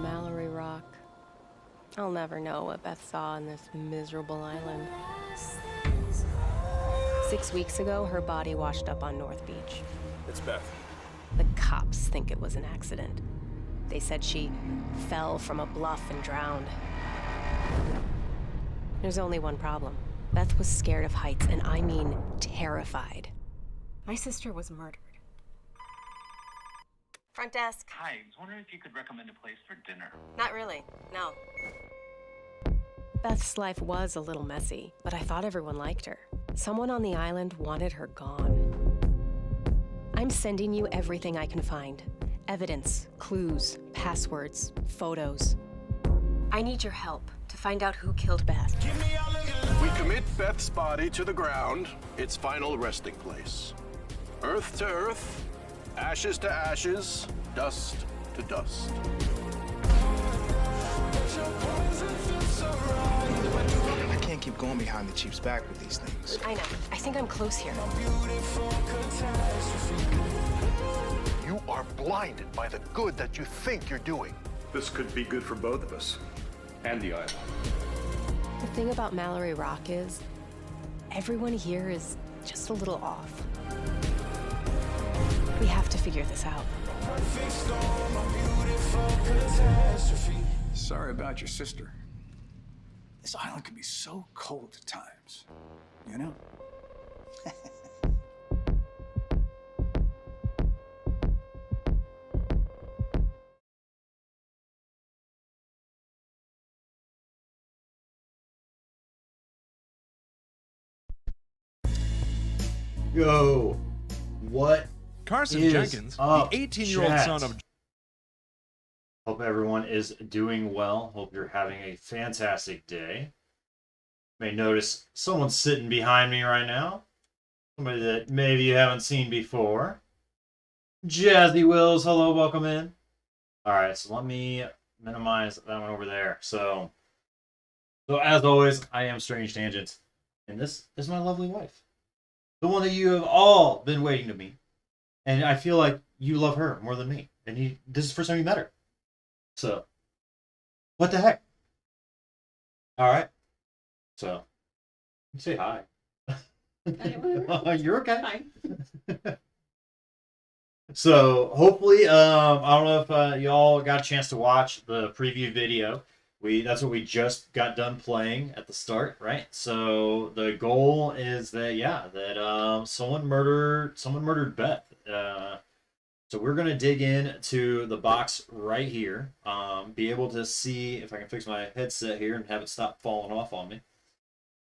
Mallory Rock. I'll never know what Beth saw on this miserable island. 6 weeks ago, her body washed up on North Beach. It's Beth. The cops think it was an accident. They said she fell from a bluff and drowned. There's only one problem. Beth was scared of heights, and I mean terrified. My sister was murdered. Front desk. Hi, I was wondering if you could recommend a place for dinner. Not really, no. Beth's life was a little messy, but I thought everyone liked her. Someone on the island wanted her gone. I'm sending you everything I can find. Evidence, clues, passwords, photos. I need your help to find out who killed Beth. We commit Beth's body to the ground, its final resting place. Earth to earth, ashes to ashes, dust to dust. I can't keep going behind the chief's back with these things. I know. I think I'm close here. You are blinded by the good that you think you're doing. This could be good for both of us. And the island. The thing about Mallory Rock is, everyone here is just a little off. We have to figure this out. Sorry about your sister. This island can be so cold at times, you know? Yo, what Carson is Jenkins, up, the 18-year-old chat? son of... Hope everyone is doing well. Hope you're having a fantastic day. You may notice someone sitting behind me right now. Somebody that maybe you haven't seen before. Jazzy Wills, hello, welcome in. Alright, so let me minimize that one over there. So as always, I am Strange Tangents. And this is my lovely wife. The one that you have all been waiting to meet. And I feel like you love her more than me. And this is the first time you met her. So, what the heck? Alright. So, you say hi. You're okay. Fine. So, hopefully, I don't know if y'all got a chance to watch the preview video. That's what we just got done playing at the start, right? So the goal is that someone murdered Beth. So we're gonna dig into the box right here. Be able to see if I can fix my headset here and have it stop falling off on me.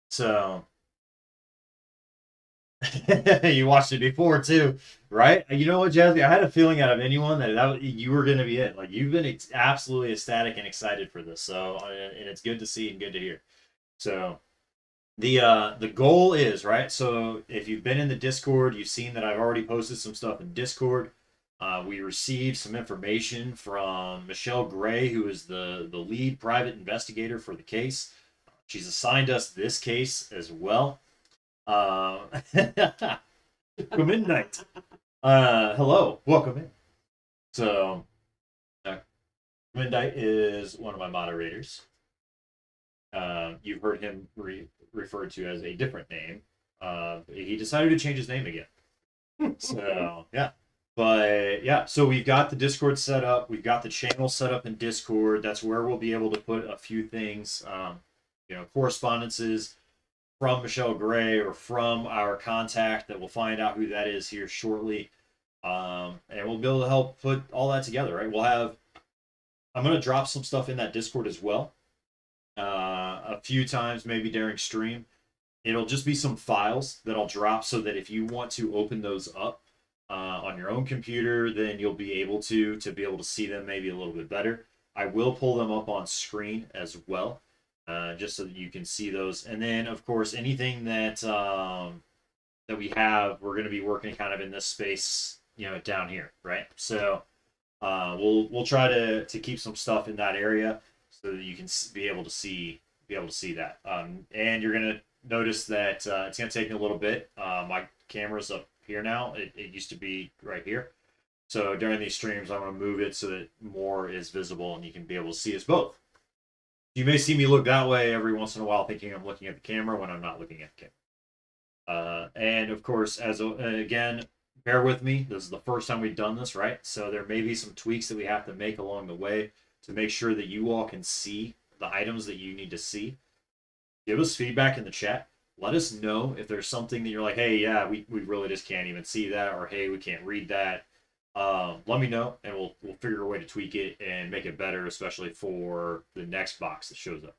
So you watched it before too, right? You know what, Jazzy? I had a feeling out of anyone that you were going to be it. Like, you've been absolutely ecstatic and excited for this. So, and it's good to see and good to hear. So, the goal is, right? So, if you've been in the Discord, you've seen that I've already posted some stuff in Discord. We received some information from Michelle Gray, who is the lead private investigator for the case. She's assigned us this case as well. Midnight. Hello, welcome in. So, Midnight is one of my moderators. You've heard him referred to as a different name. He decided to change his name again. So, yeah. But, yeah, so we've got the Discord set up. We've got the channel set up in Discord. That's where we'll be able to put a few things, correspondences from Michelle Gray or from our contact that we'll find out who that is here shortly. And we'll be able to help put all that together, right? I'm going to drop some stuff in that Discord as well. A few times, maybe during stream. It'll just be some files that I'll drop so that if you want to open those up on your own computer, then you'll be able to see them maybe a little bit better. I will pull them up on screen as well. Just so that you can see those. And then, of course, anything that we have, we're going to be working kind of in this space, down here, right? So we'll try to keep some stuff in that area so that you can be able to see that. And you're going to notice that it's going to take me a little bit. My camera's up here now. It used to be right here. So during these streams, I'm going to move it so that more is visible and you can be able to see us both. You may see me look that way every once in a while, thinking I'm looking at the camera when I'm not looking at the camera. And of course, again, bear with me. This is the first time we've done this, right? So there may be some tweaks that we have to make along the way to make sure that you all can see the items that you need to see. Give us feedback in the chat. Let us know if there's something that you're like, hey, yeah, we really just can't even see that, or hey, we can't read that. Let me know, and we'll figure a way to tweak it and make it better, especially for the next box that shows up.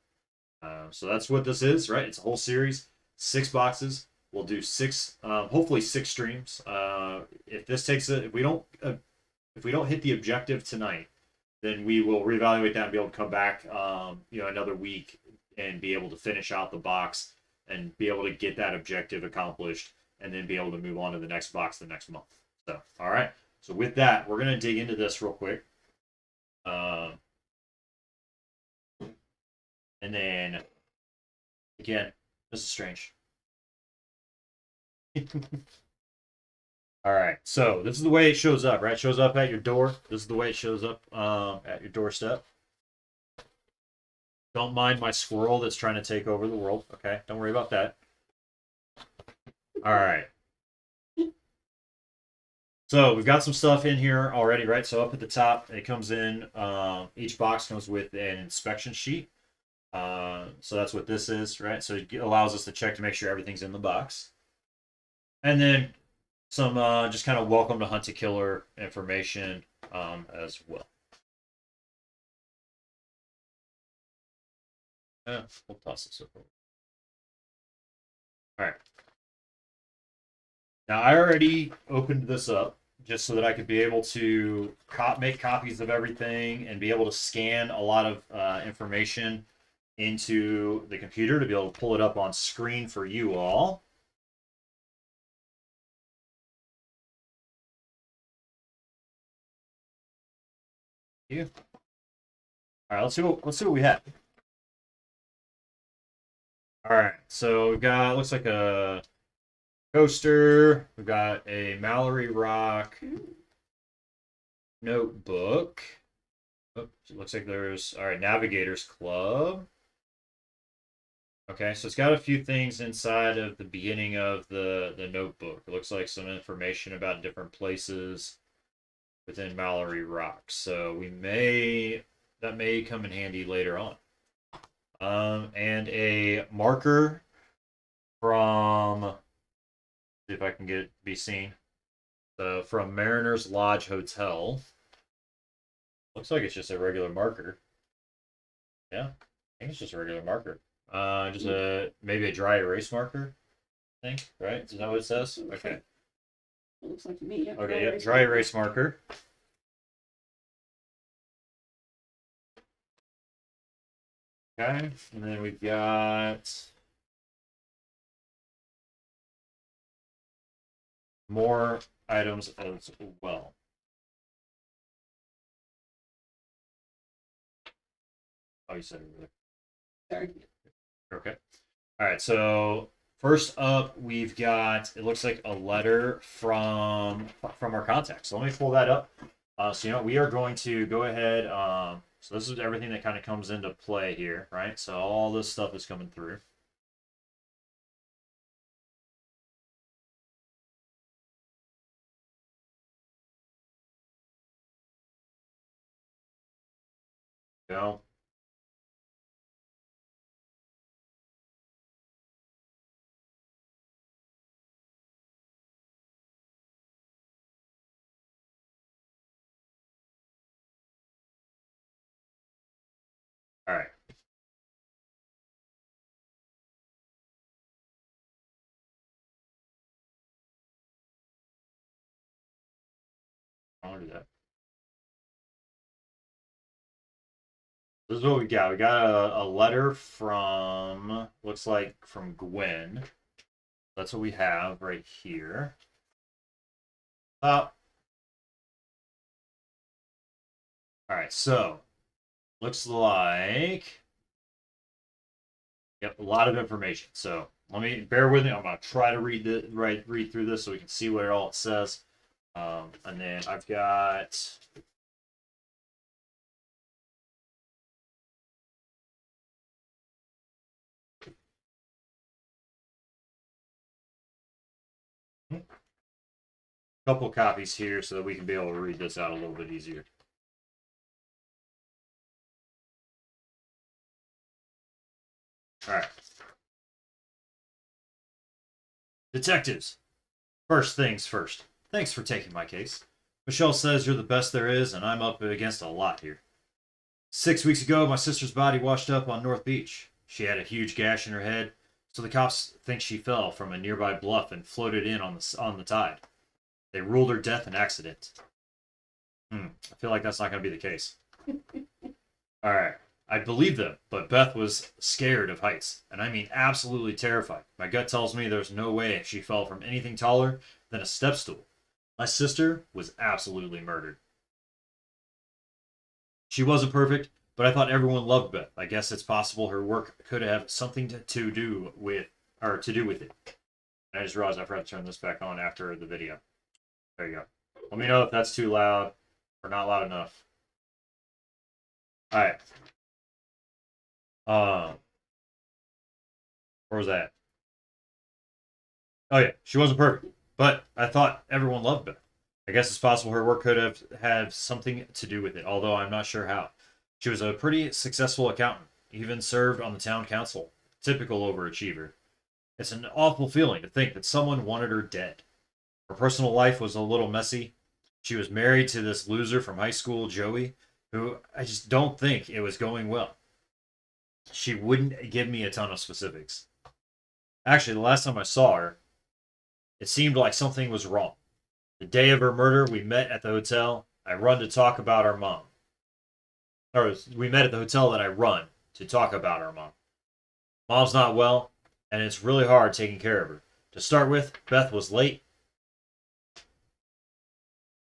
So that's what this is, right? It's a whole series, 6 boxes. We'll do 6, hopefully 6 streams. If this takes if we don't hit the objective tonight, then we will reevaluate that and be able to come back, another week and be able to finish out the box and be able to get that objective accomplished, and then be able to move on to the next box the next month. So, all right. So with that, we're going to dig into this real quick. And then, again, this is strange. All right, so this is the way it shows up, right? It shows up at your door. This is the way it shows up at your doorstep. Don't mind my squirrel that's trying to take over the world, okay? Don't worry about that. All right. So we've got some stuff in here already, right? So up at the top, it comes in, each box comes with an inspection sheet. So that's what this is, right? So it allows us to check to make sure everything's in the box. And then some just kind of welcome to Hunt a Killer information as well. We'll toss this over. All right. Now, I already opened this up just so that I could be able to make copies of everything and be able to scan a lot of information into the computer to be able to pull it up on screen for you all. All right, let's see what we have. All right, so we've got, looks like a coaster. We've got a Mallory Rock notebook. Oops, it looks like there's, all right, Navigators Club. Okay, so it's got a few things inside of the beginning of the notebook. It looks like some information about different places within Mallory Rock. So that may come in handy later on. And a marker from, see if I can get it to be seen. So from Mariner's Lodge Hotel. Looks like it's just a regular marker. Yeah, I think it's just a regular marker. Just maybe a dry erase marker, I think, right? Is that what it says? Okay. It looks like to me, yeah. Okay, yeah, dry erase marker. Okay, and then we've got more items as well. Oh, you said it. Sorry. Okay. All right, so first up, we've got, it looks like a letter from our contact. So let me pull that up. So, we are going to go ahead. So this is everything that kind of comes into play here, right? So all this stuff is coming through. Go. All right. I want to do that. This is what we got. We got a letter from, looks like from Gwen. That's what we have right here. All right, so looks like, yep, a lot of information. So let me bear with me. I'm gonna try to read through this so we can see what all it says. And then I've got a couple copies here so that we can be able to read this out a little bit easier. All right. Detectives. First things first. Thanks for taking my case. Michelle says you're the best there is, and I'm up against a lot here. 6 weeks ago, my sister's body washed up on North Beach. She had a huge gash in her head, so the cops think she fell from a nearby bluff and floated in on the tide. They ruled her death an accident. I feel like that's not going to be the case. All right. I believe them, but Beth was scared of heights, and I mean absolutely terrified. My gut tells me there's no way she fell from anything taller than a step stool. My sister was absolutely murdered. She wasn't perfect, but I thought everyone loved Beth. I guess it's possible her work could have something to do with it. And I just realized I forgot to turn this back on after the video. There you go. Let me know if that's too loud or not loud enough. All right. Where was that? Oh yeah, she wasn't perfect, but I thought everyone loved Beth. I guess it's possible her work could have something to do with it, although I'm not sure how. She was a pretty successful accountant, even served on the town council. Typical overachiever. It's an awful feeling to think that someone wanted her dead. Her personal life was a little messy. She was married to this loser from high school, Joey, who I just don't think it was going well. She wouldn't give me a ton of specifics. Actually, the last time I saw her, it seemed like something was wrong. The day of her murder, we met at the hotel. I run to talk about our mom. Or we met at the hotel that I run to talk about our mom. Mom's not well, and it's really hard taking care of her. To start with, Beth was late.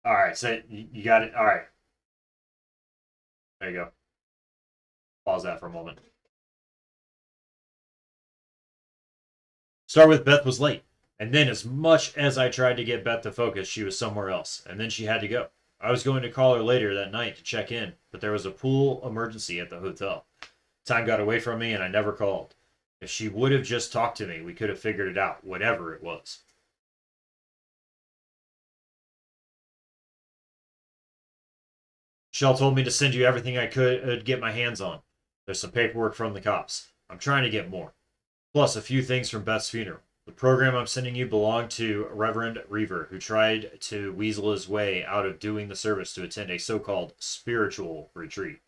All right, so you got it. All right. There you go. Pause that for a moment. Start with Beth was late. And then as much as I tried to get Beth to focus, she was somewhere else. And then she had to go. I was going to call her later that night to check in, but there was a pool emergency at the hotel. Time got away from me and I never called. If she would have just talked to me, we could have figured it out, whatever it was. Michelle told me to send you everything I could get my hands on. There's some paperwork from the cops. I'm trying to get more. Plus a few things from Beth's funeral. The program I'm sending you belonged to Reverend Reaver, who tried to weasel his way out of doing the service to attend a so-called spiritual retreat.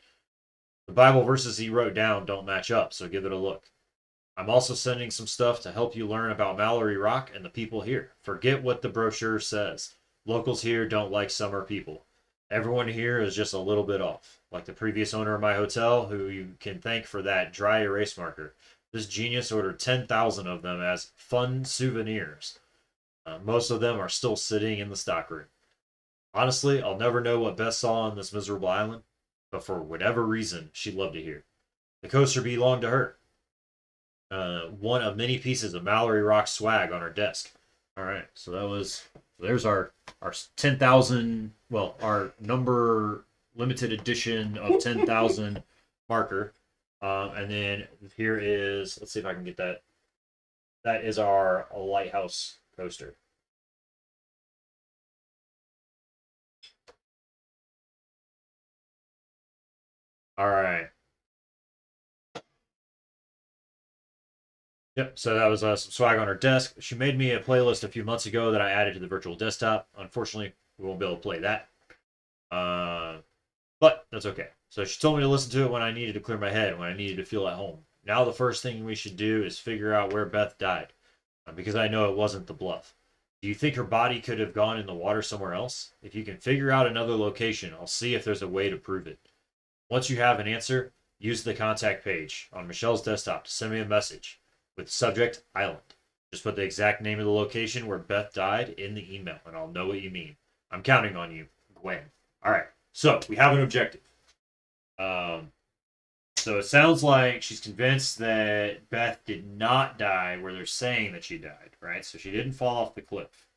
The Bible verses he wrote down don't match up, so give it a look. I'm also sending some stuff to help you learn about Mallory Rock and the people here. Forget what the brochure says. Locals here don't like summer people. Everyone here is just a little bit off. Like the previous owner of my hotel, who you can thank for that dry erase marker. This genius ordered 10,000 of them as fun souvenirs. Most of them are still sitting in the stockroom. Honestly, I'll never know what Beth saw on this miserable island, but for whatever reason, she loved it here. The coaster belonged to her. One of many pieces of Mallory Rock swag on her desk. All right, so there's our 10,000, well, our number limited edition of 10,000 marker. And then here is, let's see if I can get that. That is our lighthouse coaster. All right. Yep, so that was some swag on her desk. She made me a playlist a few months ago that I added to the virtual desktop. Unfortunately, we won't be able to play that. But that's okay. So she told me to listen to it when I needed to clear my head, when I needed to feel at home. Now the first thing we should do is figure out where Beth died, because I know it wasn't the bluff. Do you think her body could have gone in the water somewhere else? If you can figure out another location, I'll see if there's a way to prove it. Once you have an answer, use the contact page on Michelle's desktop to send me a message with subject Island. Just put the exact name of the location where Beth died in the email, and I'll know what you mean. I'm counting on you, Gwen. All right, so we have an objective. So it sounds like she's convinced that Beth did not die where they're saying that she died, right? So she didn't fall off the cliff.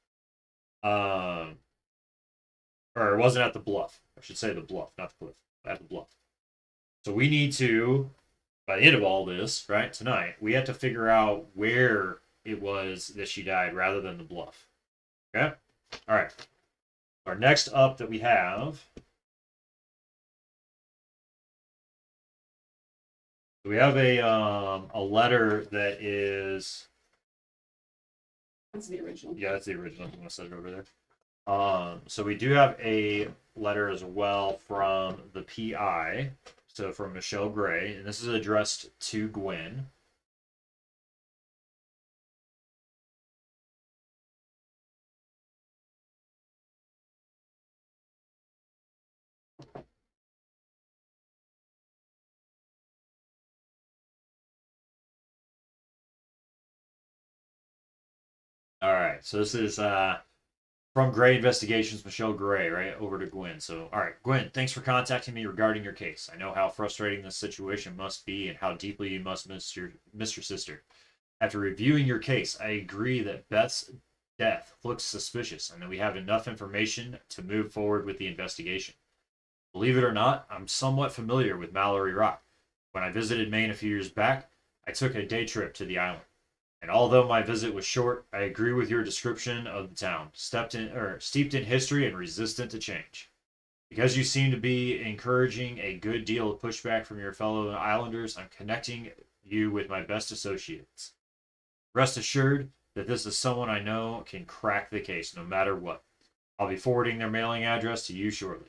or it wasn't at the bluff. I should say the bluff, not the cliff. At the bluff. So we need to, by the end of all this, right, tonight, we have to figure out where it was that she died rather than the bluff. Okay? All right. Our next up that we have, we have a letter that is. That's the original. Yeah, that's the original. I'm gonna set it over there. So we do have a letter as well from the PI, so from Michelle Gray, and this is addressed to Gwen. All right, so this is from Gray Investigations, Michelle Gray, right, over to Gwen. So, all right, Gwen, thanks for contacting me regarding your case. I know how frustrating this situation must be and how deeply you must miss your sister. After reviewing your case, I agree that Beth's death looks suspicious and that we have enough information to move forward with the investigation. Believe it or not, I'm somewhat familiar with Mallory Rock. When I visited Maine a few years back, I took a day trip to the island. And although my visit was short, I agree with your description of the town, steeped in history and resistant to change. Because you seem to be encouraging a good deal of pushback from your fellow islanders, I'm connecting you with my best associates. Rest assured that this is someone I know can crack the case no matter what. I'll be forwarding their mailing address to you shortly.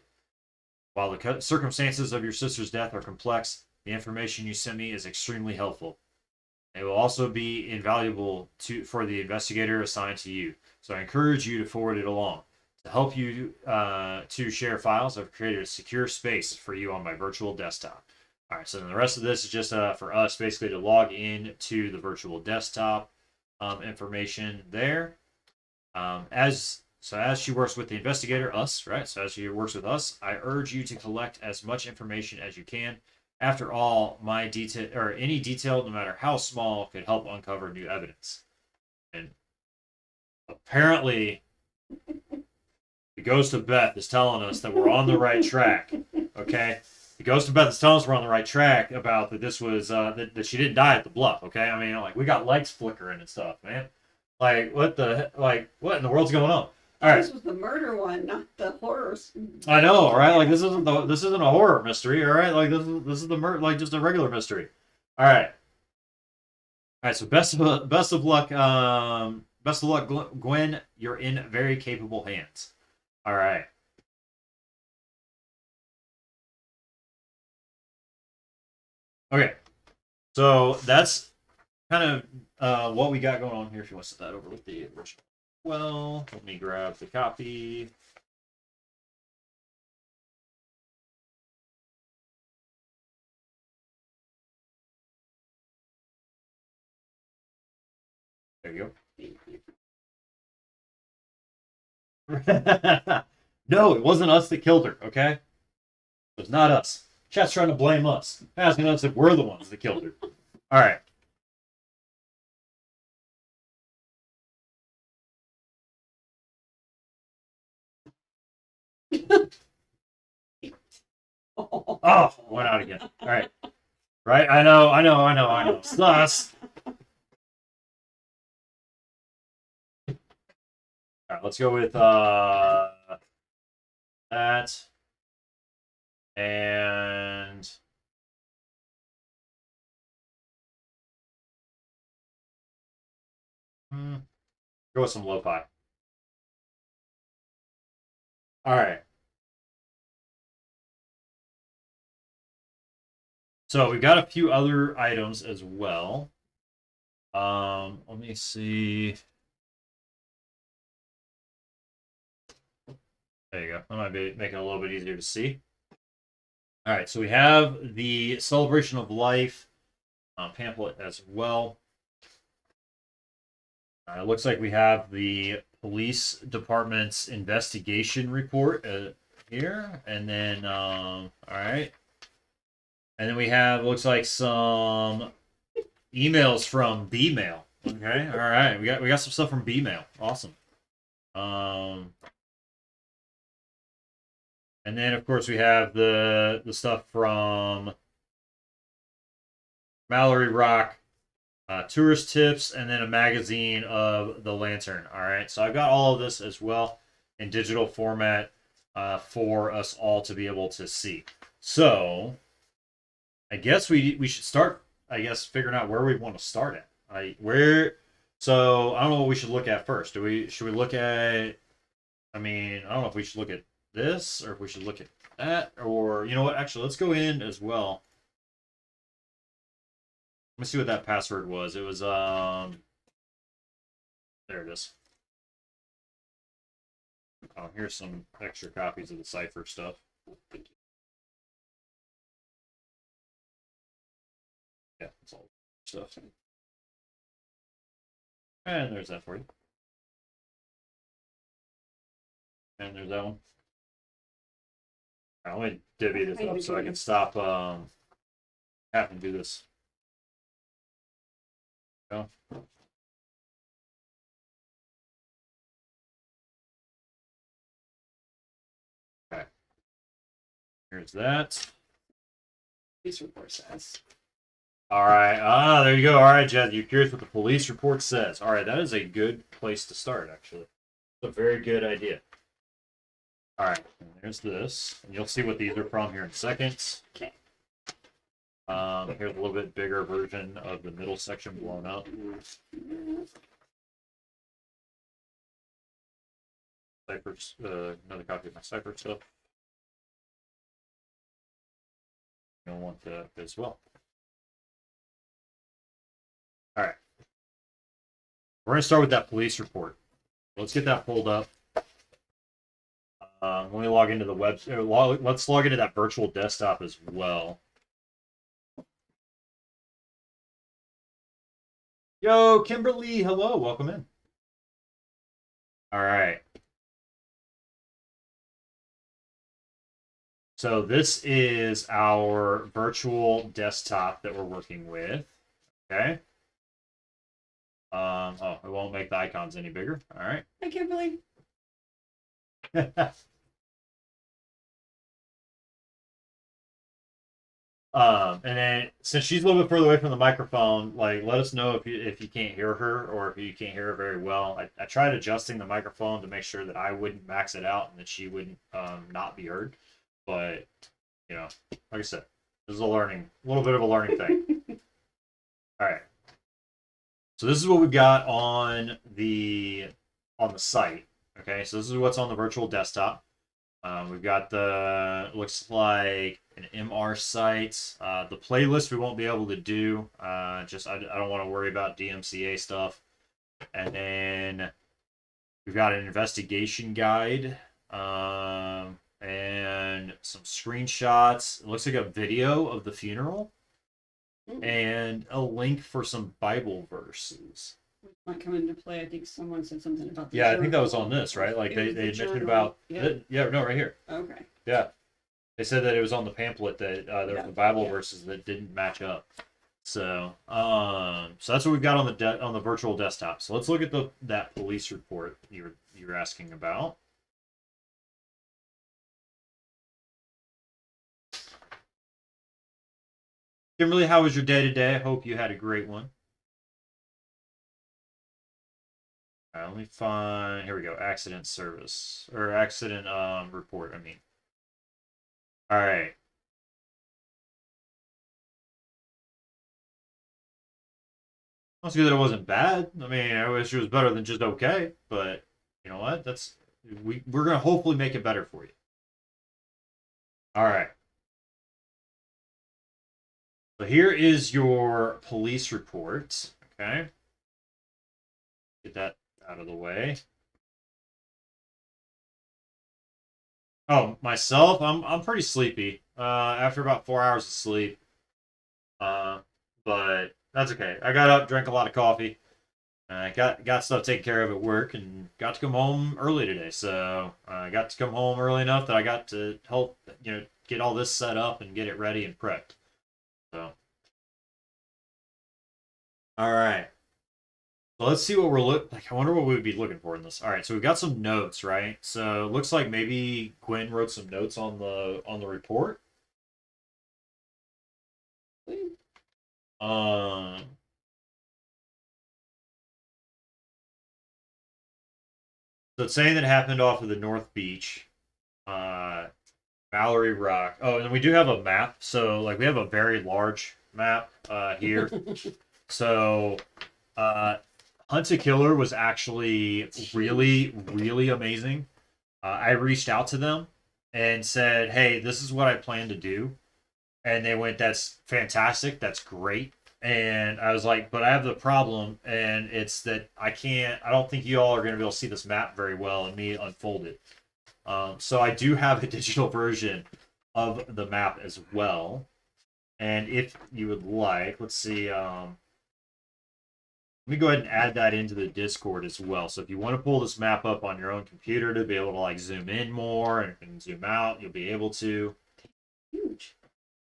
While the circumstances of your sister's death are complex, the information you sent me is extremely helpful. It will also be invaluable for the investigator assigned to you, so I encourage you to forward it along. To help you to share files, I've created a secure space for you on my virtual desktop. All right, so then the rest of this is just for us basically to log in to the virtual desktop information there. As she works with the investigator, us, right? So as she works with us, I urge you to collect as much information as you can. After all, my detail or any detail, no matter how small, could help uncover new evidence. And apparently, the ghost of Beth is telling us that we're on the right track. Okay, the ghost of Beth is telling us we're on the right track about that. This was that she didn't die at the bluff. Okay, I mean, like we got lights flickering and stuff, man. Like what in the world's going on? All right. This was the murder one, not the horrors. I know, right? Like this isn't a horror mystery, all right? Like this is the like just a regular mystery. All right. All right, so best of luck Gwen, you're in very capable hands. All right. Okay. So that's kind of what we got going on here. If you want to set that over with the original. Well, let me grab the copy. There you go. No, it wasn't us that killed her, okay? It was not us. Chat's trying to blame us. Asking us if we're the ones that killed her. All right. Oh, went out again. All right. Right? I know. Sus. All right, let's go with that. And go with some lo-fi. All right. So we've got a few other items as well. Let me see. There you go. That might be making it a little bit easier to see. All right, so we have the Celebration of Life pamphlet as well. It looks like we have the police department's investigation report here, and then all right, and then we have looks like some emails from B-Mail. Okay, all right, we got some stuff from B-Mail. Awesome. And then, of course, we have the stuff from Mallory Rock, tourist tips, and then a magazine of the Lantern. All right, so I've got all of this as well in digital format for us all to be able to see. So I guess we should start, I guess, figuring out where we want to start at. So I don't know what we should look at first. Should we look at, I mean, I don't know if we should look at this or if we should look at that, or you know what, actually let's go in as well. Let me see what that password was. It was there it is. Oh, here's some extra copies of the cipher stuff. Yeah, that's all stuff. And there's that for you. And there's that one. Let me divvy this up so I can stop having to do this. Go. Okay. Here's that. Police report says. All right. There you go. All right, Jed. You're curious what the police report says. All right, that is a good place to start, actually. It's a very good idea. All right, and there's this. And you'll see what these are from here in seconds. Okay. Here's a little bit bigger version of the middle section blown up. Ciphers, another copy of my cipher stuff. You'll want that as well. All right. We're going to start with that police report. Let's get that pulled up. Let me log into the web. Let's log into that virtual desktop as well. Yo, Kimberly, hello, welcome in. All right. So this is our virtual desktop that we're working with. Okay. Oh, it won't make the icons any bigger. All right. I can't believe. And then since she's a little bit further away from the microphone, like let us know if you can't hear her or if you can't hear her very well. I tried adjusting the microphone to make sure that I wouldn't max it out and that she wouldn't not be heard. But you know, like I said, this is a little bit of a learning thing. All right. So this is what we've got on the site. Okay, so this is what's on the virtual desktop. We've got looks like an MR site. The playlist we won't be able to do. I don't want to worry about DMCA stuff. And then we've got an investigation guide and some screenshots. It looks like a video of the funeral and a link for some Bible verses. Might come into play. I think someone said something about the Yeah, I think that was on this, right? Like they mentioned about no, right here. Okay. Yeah, they said that it was on the pamphlet that there were the Bible verses that didn't match up. So so that's what we've got on the virtual desktop. So let's look at that police report you were asking about. Kimberly, how was your day today? I hope you had a great one. All right, let me find. Here we go. Accident service or accident report. I mean. All right. That's good that it wasn't bad. I mean, I wish it was better than just okay. But you know what? We're gonna hopefully make it better for you. All right. So here is your police report. Okay. Get that out of the way. Oh, myself, I'm pretty sleepy. After about 4 hours of sleep. But that's okay. I got up, drank a lot of coffee. I got stuff taken care of at work and got to come home early today. So I got to come home early enough that I got to help, get all this set up and get it ready and prepped. So, all right. So let's see what we're like. I wonder what we would be looking for in this. All right, so we've got some notes, right? So it looks like maybe Gwen wrote some notes on the report. Um. So it's saying that it happened off of the North Beach, Mallory Rock. Oh, and we do have a map. So like we have a very large map here. So Hunt a Killer was actually really, really amazing. I reached out to them and said, "Hey, this is what I plan to do," and they went, "That's fantastic. That's great." And I was like, "But I have the problem, and it's that I don't think you all are going to be able to see this map very well and me unfold it." So I do have a digital version of the map as well. And if you would like, let's see, let me go ahead and add that into the Discord as well. So if you want to pull this map up on your own computer to be able to like zoom in more and zoom out, you'll be able to. Huge.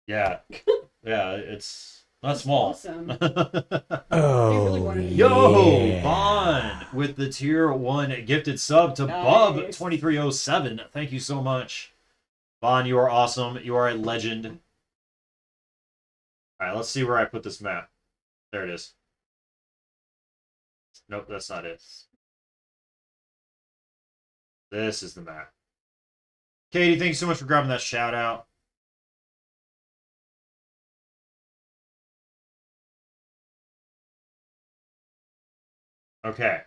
Yeah. Yeah, it's not small. Awesome. Oh, really wanted to- Yo, Vaughn with the tier 1 gifted sub to Bub Nice. 2307. Thank you so much. Vaughn, you are awesome. You are a legend. All right, let's see where I put this map. There it is. Nope, that's not it. This is the map. Katie, thank you so much for grabbing that shout out. Okay.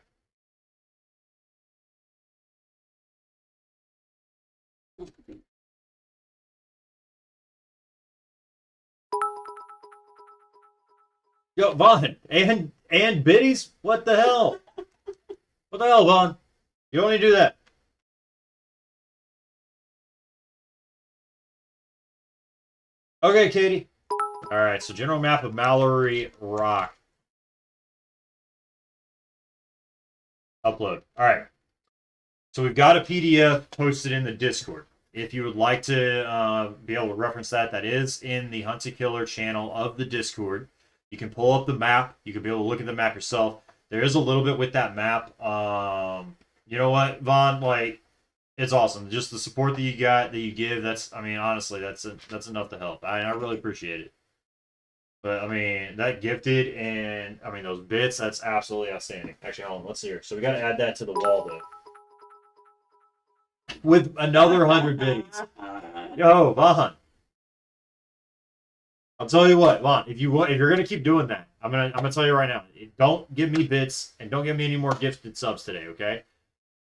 Yo, Vaughn, and biddies? What the hell? What the hell, Vaughn? You don't need to do that. Okay, Katie. All right, so general map of Mallory Rock. Upload. All right. So we've got a PDF posted in the Discord. If you would like to be able to reference that, that is in the Hunt a Killer channel of the Discord. You can pull up the map. You can be able to look at the map yourself. There is a little bit with that map. You know what, Vaughn? Like, it's awesome. Just the support that you got, that you give. That's, I mean, honestly, that's enough to help. I really appreciate it. But I mean, that gifted and I mean those bits. That's absolutely outstanding. Actually, hold on. Let's see here. So we got to add that to the wall though. With another 100 biddies. Yo, Vaughn. I'll tell you what, Vaughn. If you're gonna keep doing that, I'm gonna tell you right now. Don't give me bits and don't give me any more gifted subs today, okay?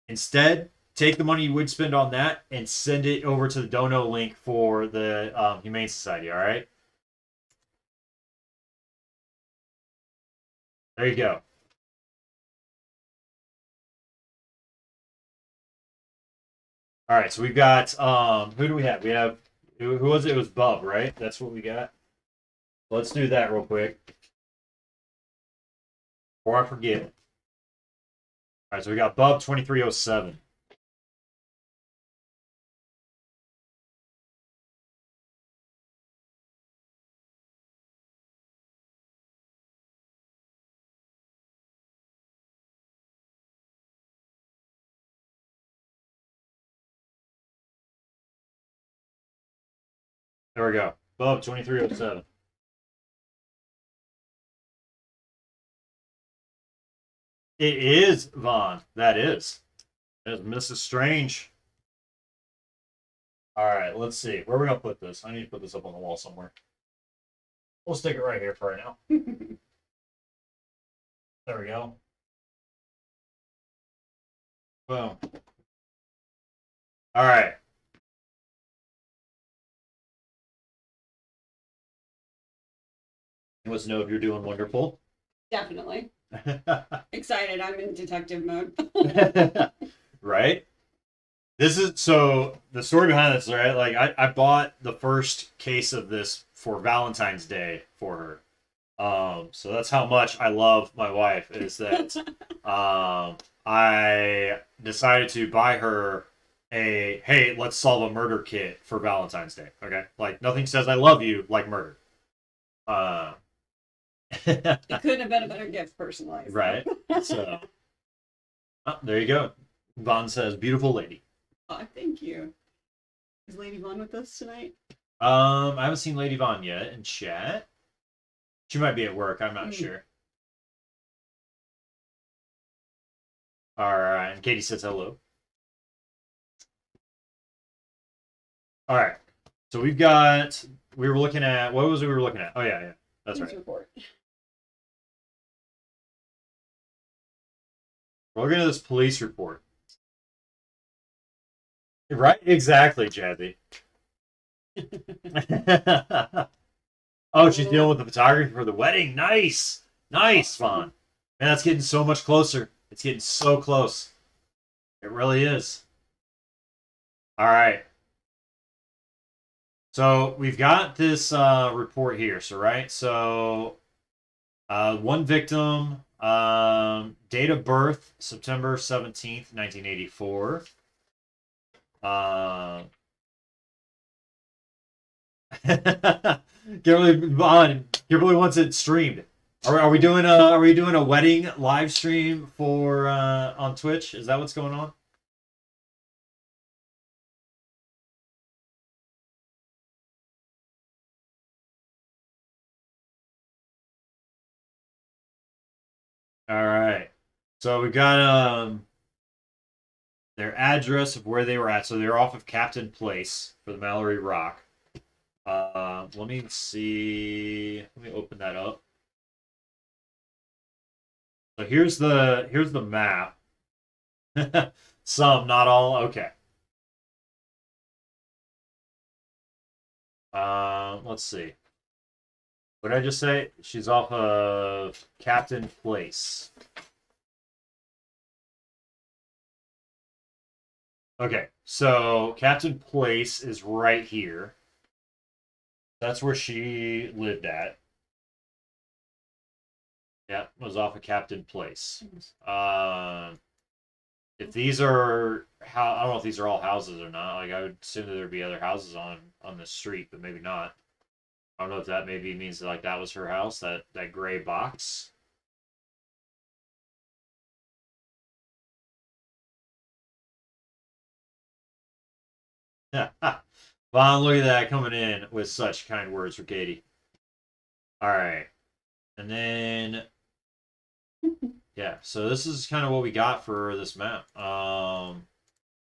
Instead, take the money you would spend on that and send it over to the dono link for the Humane Society. All right. There you go. All right, so we've got who do we have? We have who was it? It was Bub, right? That's what we got. Let's do that real quick before I forget. All right, so we got Bub 2307. There we go. Bub 2307. It is Vaughn. That is. It's Mrs. Strange. All right, let's see. Where are we going to put this? I need to put this up on the wall somewhere. We'll stick it right here for right now. There we go. Boom. All right. You must know if you're doing wonderful. Definitely. Excited. I'm in detective mode. Right? This is so the story behind this, right? Like I bought the first case of this for Valentine's Day for her. So that's how much I love my wife, is that I decided to buy her a hey, let's solve a murder kit for Valentine's Day. Okay? Like nothing says I love you like murder. It couldn't have been a better gift, personalized. Right. So, there you go. Vaughn says, "Beautiful lady." Oh, thank you. Is Lady Vaughn with us tonight? I haven't seen Lady Vaughn yet in chat. She might be at work. I'm not sure. All right. And Katie says hello. All right. So we were looking at, what was it we were looking at? Oh, yeah. That's right. Report. We're looking at this police report. Right? Exactly, Jazzy. Oh, she's dealing with the photography for the wedding. Nice. Nice, Vaughn. Man, that's getting so much closer. It's getting so close. It really is. All right. So we've got this report here. So one victim, date of birth, September 17th, 1984. Kimberly wants it streamed. Are we doing a wedding live stream for on Twitch? Is that what's going on? All right. So we got their address of where they were at. So they're off of Captain Place for the Mallory Rock. Let me see. Let me open that up. So here's the map. Some, not all. Okay. Let's see. What did I just say? She's off of Captain Place. Okay, so Captain Place is right here. That's where she lived at. Yeah, was off of Captain Place. If these are I don't know if these are all houses or not. Like I would assume that there'd be other houses on this street, but maybe not. I don't know if that maybe means that, like, that was her house, that gray box. Vaughn, look at that, coming in with such kind words for Katie. All right. And then, yeah, so this is kind of what we got for this map.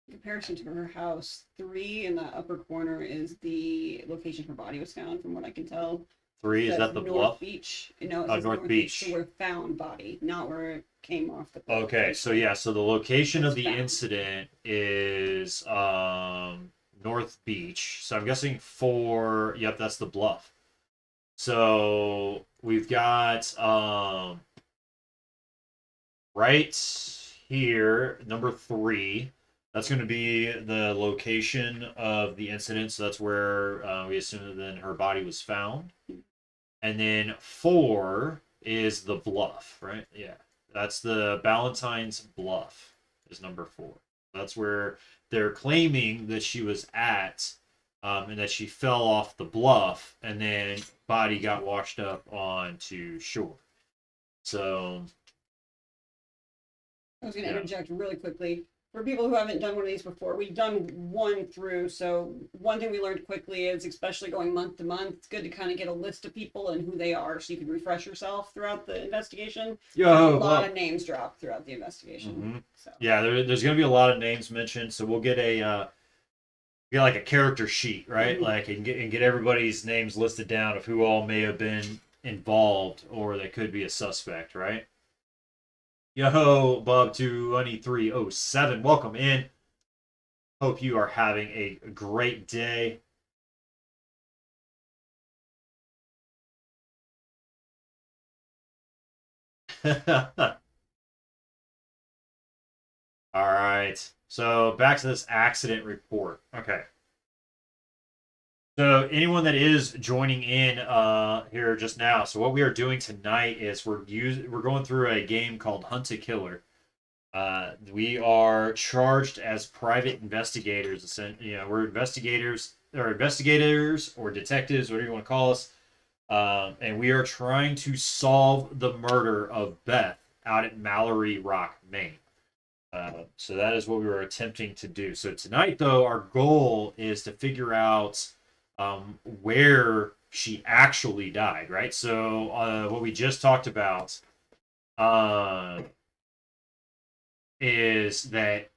In comparison to her house, 3 in the upper corner is the location her body was found, from what I can tell. 3, is that the North bluff? Beach. No, Oh, North Beach. So where found body, not where it came off the boat. Okay, so yeah, so the location of the found. incident is North Beach. So I'm guessing 4, yep, that's the bluff. So we've got right here, number 3. That's going to be the location of the incident. So that's where we assume that then her body was found. And then 4 is the bluff, right? Yeah. That's the Valentine's bluff is number 4. That's where they're claiming that she was at and that she fell off the bluff and then body got washed up onto shore. So I was going to interject really quickly. For people who haven't done one of these before, we've done 1 through. So one thing we learned quickly is, especially going month to month, it's good to kind of get a list of people and who they are so you can refresh yourself throughout the investigation. A lot of names dropped throughout the investigation. Mm-hmm. So. Yeah, there's going to be a lot of names mentioned. So we'll get like a character sheet, right? Mm-hmm. Like and get everybody's names listed down of who all may have been involved or they could be a suspect, right? Yo, Bob 2307, welcome in. Hope you are having a great day. All right, so back to this accident report. Okay. So anyone that is joining in here just now, so what we are doing tonight is we're going through a game called Hunt a Killer. We are charged as private investigators. You know, we're investigators or detectives, whatever you want to call us. And we are trying to solve the murder of Beth out at Mallory Rock, Maine. So that is what we were attempting to do. So tonight, though, our goal is to figure out where she actually died, right? So what we just talked about is that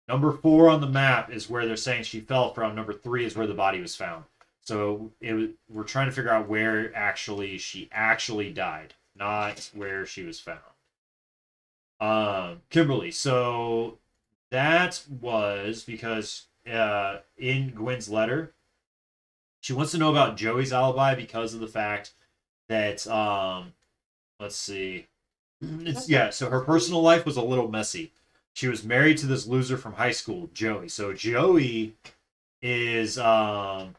number 4 on the map is where they're saying she fell from. Number 3 is where the body was found. So we're trying to figure out where she actually died, not where she was found. Kimberly, so that was because in Gwen's letter, she wants to know about Joey's alibi because of the fact that let's see. So her personal life was a little messy. She was married to this loser from high school, Joey. So Joey is the,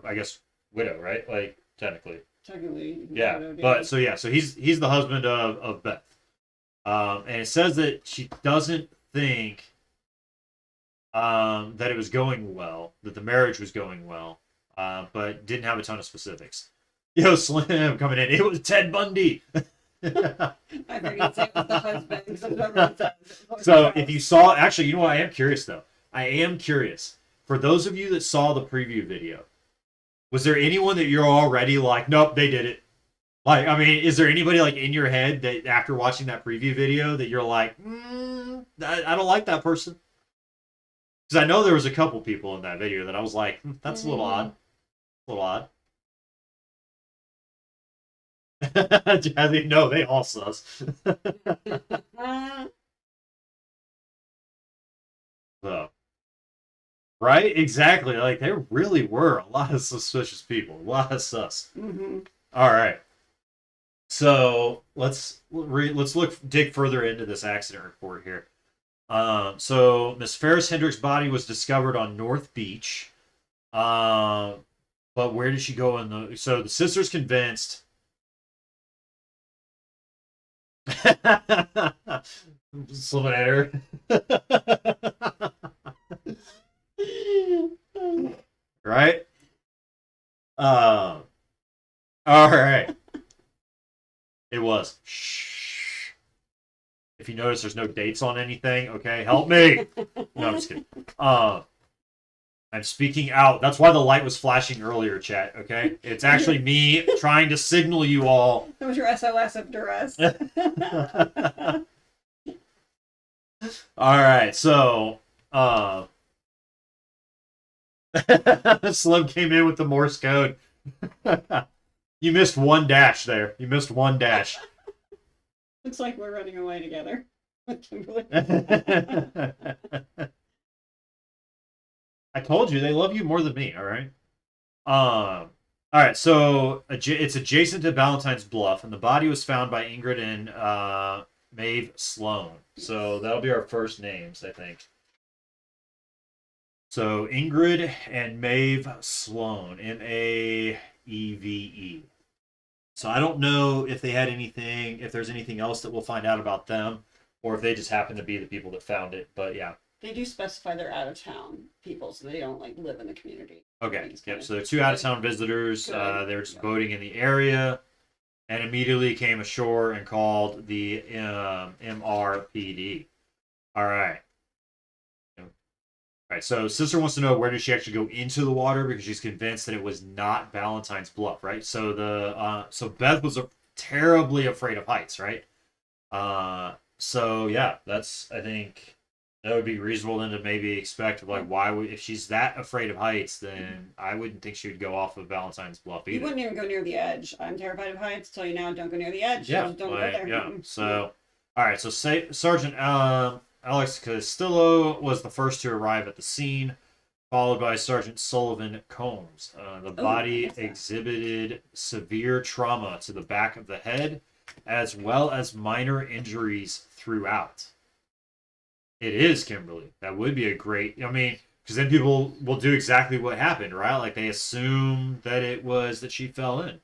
I guess, widow, right? Like technically. Yeah. Widowed, But so he's the husband of Beth. And it says that she doesn't think that it was going well, that the marriage was going well, but didn't have a ton of specifics. Yo, Slim coming in. It was Ted Bundy. I think it's it was the husband. That's what everyone says. So if you saw, actually, you know what? I am curious though. I am curious. For those of you that saw the preview video, was there anyone that you're already like, nope, they did it? Like, I mean, is there anybody like in your head that after watching that preview video that you're like, I don't like that person? Because I know there was a couple people in that video that I was like, that's a little odd. A little odd. Jazzy, no, they all sus. So, right? Exactly. Like, there really were a lot of suspicious people. A lot of sus. Mm-hmm. All right. So let's dig further into this accident report here. So Miss Ferris-Hendricks' body was discovered on North Beach. But where did she go so the sister's convinced. Sliminator. Right? All right. It was. Shh. If you notice, there's no dates on anything. Okay, help me. No, I'm just kidding. I'm speaking out. That's why the light was flashing earlier, chat. Okay, it's actually me trying to signal you all. That was your SOS of duress. All right, so Slim came in with the Morse code. You missed one dash there. You missed one dash. Looks like we're running away together. Kimberly. I told you they love you more than me. All right. All right. So it's adjacent to Valentine's Bluff, and the body was found by Ingrid and Maeve Sloan. So that'll be our first names, I think. So Ingrid and Maeve Sloan, Maeve. So I don't know if they had anything, if there's anything else that we'll find out about them, or if they just happen to be the people that found it. But yeah. They do specify they're out of town people, so they don't like live in the community. Okay. Yep. So they're 2 out of town visitors. They were just boating in the area, and immediately came ashore and called the MRPD. All right. All right, so sister wants to know where did she actually go into the water because she's convinced that it was not Valentine's Bluff, right? So so Beth was terribly afraid of heights, right? So yeah, that's, I think that would be reasonable then to maybe expect like if she's that afraid of heights, then I wouldn't think she would go off of Valentine's Bluff either. You wouldn't even go near the edge. I'm terrified of heights. Tell you now, don't go near the edge. Yeah, Just don't go there. Yeah. So all right, so Sergeant Alex Castillo was the first to arrive at the scene, followed by Sergeant Sullivan Combs. The body exhibited severe trauma to the back of the head, as well as minor injuries throughout. It is, Kimberly. That would be a great, I mean, because then people will do exactly what happened, right? Like they assume that it was that she fell in.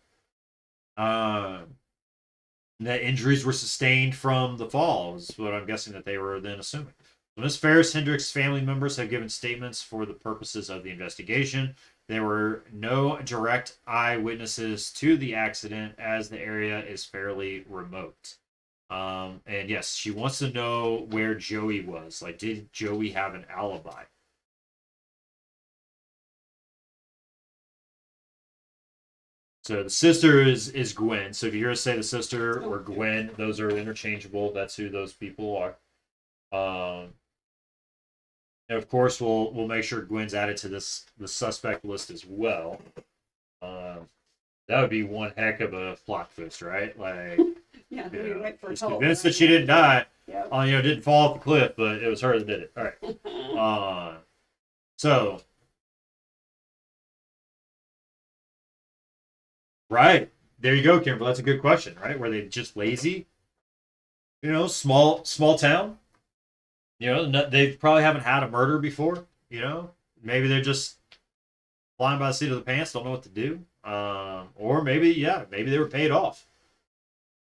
That injuries were sustained from the fall is what I'm guessing that they were then assuming. So Ms. Ferris-Hendricks' family members have given statements for the purposes of the investigation. There were no direct eyewitnesses to the accident as the area is fairly remote. And yes, she wants to know where Joey was. Like, did Joey have an alibi? So the sister is Gwen. So if you hear us say the sister or Gwen, those are interchangeable. That's who those people are. And of course, we'll make sure Gwen's added to the suspect list as well. That would be one heck of a plot twist, right? Like, Yeah, you know, wait for she's help. convinced that she didn't die. Yep. Didn't fall off the cliff, but it was her that did it. All right. So. Right. There you go, Kimberly. That's a good question, right? Were they just lazy? You know, small town. You know, they probably haven't had a murder before. You know, maybe they're just flying by the seat of the pants, don't know what to do. Or maybe they were paid off.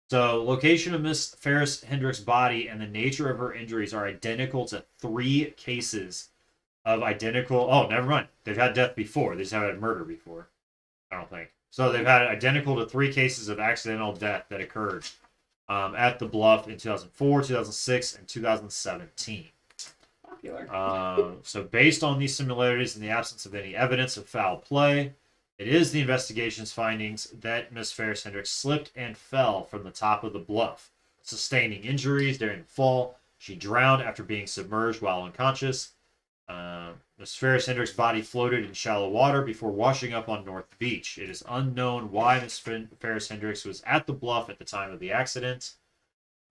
So, location of Miss Ferris-Hendricks' body and the nature of her injuries are identical to 3 cases of identical. Oh, never mind. They've had death before. They just haven't had murder before. I don't think. So they've had identical to 3 cases of accidental death that occurred at the Bluff in 2004, 2006, and 2017. Popular. So based on these similarities and the absence of any evidence of foul play, it is the investigation's findings that Miss Ferris-Hendricks slipped and fell from the top of the bluff, sustaining injuries during the fall. She drowned after being submerged while unconscious. Miss Ferris-Hendricks' body floated in shallow water before washing up on North Beach. It is unknown why Miss Ferris-Hendricks was at the bluff at the time of the accident.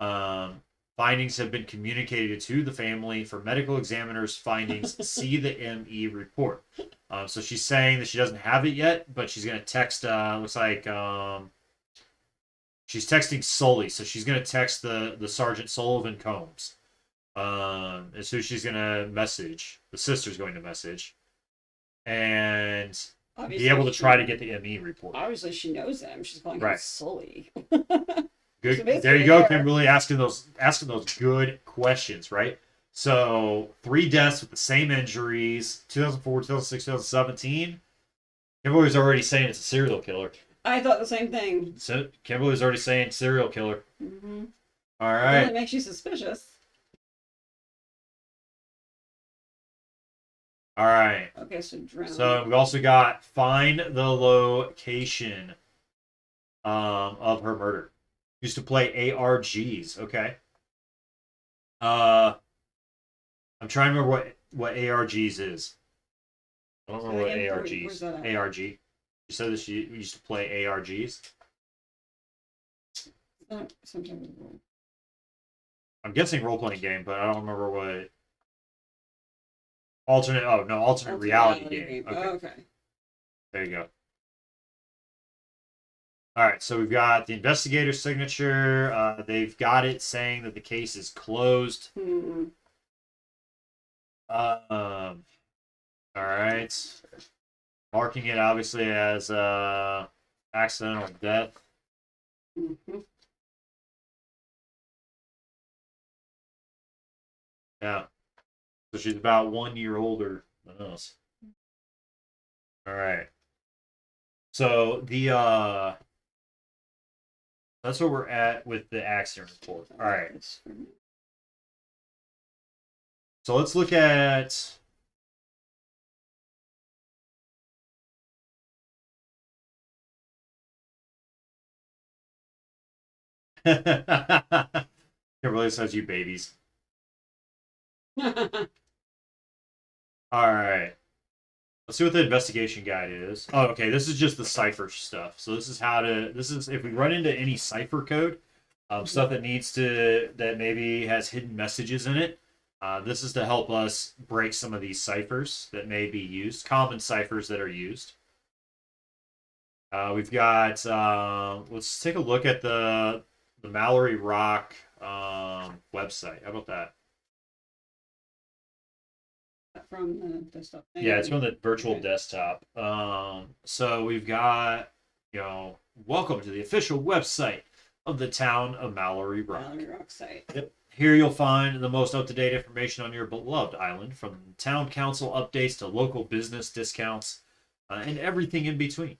Findings have been communicated to the family. For medical examiners' findings, see the ME report. So she's saying that she doesn't have it yet, but she's going to text, looks like she's texting Sully. So she's going to text the Sergeant Sullivan Combs. Is who she's gonna message. The sister's going to message, and Obviously be able to try to get the ME report. Obviously, she knows them. She's calling Right. him Sully. Good. So There you go, Kimberly, asking those good questions, right? So 3 deaths with the same injuries: 2004, 2006, 2017. Kimberly's already saying it's a serial killer. I thought the same thing. So Kimberly's already saying serial killer. Mm-hmm. All It right. only makes you suspicious. All right. Okay, so drown. So we also got find the location of her murder. Used to play ARGs. Okay. I'm trying to remember what ARGs is. I don't remember what ARGs. Where's that at? ARG. You said that she used to play ARGs. Sometimes it will. I'm guessing role playing game, but I don't remember what. Alternate reality game. Okay. Oh, okay. There you go. All right, so we've got the investigator signature. They've got it saying that the case is closed. Hmm. All right. Marking it obviously as accidental death. Mm-hmm. Yeah. So she's about 1 year older than us. All right. So that's where we're at with the accident report. All right. So let's look at Kimberly says you babies. All right. Let's see what the investigation guide is. Oh, okay. This is just the cipher stuff. So this is if we run into any cipher code, stuff that maybe has hidden messages in it. This is to help us break some of these ciphers that may be used, common ciphers that are used. We've got, let's take a look at the Mallory Rock website. How about that? From the desktop. Yeah, it's from the virtual Okay. desktop. So we've got, welcome to the official website of the town of Mallory Rock. Mallory Rock site. Yep. Here you'll find the most up-to-date information on your beloved island, from town council updates to local business discounts. and everything in between.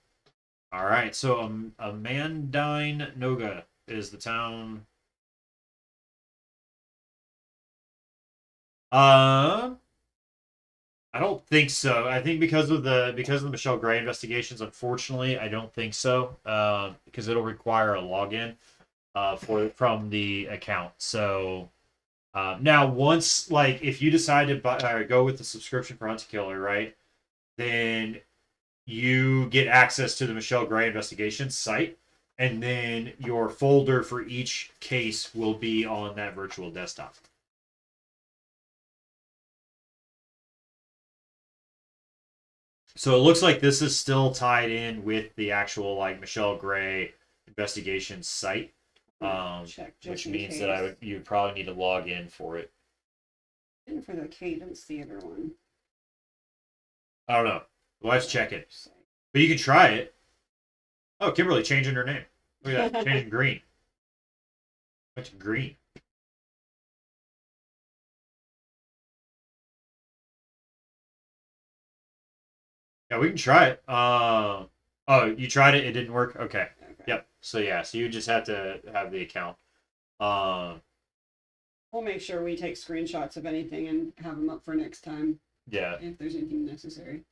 All right, so Amandine Noga is the town. I don't think so. I think because of the Michelle Gray investigations, unfortunately, I don't think so. Because it'll require a login from the account. So now once like if you decide to go with the subscription for Hunt to Killer, right? Then you get access to the Michelle Gray investigation site, and then your folder for each case will be on that virtual desktop. So it looks like this is still tied in with the actual like Michelle Gray investigation site, which means that you probably need to log in for it. And for the Cadence Theater one. I don't know. The wife's checking, but you can try it. Oh, Kimberly changing her name. Look at that, changing green. What's green? Yeah, we can try it. Oh, you tried it? It didn't work? Okay. Yep. So yeah, so you just have to have the account. We'll make sure we take screenshots of anything and have them up for next time. Yeah. If there's anything necessary.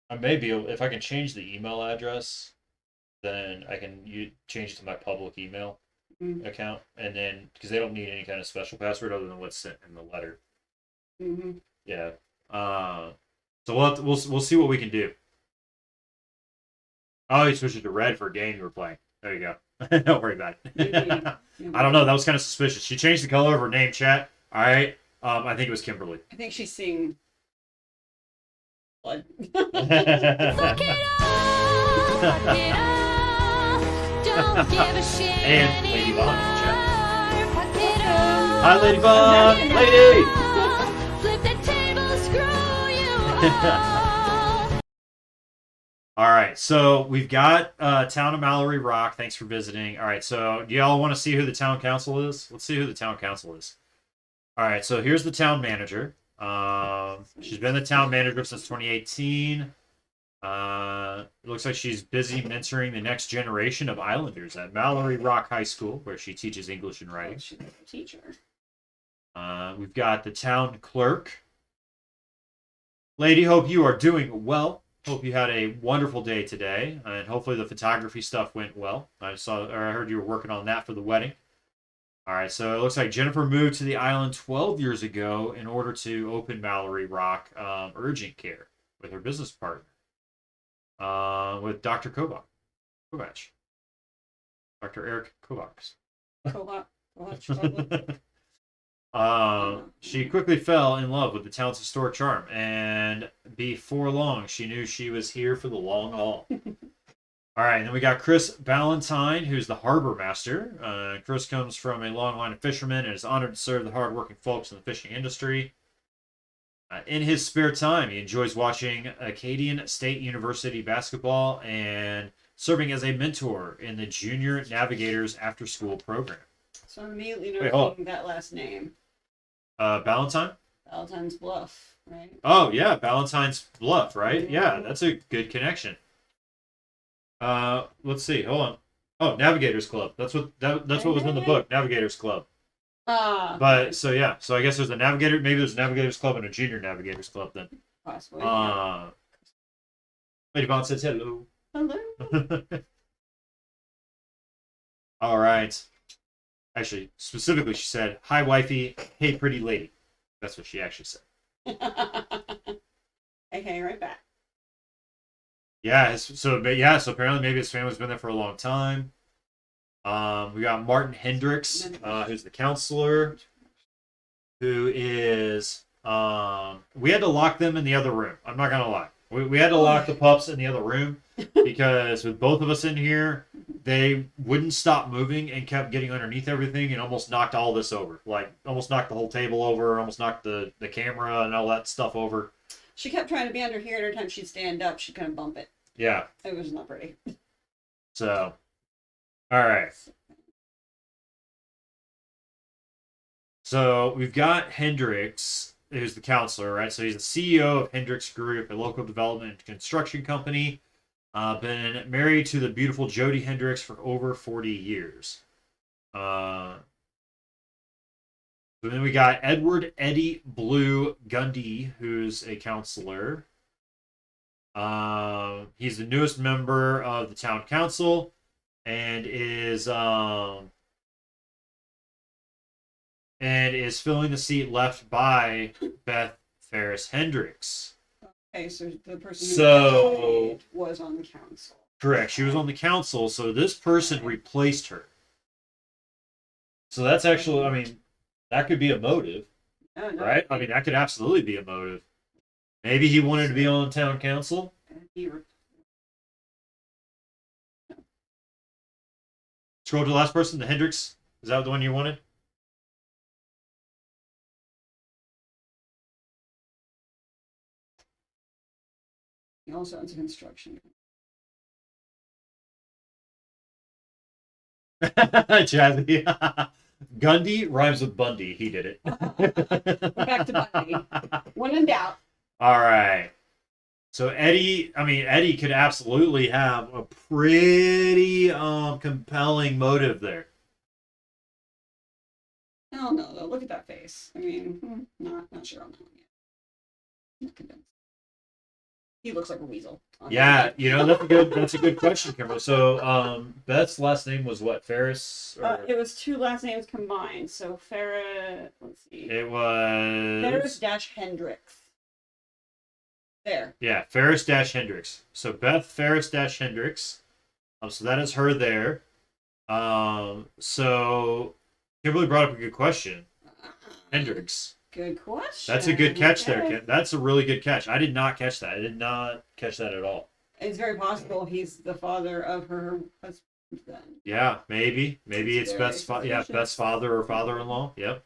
I may be able, if I can change the email address, then I can change it to my public email account, and then because they don't need any kind of special password other than what's sent in the letter. Yeah. So we'll see what we can do. Oh, you switched it to red for a game you were playing. There you go. Don't worry about it. I don't know. That was kind of suspicious. She changed the color of her name chat. All right. I think it was Kimberly. I think she's seeing blood. Fuck it all, don't give a shit And Lady Vaughn in the chat. Fuck it all. Hi, Lady Vaughn. Lady. Flip the table, screw you all. All right, so we've got Town of Mallory Rock. Thanks for visiting. All right, so do y'all want to see who the town council is? Let's see who the town council is. All right, so here's the town manager. She's been the town manager since 2018. It looks like she's busy mentoring the next generation of Islanders at Mallory Rock High School, where she teaches English and writing. She's a teacher. We've got the town clerk. Lady, hope you are doing well. Hope you had a wonderful day today, and hopefully the photography stuff went well. I heard you were working on that for the wedding. All right, so it looks like Jennifer moved to the island 12 years ago in order to open Mallory Rock Urgent Care with her business partner, with Dr. Kovach. Dr. Eric Kovacs. She quickly fell in love with the town's historic charm, and before long, she knew she was here for the long haul. All right, and then we got Chris Valentine, who's the harbor master. Chris comes from a long line of fishermen and is honored to serve the hardworking folks in the fishing industry. In his spare time, he enjoys watching Acadian State University basketball and serving as a mentor in the Junior Navigators after-school program. So I'm immediately noticing that last name. Valentine? Valentine's Bluff, right? Oh, yeah, Valentine's Bluff, right? Yeah, that's a good connection. Let's see. Hold on. Oh, Navigators Club. That's what was in the book. Navigators Club. But so yeah. So I guess there's a Navigator. Maybe there's a Navigators Club and a Junior Navigators Club then. Possibly. Lady Vaughn says hello. Hello. All right. Actually, specifically, she said, "Hi, wifey. Hey, pretty lady." That's what she actually said. Okay, right back. Yeah. So apparently, maybe his family's been there for a long time. We got Martin Hendricks, who's the counselor, who is. We had to lock them in the other room. I'm not gonna lie. We had to lock the pups in the other room because with both of us in here, they wouldn't stop moving and kept getting underneath everything and almost knocked all this over. Like, almost knocked the whole table over, almost knocked the camera and all that stuff over. She kept trying to be under here, and every time she'd stand up, she'd kind of bump it. Yeah. It was not pretty. So, all right. So, we've got Hendricks. who's the counselor, right? So he's the CEO of Hendricks Group, a local development and construction company. Been married to the beautiful Jodi Hendricks for over 40 years. So then we got Edward Eddie Blue Gundy, who's a counselor. He's the newest member of the town council and is filling the seat left by Beth Ferris-Hendricks. Okay, so the person So- who was on the council. Correct. She was on the council, so this person replaced her. So that's actually, I mean, that could be a motive, No, no, right? I mean, that could absolutely be a motive. Maybe he wanted to be on town council. Scroll to the last person, the Hendricks. Is that the one you wanted? He also owns a construction. Jazzy. Gundy rhymes with Bundy. He did it. We're back to Bundy. When in doubt. All right. So Eddie could absolutely have a pretty compelling motive there. I don't know though. Look at that face. I mean, not sure on that one yet. Not convinced. He looks like a weasel. Yeah, that's a good question, Kimberly. So Beth's last name was what? Ferris? Or... it was two last names combined. So Farrah, let's see. It was Ferris-Hendricks. There. Yeah, Ferris-Hendricks. So Beth Ferris-Hendricks. So that is her there. So Kimberly brought up a good question. Hendricks. Good question. That's a good catch there, Okay. Kim. That's a really good catch. I did not catch that. I did not catch that at all. It's very possible he's the father of her husband then. Yeah, maybe. Maybe it's Very Beth's suspicious. Beth's father or father-in-law. Yep.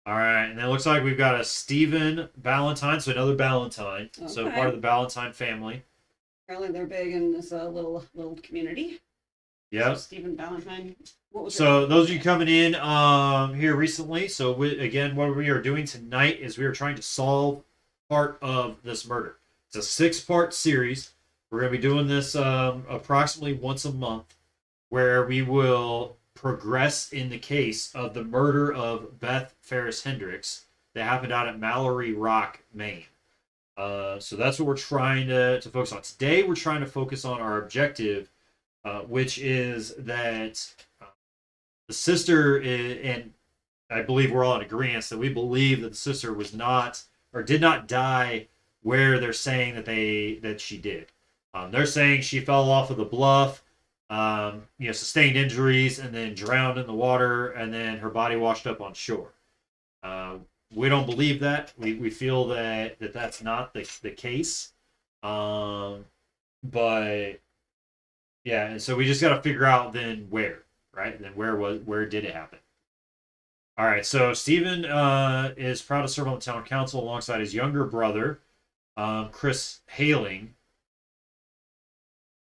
All right, and it looks like we've got a Stephen Valentine, so another Valentine. So Okay. part of the Valentine family. Apparently they're big in this little community. Yep. So Stephen Valentine. What was So her- those of you coming in here recently, so again, what we are doing tonight is we are trying to solve part of this murder. It's a 6-part series. We're going to be doing this approximately once a month, where we will progress in the case of the murder of Beth Ferris-Hendricks that happened out at Mallory Rock, Maine. So that's what we're trying to focus on. Today, we're trying to focus on our objective, which is that the sister and I believe we're all in agreement that we believe that the sister was not or did not die where they're saying that she did. They're saying she fell off of the bluff, sustained injuries, and then drowned in the water, and then her body washed up on shore. We don't believe that. We feel that that's not the case. But yeah, and so we just got to figure out then where. Right? Then where did it happen? All right, so Stephen is proud to serve on the town council alongside his younger brother, Chris Haling.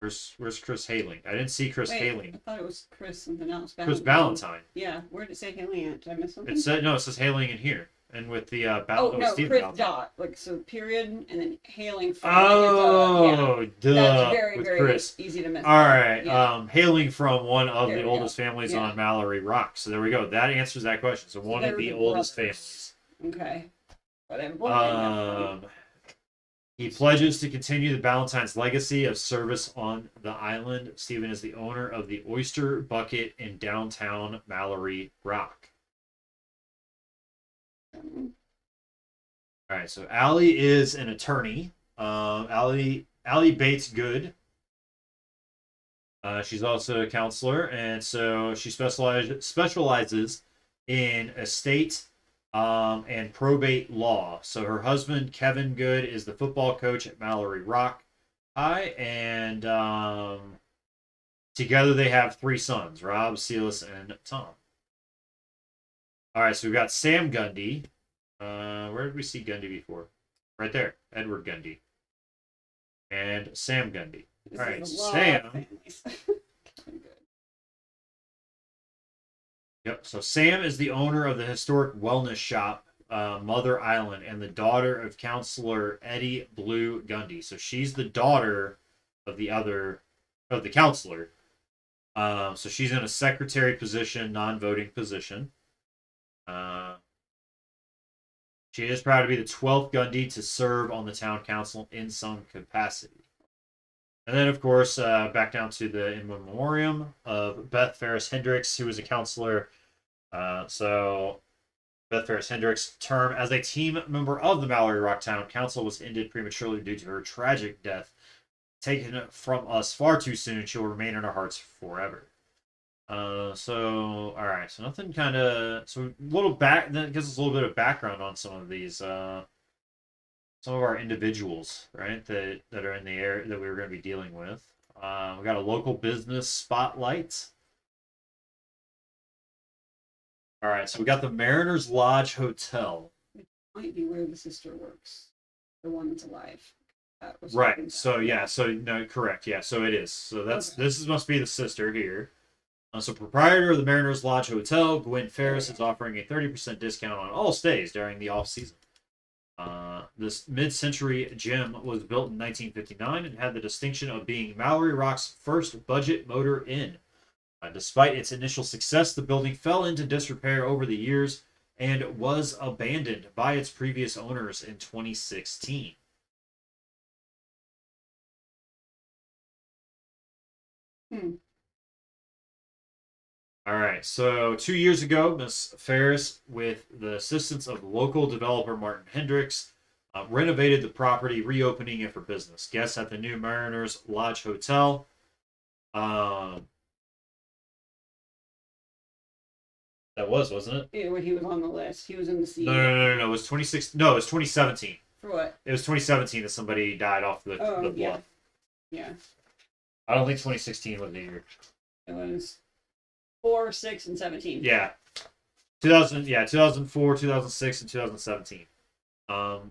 Where's Chris Haling? I didn't see Chris Wait, Haling. I thought it was Chris something else. Chris Valentine. Yeah, where did it say Haley at? Did I miss something? It says Haling in here, and with the Chris Valentine. dot, like so period, and then hailing from. Oh, duh. That's very, with very Chris. easy to miss. All right. Yeah. Hailing from one of There the we oldest go. families Yeah. on Mallory Rock. So there we go. That answers that question. So one they're of the the oldest brothers. families. Okay. But I'm blanking. He pledges to continue the Valentine's legacy of service on the island. Stephen is the owner of the Oyster Bucket in downtown Mallory Rock. All right, so Allie is an attorney. Allie Bates Good. She's also a counselor, and so she specializes in estate and probate law. So her husband, Kevin Good, is the football coach at Mallory Rock High, and together they have 3 sons, Rob, Silas, and Tom. All right, so we've got Sam Gundy. Where did we see Gundy before? Right there, Edward Gundy. And Sam Gundy. This All right, is a lot Sam. of families. Yep. So Sam is the owner of the historic wellness shop, Mother Island, and the daughter of Counselor Eddie Blue Gundy. So she's the daughter of the counselor. So she's in a secretary position, non-voting position. She is proud to be the 12th Gundy to serve on the town council in some capacity. And then, of course, back down to the in memoriam of Beth Ferris-Hendricks, who was a counselor. So Beth Ferris-Hendricks' term as a team member of the Mallory Rock Town Council was ended prematurely due to her tragic death. Taken from us far too soon, she will remain in our hearts forever. All right, so nothing kind of, so a little back, that gives us a little bit of background on some of these, some of our individuals, right, that are in the area that we were going to be dealing with. We got a local business spotlight. All right, so we got the Mariners Lodge Hotel. Might be where the sister works, the one that's alive. That was Right. So yeah. So no, correct. Yeah. So it is. So that's Okay. this must be the sister here. So proprietor of the Mariners Lodge Hotel, Gwen Ferris, is offering a 30% discount on all stays during the off season. This mid-century gym was built in 1959 and had the distinction of being Mallory Rock's first budget motor inn. Despite its initial success, the building fell into disrepair over the years and was abandoned by its previous owners in 2016. All right, so 2 years ago, Miss Ferris, with the assistance of local developer Martin Hendricks, renovated the property, reopening it for business. Guests at the new Mariners Lodge Hotel. That wasn't it? Yeah, when he was on the list, he was in the seat. No. It was 26. No, it was 2017. For what? It was 2017 that somebody died off the bluff. Yeah. I don't think 2016 was the year. It was 4, 6, and 17. Yeah. 2004, 2006, and 2017. All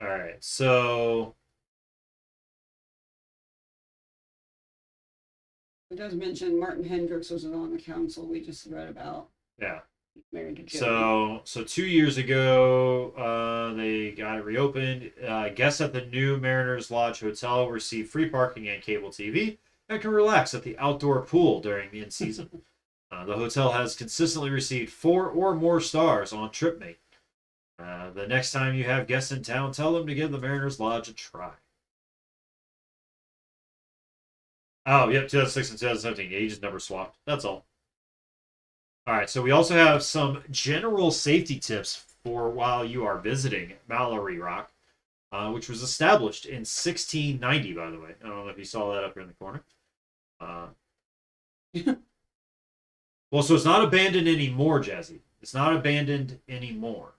right, so It does mention Martin Hendricks was on the council we just read about. yeah. He's married to Joey. So 2 years ago, they got it reopened. Guests at the new Mariners Lodge Hotel receive free parking and cable TV and can relax at the outdoor pool during the in-season. The hotel has consistently received 4 or more stars on TripMate. The next time you have guests in town, tell them to give the Mariners Lodge a try. Oh, yep, 2006 and 2017. Yeah, you just never swapped. That's all. All right, so we also have some general safety tips for while you are visiting Mallory Rock, which was established in 1690, by the way. I don't know if you saw that up here in the corner. Well, so it's not abandoned anymore, Jazzy. It's not abandoned anymore.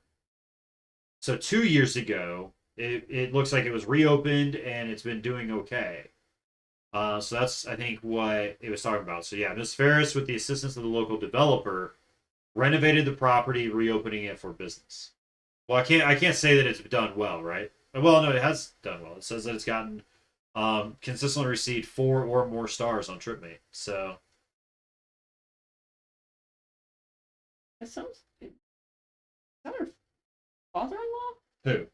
So 2 years ago, it looks like it was reopened and it's been doing okay. So that's, I think, what it was talking about. So yeah, Ms. Ferris, with the assistance of the local developer, renovated the property, reopening it for business. Well, I can't say that it's done well, right? Well, no, it has done well. It says that it's gotten consistently received 4 or more stars on TripMate. So That sounds. Is that her father-in-law? who?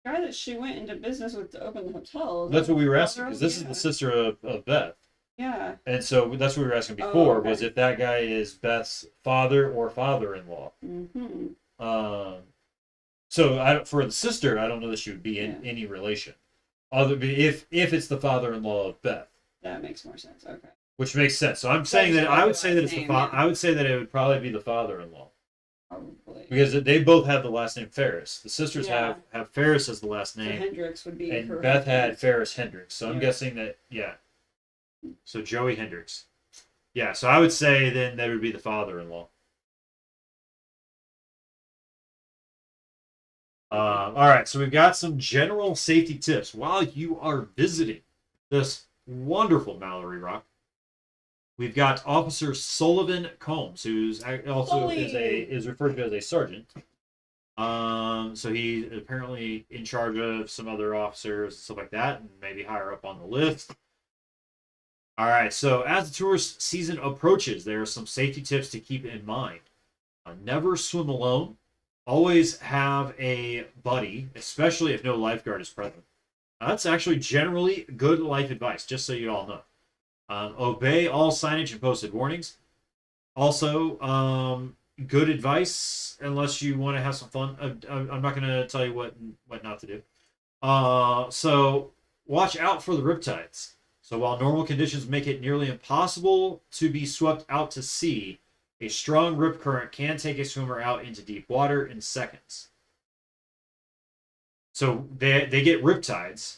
The guy that she went into business with to open the hotel. Is That's that what we were her asking, because this is father-in-law? the sister of Beth. Yeah. And so that's what we were asking before, okay. was if that guy is Beth's father or father-in-law. Mm-hmm. So for the sister, I don't know that she would be in Yeah. any relation, other if it's the father-in-law of Beth, That makes more sense. Okay. which makes sense. So I'm saying that I would say that it's the I would say that it would probably be the father-in-law, Probably. because they both have the last name Ferris. The sisters Yeah. have Ferris as the last So name, Hendricks would be and her Beth had husband. Ferris-Hendricks. So I'm Yeah. guessing that So Joey Hendricks. Yeah, so I would say then that would be the father-in-law. All right, so we've got some general safety tips while you are visiting this wonderful Mallory Rock. We've got Officer Sullivan Combs, who's also is referred to as a sergeant. So he's apparently in charge of some other officers and stuff like that, and maybe higher up on the list. All right, so as the tourist season approaches, there are some safety tips to keep in mind. Never swim alone. Always have a buddy, especially if no lifeguard is present. That's actually generally good life advice, just so you all know. Obey all signage and posted warnings. Also, good advice, unless you want to have some fun. I'm not going to tell you what not to do. So watch out for the riptides. So while normal conditions make it nearly impossible to be swept out to sea, a strong rip current can take a swimmer out into deep water in seconds. So they get riptides.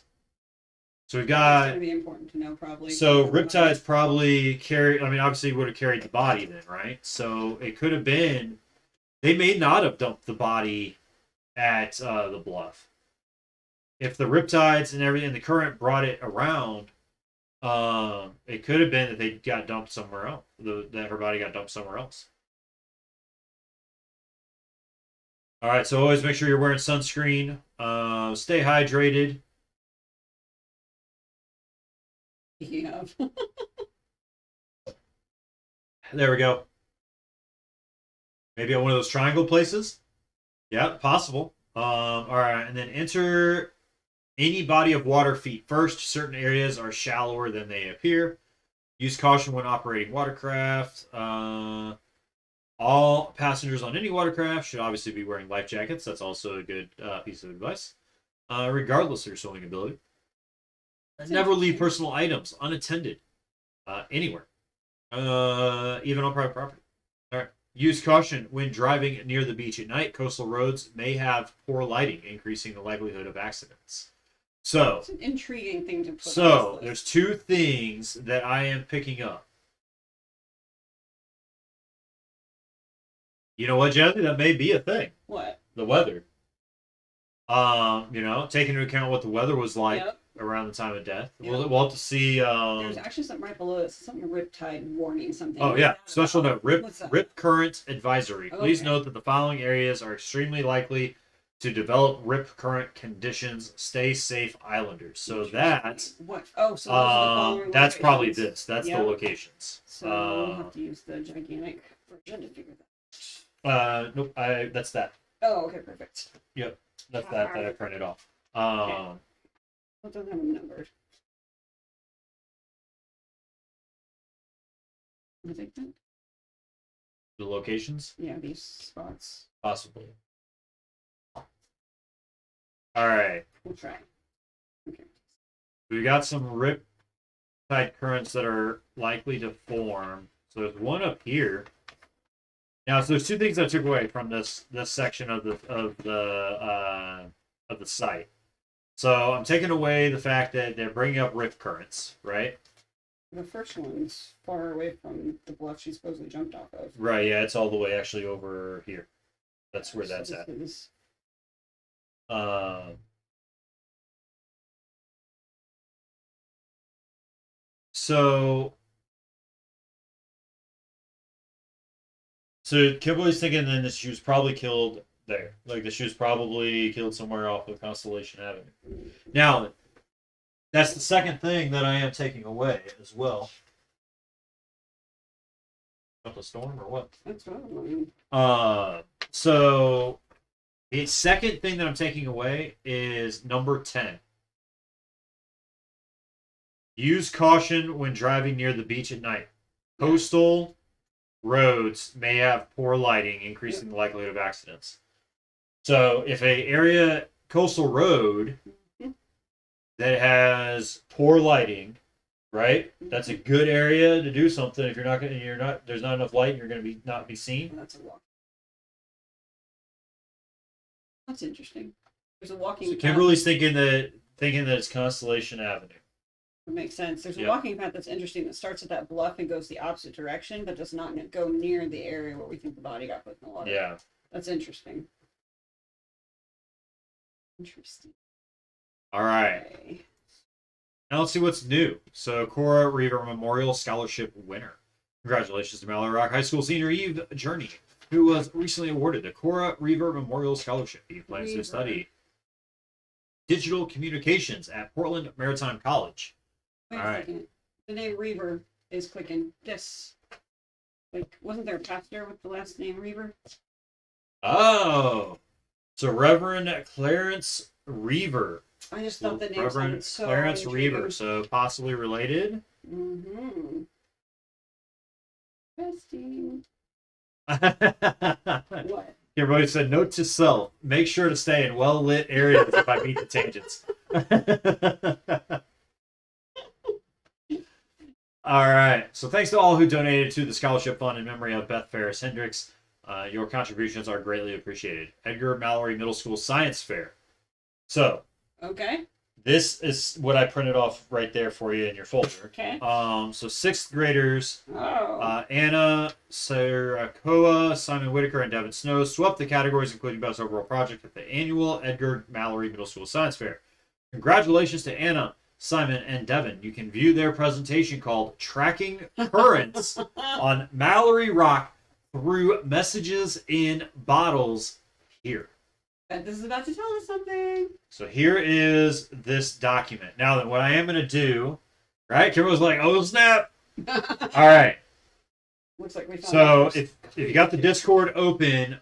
So we've got. It's going to be important to know, probably. So riptides probably carry. I mean, obviously would have carried the body then, right? So it could have been. They may not have dumped the body at the bluff. If the riptides and everything, the current brought it around, it could have been that they got dumped somewhere else. That her body got dumped somewhere else. All right, so always make sure you're wearing sunscreen. Stay hydrated. Yeah. There we go. Maybe at one of those triangle places. Yeah, possible. All right, and then enter any body of water feet first. Certain areas are shallower than they appear. Use caution when operating watercraft. All passengers on any watercraft should obviously be wearing life jackets. That's also a good piece of advice, regardless of your swimming ability. Never leave personal items unattended anywhere, even on private property. All right. Use caution when driving near the beach at night. Coastal roads may have poor lighting, increasing the likelihood of accidents. So, it's an intriguing thing to put on so this list. there's two things that I am picking up. You know what, Jesse? That may be a thing. What? The weather. Taking into account what the weather was like around the time of death. Yep. We'll have to see. There's actually something right below this. Something riptide warning. Something. Oh yeah, special note: What's that? rip current advisory. Please Okay. note that the following areas are extremely likely to develop rip current conditions. Stay safe, Islanders. So that. What? Oh, so those are the following That's probably locations. this. That's Yep. the locations. So we'll have to use the gigantic version to figure that. Nope. That's that. Oh, okay, perfect. Yep. That's that I printed off. What doesn't have them numbered? I think that. The locations, Yeah, these spots. possibly. All right. We'll try. Okay. We got some rip tide currents that are likely to form. So there's one up here. Now, so there's two things I took away from this section of the site. So I'm taking away the fact that they're bringing up rip currents, right? The first one's far away from the bluff she supposedly jumped off of. Right. Yeah, it's all the way actually over here. That's where So that's this at. is- So Kimberly's thinking then that she was probably killed there. Like that she was probably killed somewhere off of Constellation Avenue. Now, that's the second thing that I am taking away as well. Up a storm or what? That's what I'm wondering. So the second thing that I'm taking away is number 10. Use caution when driving near the beach at night. Coastal roads may have poor lighting, increasing the likelihood of accidents. So if a coastal road that has poor lighting, right? That's a good area to do something. If there's not enough light, you're going to not be seen. That's a walk. That's interesting. There's a walking So path. Kimberly's thinking that it's Constellation Avenue. It makes sense. There's a Yeah. walking path that's interesting that starts at that bluff and goes the opposite direction, but does not go near the area where we think the body got put in the water. Yeah. That's interesting. Interesting. All right. Okay. Now let's see what's new. So Cora Reaver Memorial Scholarship winner. Congratulations to Mallory Rock High School senior Eve Journey, who was recently awarded the Cora Reaver Memorial Scholarship. He plans to study digital communications at Portland Maritime College. Wait All a right. second. The name Reaver is clicking. Yes. Like, wasn't there a pastor with the last name Reaver? Oh, so Reverend Clarence Reaver. I just thought the name Reverend sounded so Clarence intriguing. Reaver, so possibly related. Mm-hmm. Interesting. What? Everybody said, note to self, make sure to stay in well-lit areas if I meet the tangents. All right. So thanks to all who donated to the Scholarship Fund in memory of Beth Ferris-Hendricks. Your contributions are greatly appreciated. Edgar Mallory Middle School Science Fair. So, Okay. this is what I printed off right there for you in your folder. Okay. So 6th graders, Oh. Anna Sarakoa, Simon Whitaker, and Devin Snow swept the categories, including Best Overall Project, at the annual Edgar Mallory Middle School Science Fair. Congratulations to Anna, Simon, and Devin. You can view their presentation called Tracking Currents on Mallory Rock through Messages in Bottles here. Bet this is about to tell us something. So here is this document. Now then, what I am going to do, right? Kimberly's like, oh, snap. All right. Looks like we found So out if you got the Discord open,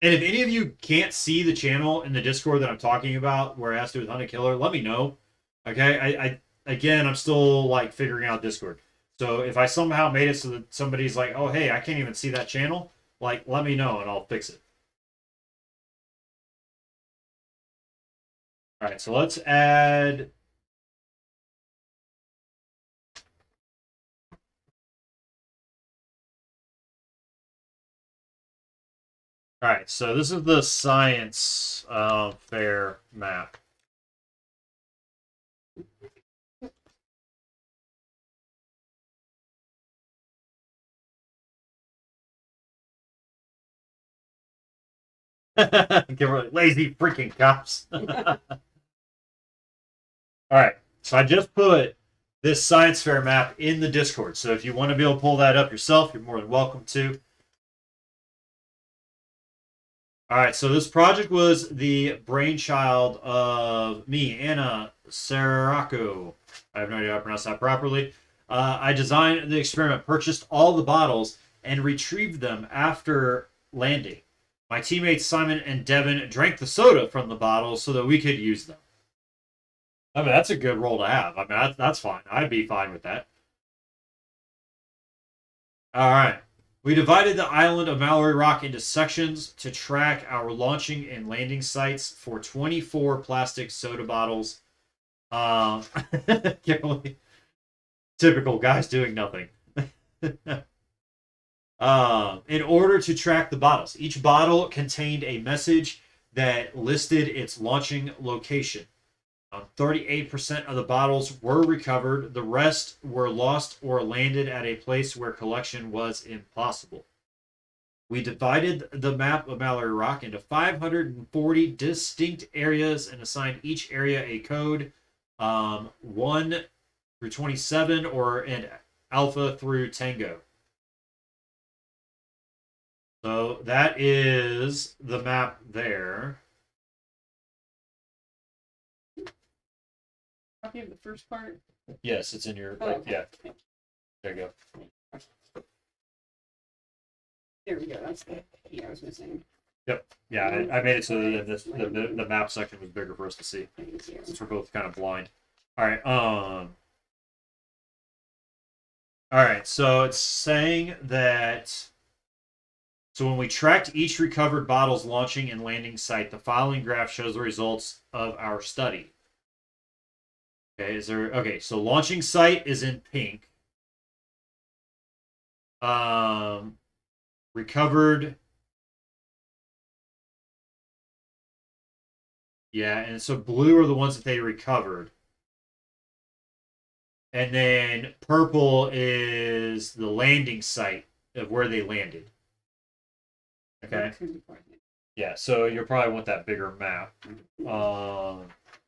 and if any of you can't see the channel in the Discord that I'm talking about, where it has to do with Hunted Killer, let me know. Okay, again, I'm still like figuring out Discord. So if I somehow made it so that somebody's like, oh hey, I can't even see that channel, like let me know and I'll fix it. All right, so let's add. All right, so this is the science fair map. Give her lazy freaking cops. All right, so I just put this science fair map in the Discord. So if you want to be able to pull that up yourself, you're more than welcome to. All right, so this project was the brainchild of me, Anna Saraco. I have no idea how to pronounce that properly. I designed the experiment, purchased all the bottles, and retrieved them after landing. My teammates Simon and Devin drank the soda from the bottles so that we could use them. I mean, that's a good role to have. I mean, that's fine. I'd be fine with that. All right. We divided the island of Mallory Rock into sections to track our launching and landing sites for 24 plastic soda bottles. Typical guys doing nothing. In order to track the bottles. Each bottle contained a message that listed its launching location. 38% of the bottles were recovered. The rest were lost or landed at a place where collection was impossible. We divided the map of Mallory Rock into 540 distinct areas and assigned each area a code 1 through 27 and Alpha through Tango. So that is the map there. Copy of the first part. Yes, it's in your, yeah. There you go. There we go. That's the key I was missing. Yep. Yeah, I made it so that the map section was bigger for us to see. Thank you. Since we're both kind of blind. All right. All right. So it's saying that. So when we tracked each recovered bottle's launching and landing site, the following graph shows the results of our study. Okay, so launching site is in pink. Recovered. Yeah, and so blue are the ones that they recovered. And then purple is the landing site of where they landed. Okay. Yeah, so you'll probably want that bigger map.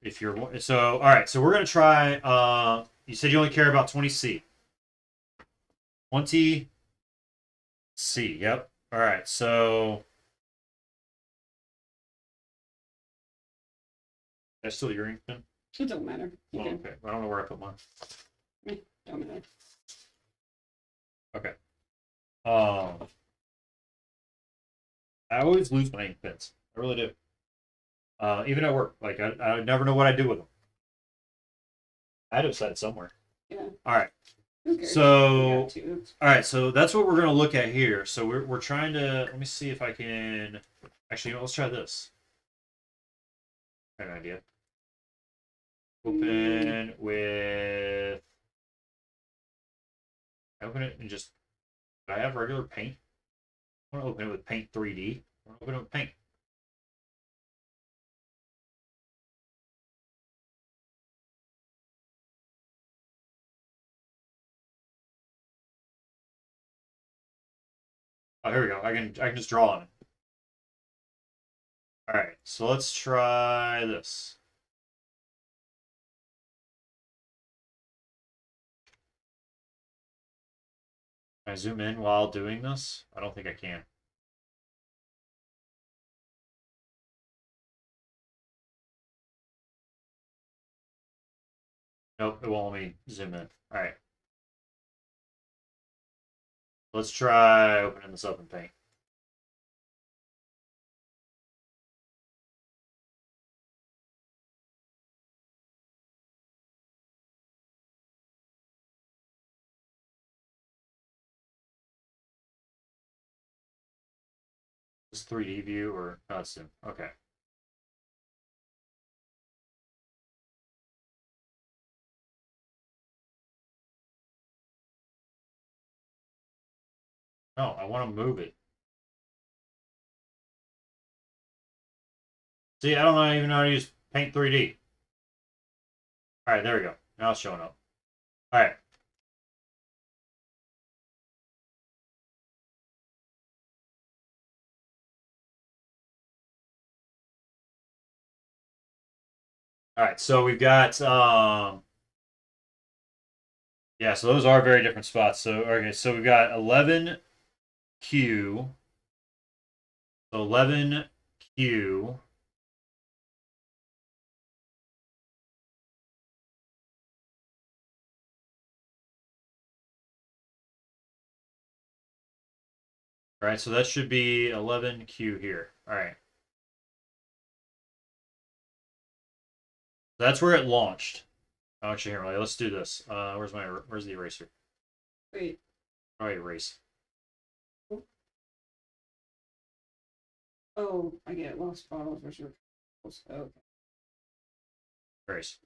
If you're so, all right. So we're gonna try. You said you only care about 20C. 20C. Yep. All right. So that's still your ink pen. It don't matter. You Oh, can. okay. I don't know where I put mine. Don't matter. Okay. I always lose my ink pens. I really do. Even at work. Like, I never know what I do with them. I had to have said it somewhere. Yeah. All right. Who cares? So, I got two. all right. So that's what we're gonna look at here. So we're trying to. Let me see if I can. Actually, you know, let's try this. Got an idea. Open with. Open it and just. Do I have regular paint? I want to open it with Paint 3D. I want to open it with Paint. Oh, here we go. I can just draw on it. All right, so let's try this. Can I zoom in while doing this? I don't think I can. Nope, it won't let me zoom in. All right. Let's try opening this up in Paint. This 3D view or no, it's zoom. Okay. No, I want to move it. See, I don't even know how to use Paint 3D. All right, there we go. Now it's showing up. All right. All right, so we've got yeah, so those are very different spots. So okay, so we've got 11Q. So 11Q. All right, so that should be 11Q here. All right. That's where it launched. Oh, actually, here, let's do this. Where's the eraser? Wait. Oh, erase. Oh, I get lost bottles versus. Okay. Erase.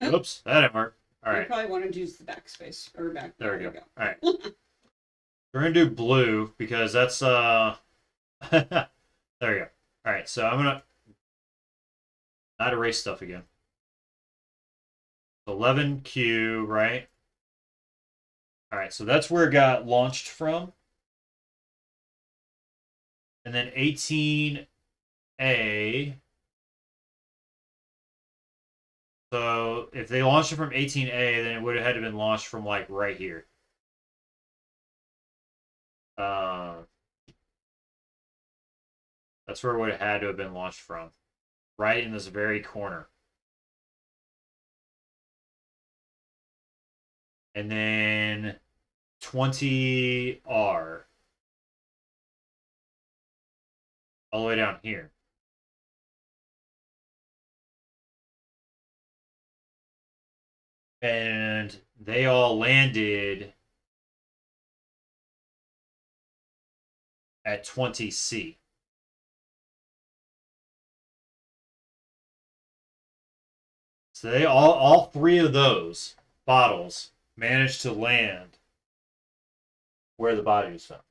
Oops, that didn't work. All You right. probably wanted to use the backspace or back. There we go. All right. We're gonna do blue because that's there we go. All right, so I'm gonna not erase stuff again. 11Q, right? All right, so that's where it got launched from. And then 18A. So if they launched it from 18A, then it would have had to been launched from like right here. That's where it would have had to have been launched from. Right in this very corner. And then 20R. All the way down here. And they all landed at 20C. So they all three of those bottles managed to land where the body was found.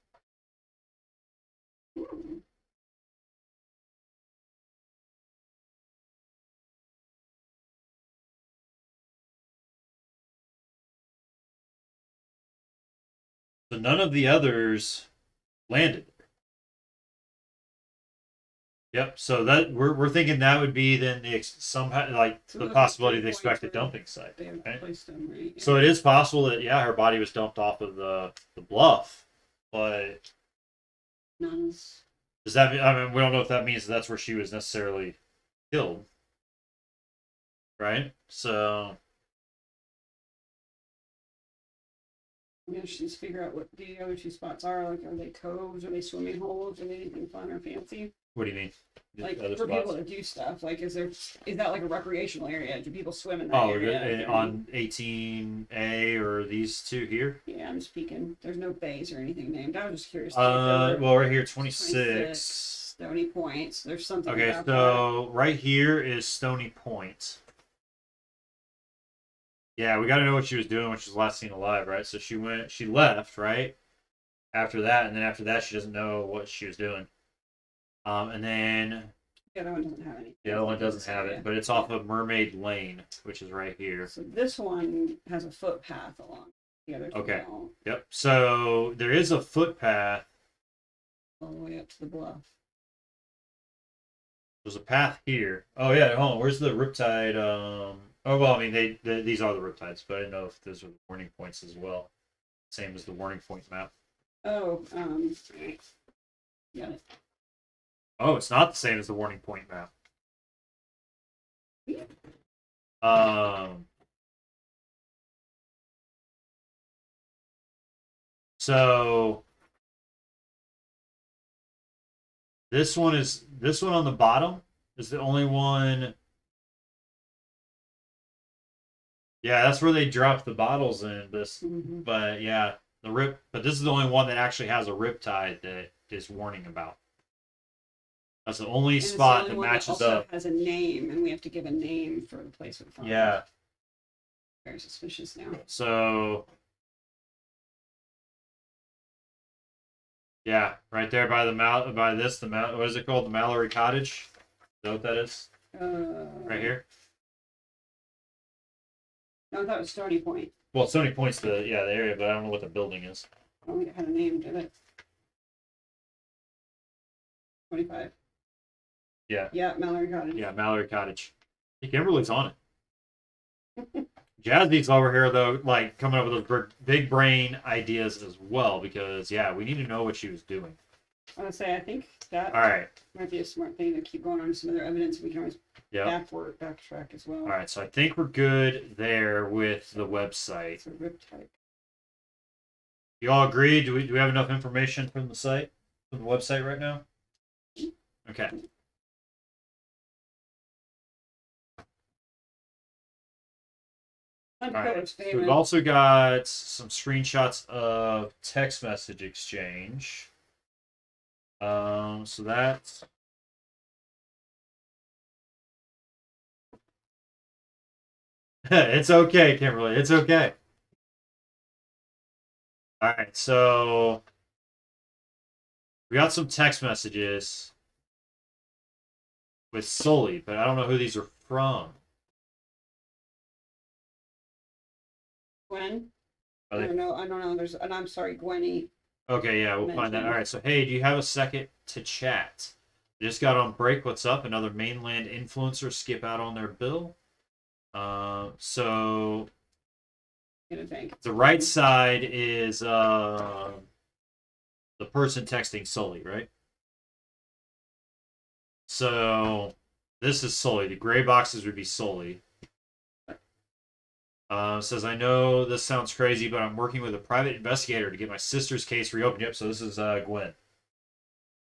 So none of the others landed there. Yep. So that we're thinking that would be then somehow like So the those are possibility of the 3 points expected where dumping site. They have Right? placed them right. Yeah. So it is possible that yeah, her body was dumped off of the bluff, but Not as. does that mean, I mean we don't know if that means that's where she was necessarily killed. right? So Yeah, she's figure out what the other two spots are. Like, are they coves? Are they swimming holes? Are they anything fun or fancy? what do you mean? The Like other for spots? people that do stuff. Like, is that like a recreational area? Do people swim in that Oh, area? on 18A or these two here? Yeah, I'm speaking. There's no bays or anything named. I was just curious. Well, right here, 26. 26 Stony Points. There's something. Okay, about so right here is Stony Point. Yeah, we got to know what she was doing when she was last seen alive, right? So she left, right? After that, and then after that, she doesn't know what she was doing. And then the other one doesn't have any. the other one doesn't have it, but it's off of Mermaid Lane, which is right here. So this one has a footpath along. The other two Okay. don't. Yep. So there is a footpath. All the way up to the bluff. There's a path here. Oh yeah, hold on. Where's the Riptide? Oh well, I mean these are the Riptides, but I didn't know if those were the warning points as well. Same as the warning point map. Oh, right. Got it. Oh, it's not the same as the warning point map. So this one on the bottom is the only one. Yeah, that's where they dropped the bottles in this. Mm-hmm. But yeah, but this is the only one that actually has a riptide that is warning about. That's the only And it's the spot only that one matches also up. has a name, and we have to give a name for the place we're from. Yeah. Very suspicious now. So yeah, right there by the what is it called? The Mallory Cottage? Is that what that is? Right here? No, I thought it was Stony Point. Well, Stony Point's the area, but I don't know what the building is. I don't think it had a name, did it? 25. Yeah. Yeah, Mallory Cottage. Yeah, Mallory Cottage. Hey, Kimberly's on it. Jazzy's over here though, like coming up with those big brain ideas as well, because yeah, we need to know what she was doing. I want to say, I think that All right. might be a smart thing to keep going on some other evidence. We can always Yeah. backtrack as well. All right, so I think we're good there with the website. It's a riptide. You all agree? Do we have enough information from the site, from the website right now? Okay. All right. So we've also got some screenshots of text message exchange. So that's it's okay, Kimberly. It's okay. All right, so we got some text messages with Sully, but I don't know who these are from. Gwen? Are I they- don't know. And I'm sorry, Gwenny. Okay, yeah, we'll find that. All right, so hey, do you have a second to chat? Just got on break. What's up? Another mainland influencer skip out on their bill. So the right side is the person texting Sully, right? So this is Sully. The gray boxes would be Sully. Says, I know this sounds crazy, but I'm working with a private investigator to get my sister's case reopened. Yep, so this is Gwen.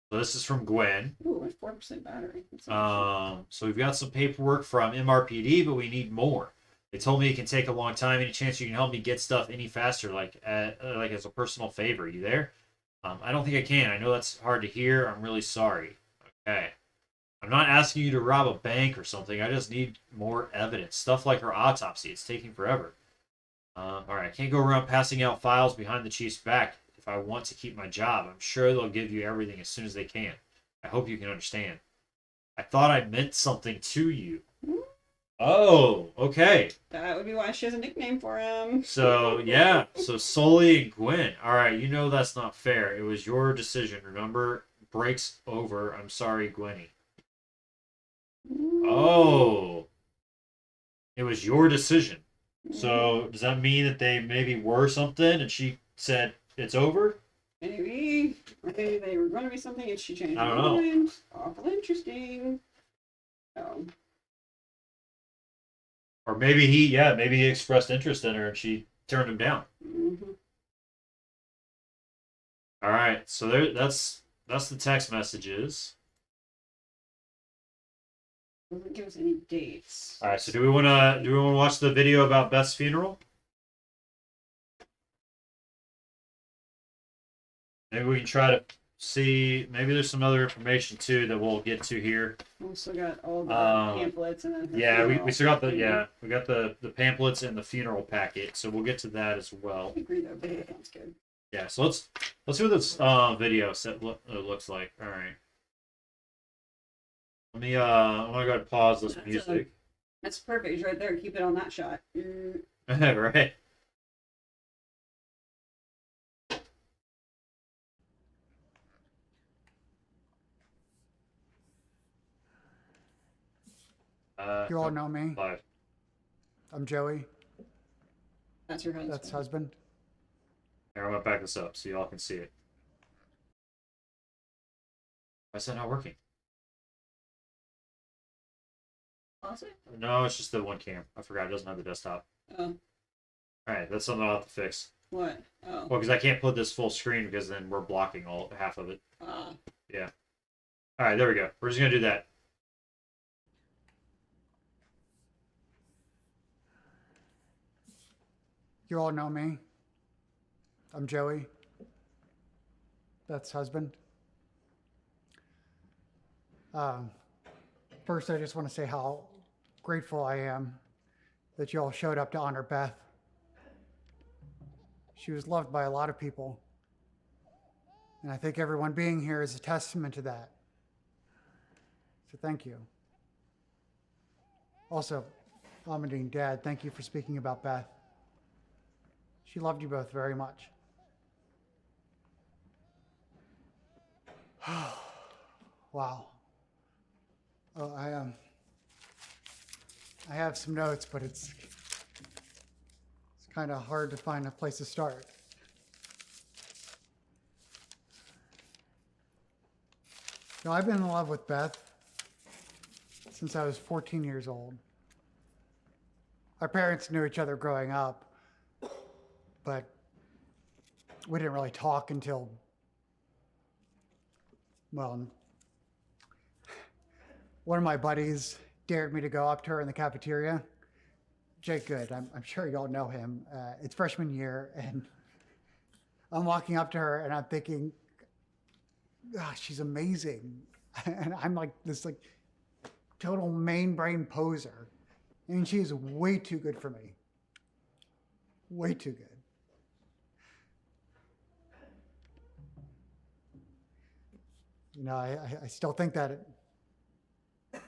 So this is from Gwen. Ooh, a 4% battery. So we've got some paperwork from MRPD, but we need more. They told me it can take a long time. Any chance you can help me get stuff any faster, like as a personal favor? You there? I don't think I can. I know that's hard to hear. I'm really sorry. Okay. I'm not asking you to rob a bank or something. I just need more evidence. Stuff like her autopsy. It's taking forever. All right. I can't go around passing out files behind the chief's back if I want to keep my job. I'm sure they'll give you everything as soon as they can. I hope you can understand. I thought I meant something to you. Oh, okay. That would be why she has a nickname for him. So, yeah. So, Sully and Gwen. All right. You know that's not fair. It was your decision. Remember? Break's over. I'm sorry, Gwenny. Oh. It was your decision. So, does that mean that they maybe were something and she said it's over? Maybe they were going to be something and she changed I her don't know. mind. Awful interesting. Or maybe maybe he expressed interest in her and she turned him down. Mm-hmm. All right, so that's the text messages. Doesn't give us any dates. All right, so do we want to watch the video about Beth's funeral? Maybe we can try to see. Maybe there's some other information too that we'll get to here. We still got all the pamphlets and then. Yeah, we still got we got the pamphlets and the funeral packet, so we'll get to that as well. I agree, that video sounds good. Yeah, so let's see what this video set looks like. All right. Let me I'm gonna go ahead and pause this music. That's perfect. It's right there. Keep it on that shot. Right. You all know me. Live. I'm Joey. That's your husband. That's husband. Here, I'm gonna back this up so y'all can see it. Why is that not working? Pause it? No, it's just the one cam. I forgot it doesn't have the desktop. Oh. Alright, that's something I'll have to fix. What? Oh. Well, because I can't put this full screen because then we're blocking half of it. Yeah. Alright, there we go. We're just gonna do that. You all know me. I'm Joey. That's husband. First, I just want to say how grateful I am that you all showed up to honor Beth. She was loved by a lot of people. And I think everyone being here is a testament to that. So thank you. Also, Mom and Dad, thank you for speaking about Beth. She loved you both very much. Wow. Oh, I have some notes, but it's kind of hard to find a place to start. So I've been in love with Beth since I was 14 years old. Our parents knew each other growing up, but we didn't really talk until, well, one of my buddies dared me to go up to her in the cafeteria. Jake Good, I'm sure you all know him. It's freshman year, and I'm walking up to her, and I'm thinking, gosh, she's amazing. And I'm like this total main brain poser. And she is way too good for me. Way too good. You know, I still think that I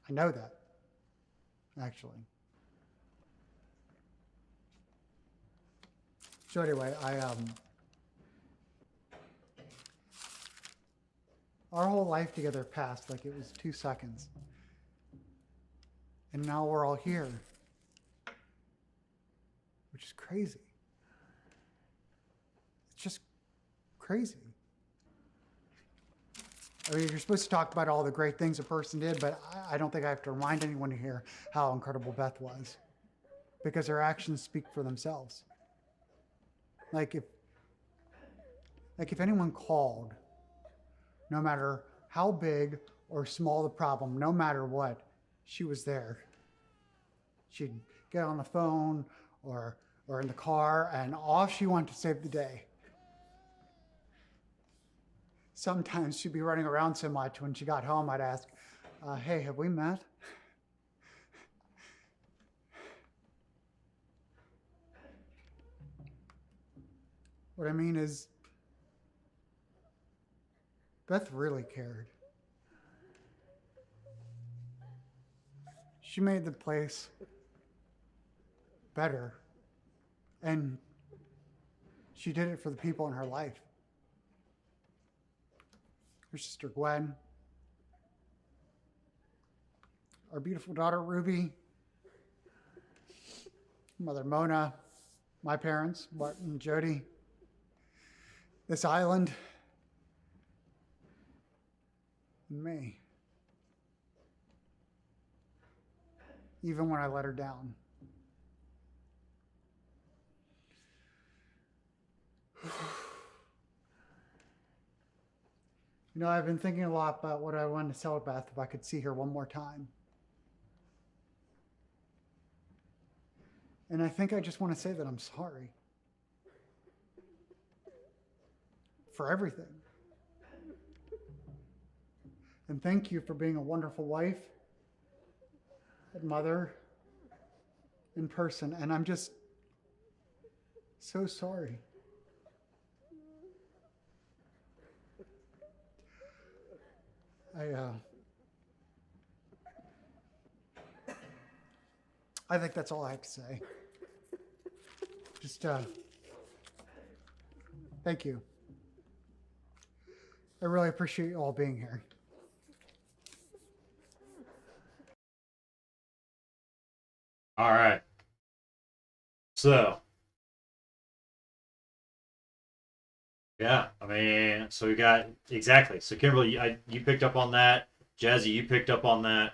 know that, actually. So anyway, our whole life together passed like it was 2 seconds. And now we're all here, which is crazy. It's just crazy. I mean, you're supposed to talk about all the great things a person did, but I don't think I have to remind anyone here how incredible Beth was, because her actions speak for themselves. Like if anyone called, no matter how big or small the problem, no matter what, she was there. She'd get on the phone or in the car, and off she went to save the day. Sometimes she'd be running around so much when she got home, I'd ask, hey, have we met? What I mean is, Beth really cared. She made the place better, and she did it for the people in her life. Her sister Gwen, our beautiful daughter Ruby, mother Mona, my parents, Martin and Jody, this island, and me. even when I let her down. You know, I've been thinking a lot about what I wanted to tell Beth if I could see her one more time. And I think I just want to say that I'm sorry for everything. And thank you for being a wonderful wife and mother in person. And I'm just so sorry. I think that's all I have to say. Just, thank you. I really appreciate you all being here. All right. So, yeah, I mean, so we got, exactly. So Kimberly, you picked up on that. Jazzy, you picked up on that.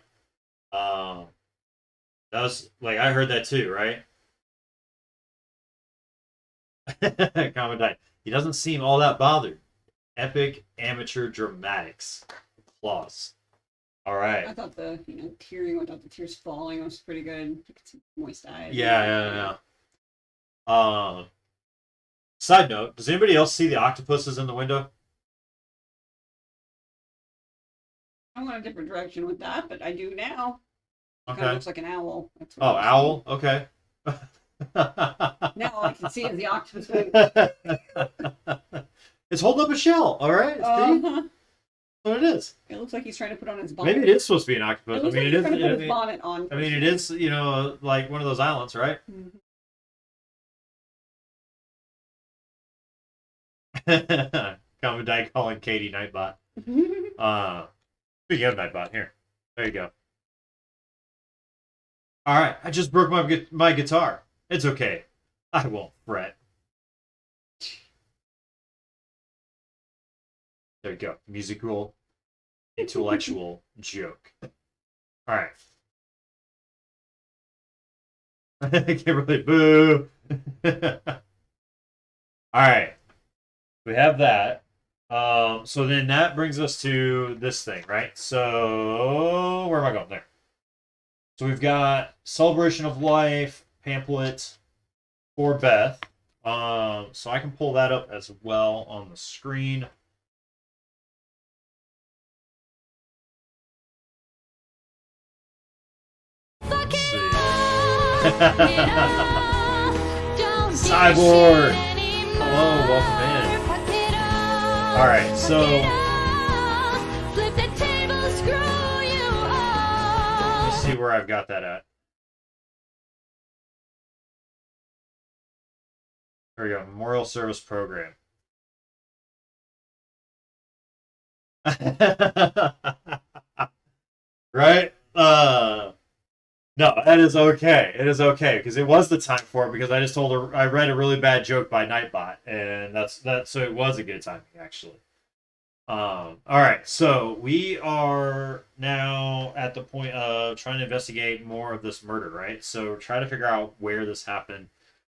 That was, like, I heard that too, right? Commandant. He doesn't seem all that bothered. Epic amateur dramatics. Applause. All right. I thought the tearing without the tears falling was pretty good. You could see moist eyes. Yeah. Side note, does anybody else see the octopuses in the window? I went a different direction with that, but I do now. It Okay. kind of looks like an owl. That's what Oh, I owl? Okay. Now all I can see is the octopus. It's holding up a shell, all right? See? Uh-huh. That's what it is. It looks like he's trying to put on his bonnet. Maybe it is supposed to be an octopus. It looks like he's trying to put his bonnet on. I mean, it is, like one of those islands, right? Commandant calling Katie Nightbot. Speaking of Nightbot, here. There you go. All right, I just broke my guitar. It's okay. I won't fret. There you go. Musical, intellectual joke. All right. Kimberly, boo. All right. We have that. So then that brings us to this thing, right? So where am I going? There. So we've got Celebration of Life pamphlet for Beth. So I can pull that up as well on the screen. Let's see. Cyborg! Hello, welcome in. Alright, so let's see where I've got that at. There we go, Memorial Service Program. Right? No, that is okay. It is okay because it was the time for it because I just told her I read a really bad joke by Nightbot and that's so it was a good timing actually. All right, so we are now at the point of trying to investigate more of this murder, right? So try to figure out where this happened.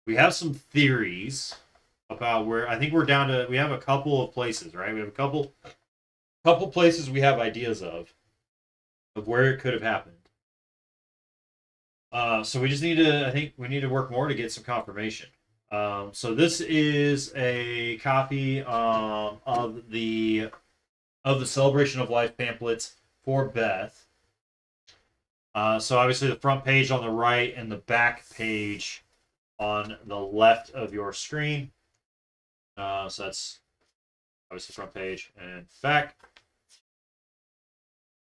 We have some theories about where I think we're down to. We have a couple of places, right? We have a couple places we have ideas of where it could have happened. So we just need to, I think we need to work more to get some confirmation. So this is a copy of the Celebration of Life pamphlets for Beth. So obviously the front page on the right and the back page on the left of your screen. So that's obviously front page and back.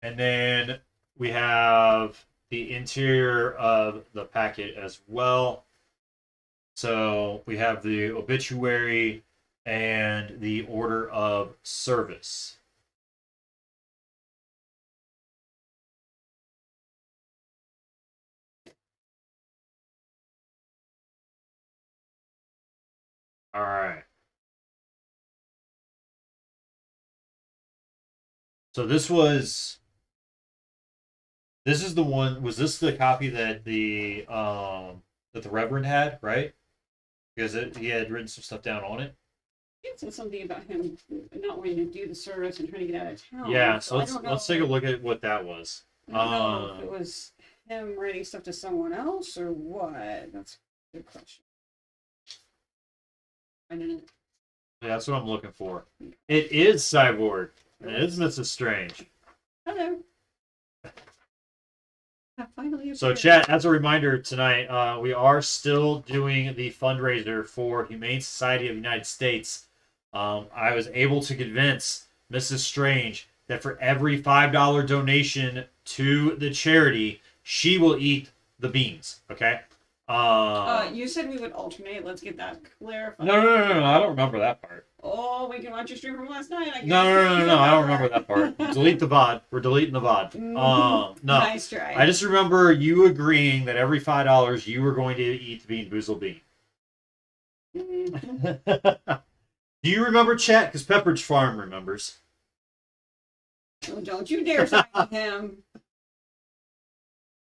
And then we have the interior of the packet as well. So we have the obituary and the order of service. All right. So this was This is the one. Was this the copy that the Reverend had, right? Because he had written some stuff down on it. It said something about him not wanting to do the service and trying to get out of town. Yeah, so I don't know let's take a look at what that was. I don't know if it was him writing stuff to someone else or what. That's a good question. I didn't. Yeah, that's what I'm looking for. It is Cyborg. It is Mrs. Strange. Hello. Finally So, chat, as a reminder tonight, we are still doing the fundraiser for Humane Society of the United States. I was able to convince Mrs. Strange that for every $5 donation to the charity, she will eat the beans. Okay? You said we would alternate. Let's get that clarified. No, I don't remember that part. Oh, we can watch your stream from last night. I No, I don't remember that part. Delete the VOD. We're deleting the VOD. No. Nice try. I just remember you agreeing that every $5 you were going to eat the Bean Boozled Bean. Do you remember, chat? Because Pepperidge Farm remembers. Oh, don't you dare side with him.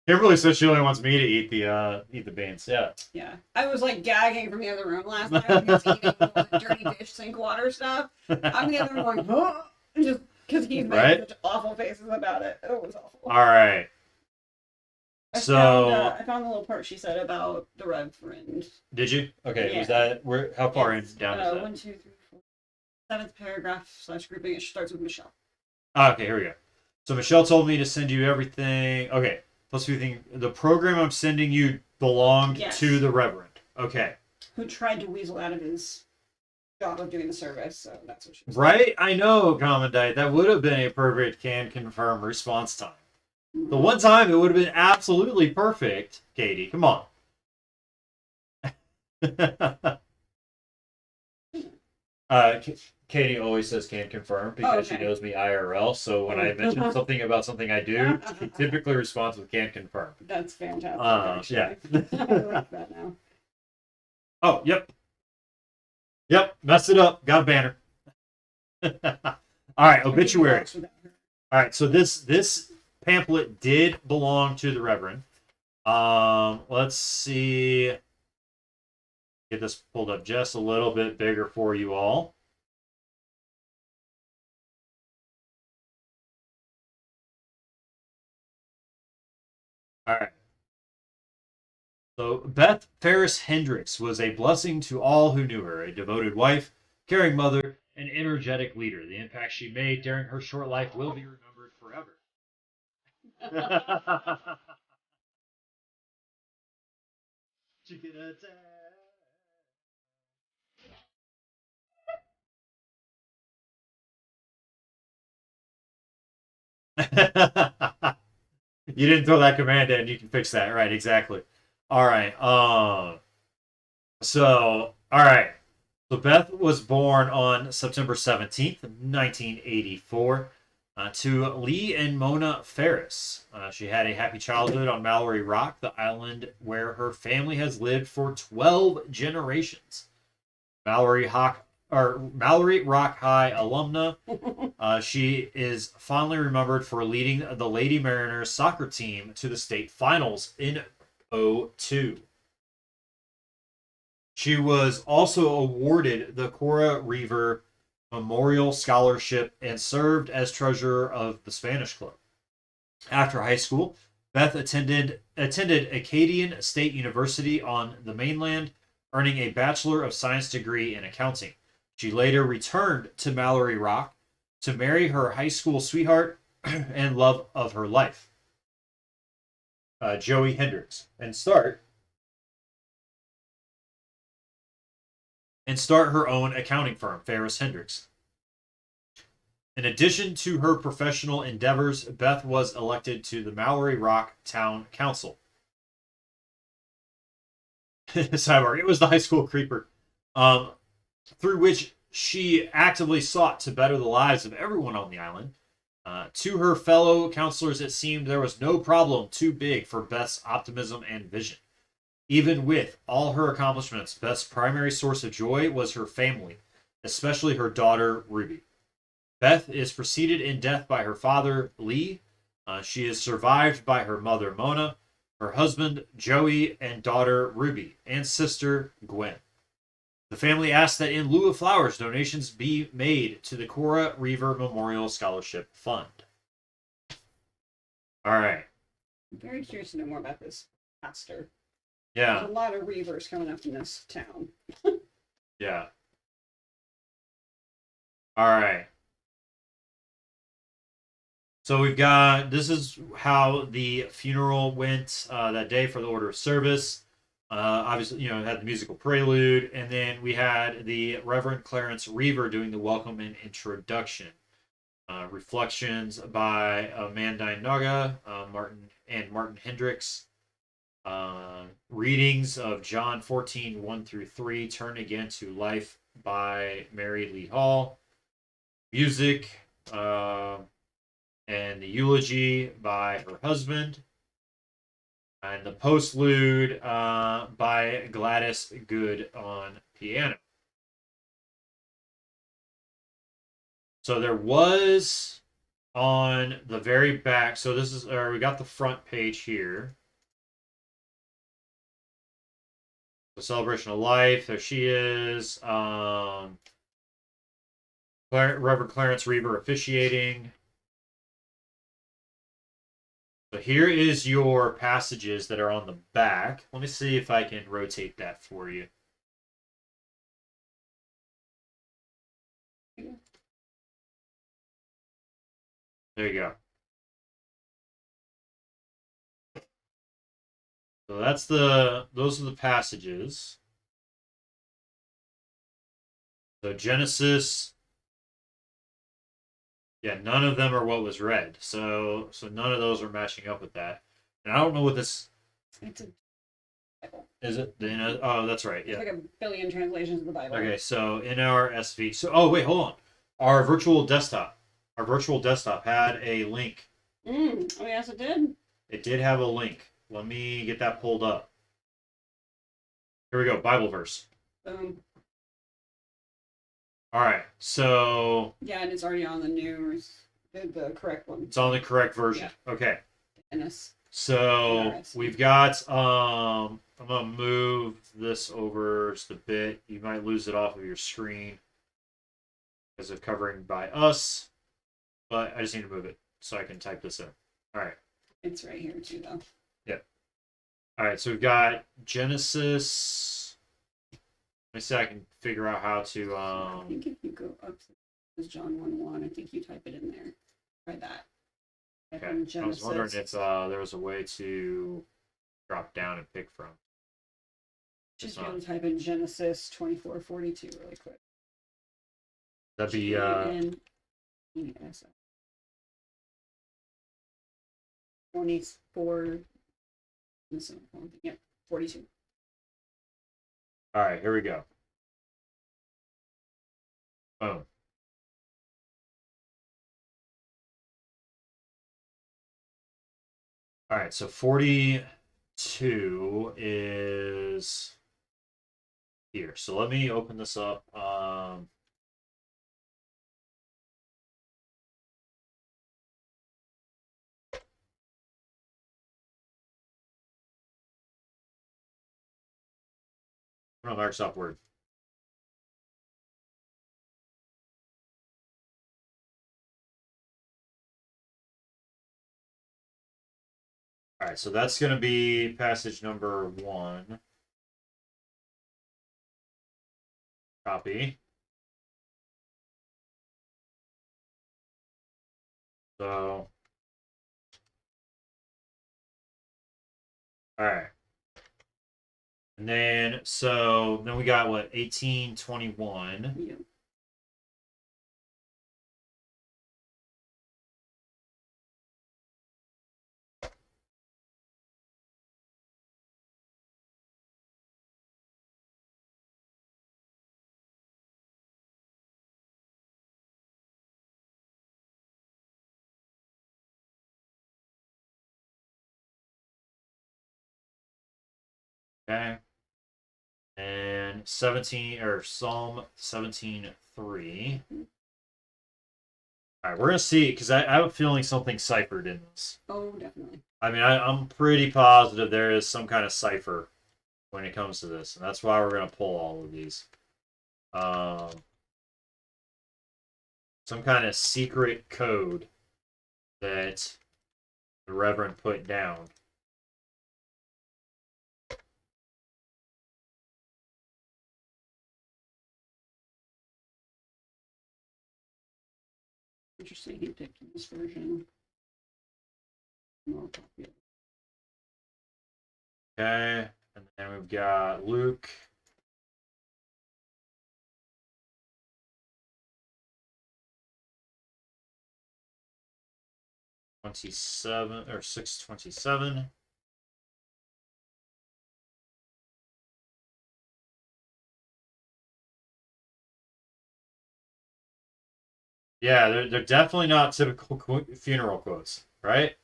Kimberly says she only wants me to eat the beans. Yeah. Yeah. I was like gagging from the other room last night when he was eating all the dirty dish sink water stuff. I'm in the other room going, huh? Just because he's making such awful faces about it. It was awful. All right. I found the little part she said about the Reverend. Did you? Okay. Yeah. Was that where? How far down is that? 1, 2, 3, 4. 7th paragraph / grouping. It starts with Michelle. Okay, here we go. So Michelle told me to send you everything. Okay. Plus everything. The program I'm sending you belonged to the Reverend. Okay. Who tried to weasel out of his job of doing the service, so that's what she was Right? I know, Commandite. That would have been a perfect can confirm response time. The one time it would have been absolutely perfect, Katie. Come on. Katie always says can confirm because she knows me IRL. So when I mention something about something I do, she typically responds with can confirm. That's fantastic. Yeah. I like that now. Oh, yep. Yep, messed it up. Got a banner. All right, obituary. All right, so this pamphlet did belong to the Reverend. Let's see. Get this pulled up just a little bit bigger for you all. All right. So Beth Ferris-Hendricks was a blessing to all who knew her, a devoted wife, caring mother, an energetic leader. The impact she made during her short life will be remembered forever. Chicken attack. You didn't throw that command in. You can fix that. Right, exactly. All right. So Beth was born on September 17th, 1984, to Lee and Mona Ferris. She had a happy childhood on Mallory Rock, the island where her family has lived for 12 generations. Mallory Rock High alumna. She is fondly remembered for leading the Lady Mariners soccer team to the state finals in 2002. She was also awarded the Cora Reaver Memorial Scholarship and served as treasurer of the Spanish Club. After high school, Beth attended Acadian State University on the mainland, earning a Bachelor of Science degree in accounting. She later returned to Mallory Rock to marry her high school sweetheart and love of her life, Joey Hendricks, and start her own accounting firm, Ferris-Hendricks. In addition to her professional endeavors, Beth was elected to the Mallory Rock Town Council. Sidebar, it was the high school creeper, through which she actively sought to better the lives of everyone on the island. To her fellow counselors, it seemed there was no problem too big for Beth's optimism and vision. Even with all her accomplishments, Beth's primary source of joy was her family, especially her daughter, Ruby. Beth is preceded in death by her father, Lee, She is survived by her mother, Mona, her husband, Joey, and daughter, Ruby, and sister, Gwen. The family asks that in lieu of flowers, donations be made to the Cora Reaver Memorial Scholarship Fund. All right. I'm very curious to know more about this pastor. Yeah. There's a lot of Reavers coming up in this town. Yeah. All right. So we've got, this is how the funeral went that day for the order of service. Obviously, you know, had the musical prelude, and then we had the Reverend Clarence Reaver doing the welcome and introduction. Reflections by Amandine Naga, Martin Hendricks. Readings of John 14, 1 through 3, Turn Again to Life by Mary Lee Hall. Music, and the eulogy by her husband. And the postlude by Gladys Good on piano. So there was on the very back, so this is, we got the front page here. The celebration of life, there she is. Reverend Clarence Reaver officiating. So here is your passages that are on the back. Let me see if I can rotate that for you. There you go. So those are the passages. So Genesis, yeah, none of them are what was read. So none of those are matching up with that. And I don't know what this It's a Bible. is. It? Oh, that's right. Yeah. It's like a billion translations of the Bible. Okay, so in our SV, oh wait, hold on. Our virtual desktop had a link. Oh yes, it did. It did have a link. Let me get that pulled up. Here we go, Bible verse. Boom. All right, so Yeah, and it's already on the news. The correct one. it's on the correct version. Yeah. Okay. NS. So we've got I'm gonna move this over just a bit. You might lose it off of your screen because of covering by us, but I just need to move it so I can type this in. All right. It's right here too, though. Yep. All right, so we've got Genesis. Let me see if I can figure out how to I think if you go up to John 1:1, I think you type it in there. Try that. Type in Okay. I was wondering if Genesis. there was a way to drop down and pick from. Just It's be able not. to type in Genesis 24:42 really quick. That'd be Yes. 24. Yep, 42. all right, here we go. Boom. All right, so 42 is here. So let me open this up. From Microsoft Word. All right, so that's going to be passage number 1. Copy. So, all right. And then, so then we got what, 1821. Yeah. Okay. And 17 or Psalm 17:3. All right, we're gonna see because I have a feeling something ciphered in this. Oh, definitely. I mean, I'm pretty positive there is some kind of cipher when it comes to this, and that's why we're gonna pull all of these. Some kind of secret code that the Reverend put down. Interesting. He picked this version. More popular. Okay, and then we've got Luke. $27 or $627. Yeah, they're definitely not typical funeral quotes, right?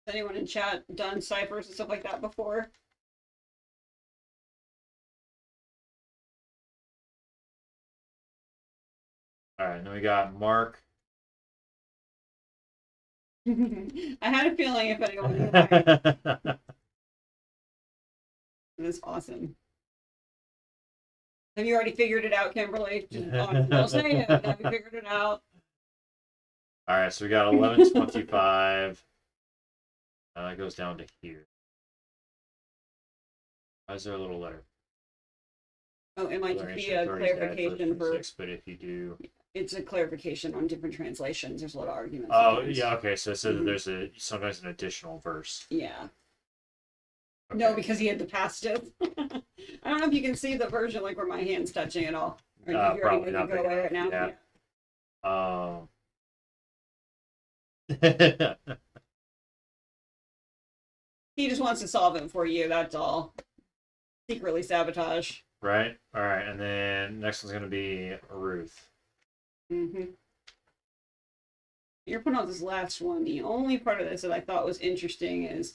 Has anyone in chat done ciphers and stuff like that before? All right, then we got Mark. I had a feeling if anyone might. That's awesome. Have you already figured it out, Kimberly? Just don't say it. Have you figured it out? All right, so we got 1125. That goes down to here. Why is there a little letter? Oh, it might just be a clarification for. But if you do, it's a clarification on different translations. There's a lot of arguments. Oh, sometimes. yeah, okay. So it says that there's sometimes an additional verse. Yeah. Okay. No, because he had the past it. I don't know if you can see the version like where my hand's touching at all. Or if you Probably already not go big away right now. Yeah. He just wants to solve it for you, that's all. Secretly sabotage. Right? All right, and then next one's going to be Ruth. Mm-hmm. You're putting out this last one. The only part of this that I thought was interesting is...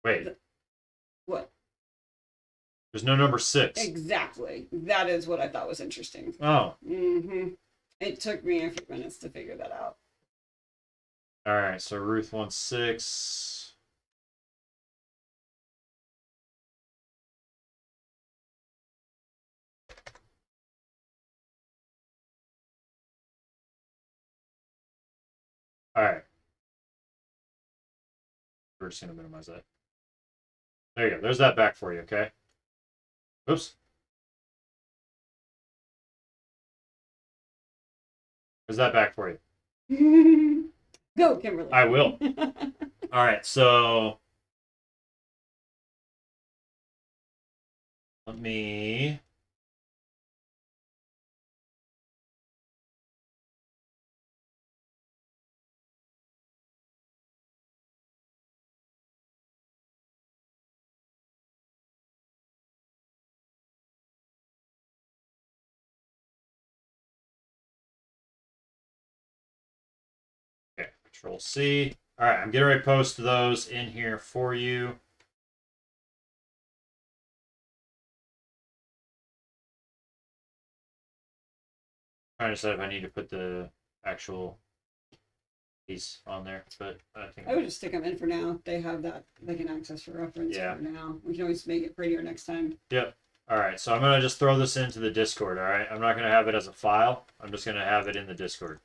Wait. What? There's no number 6. Exactly. That is what I thought was interesting. Oh. Mm-hmm. It took me a few minutes to figure that out. All right, so Ruth wants 6. All right. We're just going to minimize that. There you go. There's that back for you, okay? Oops. There's that back for you. Go, Kimberly. I will. All right, so let me... Okay, Control C. All right, I'm getting ready to post those in here for you. Trying to decide if I need to put the actual piece on there, but I think I would just stick them in for now. They have that they can access for reference for now. We can always make it prettier next time. Yep. All right, so I'm going to just throw this into the Discord, all right? I'm not going to have it as a file. I'm just going to have it in the Discord.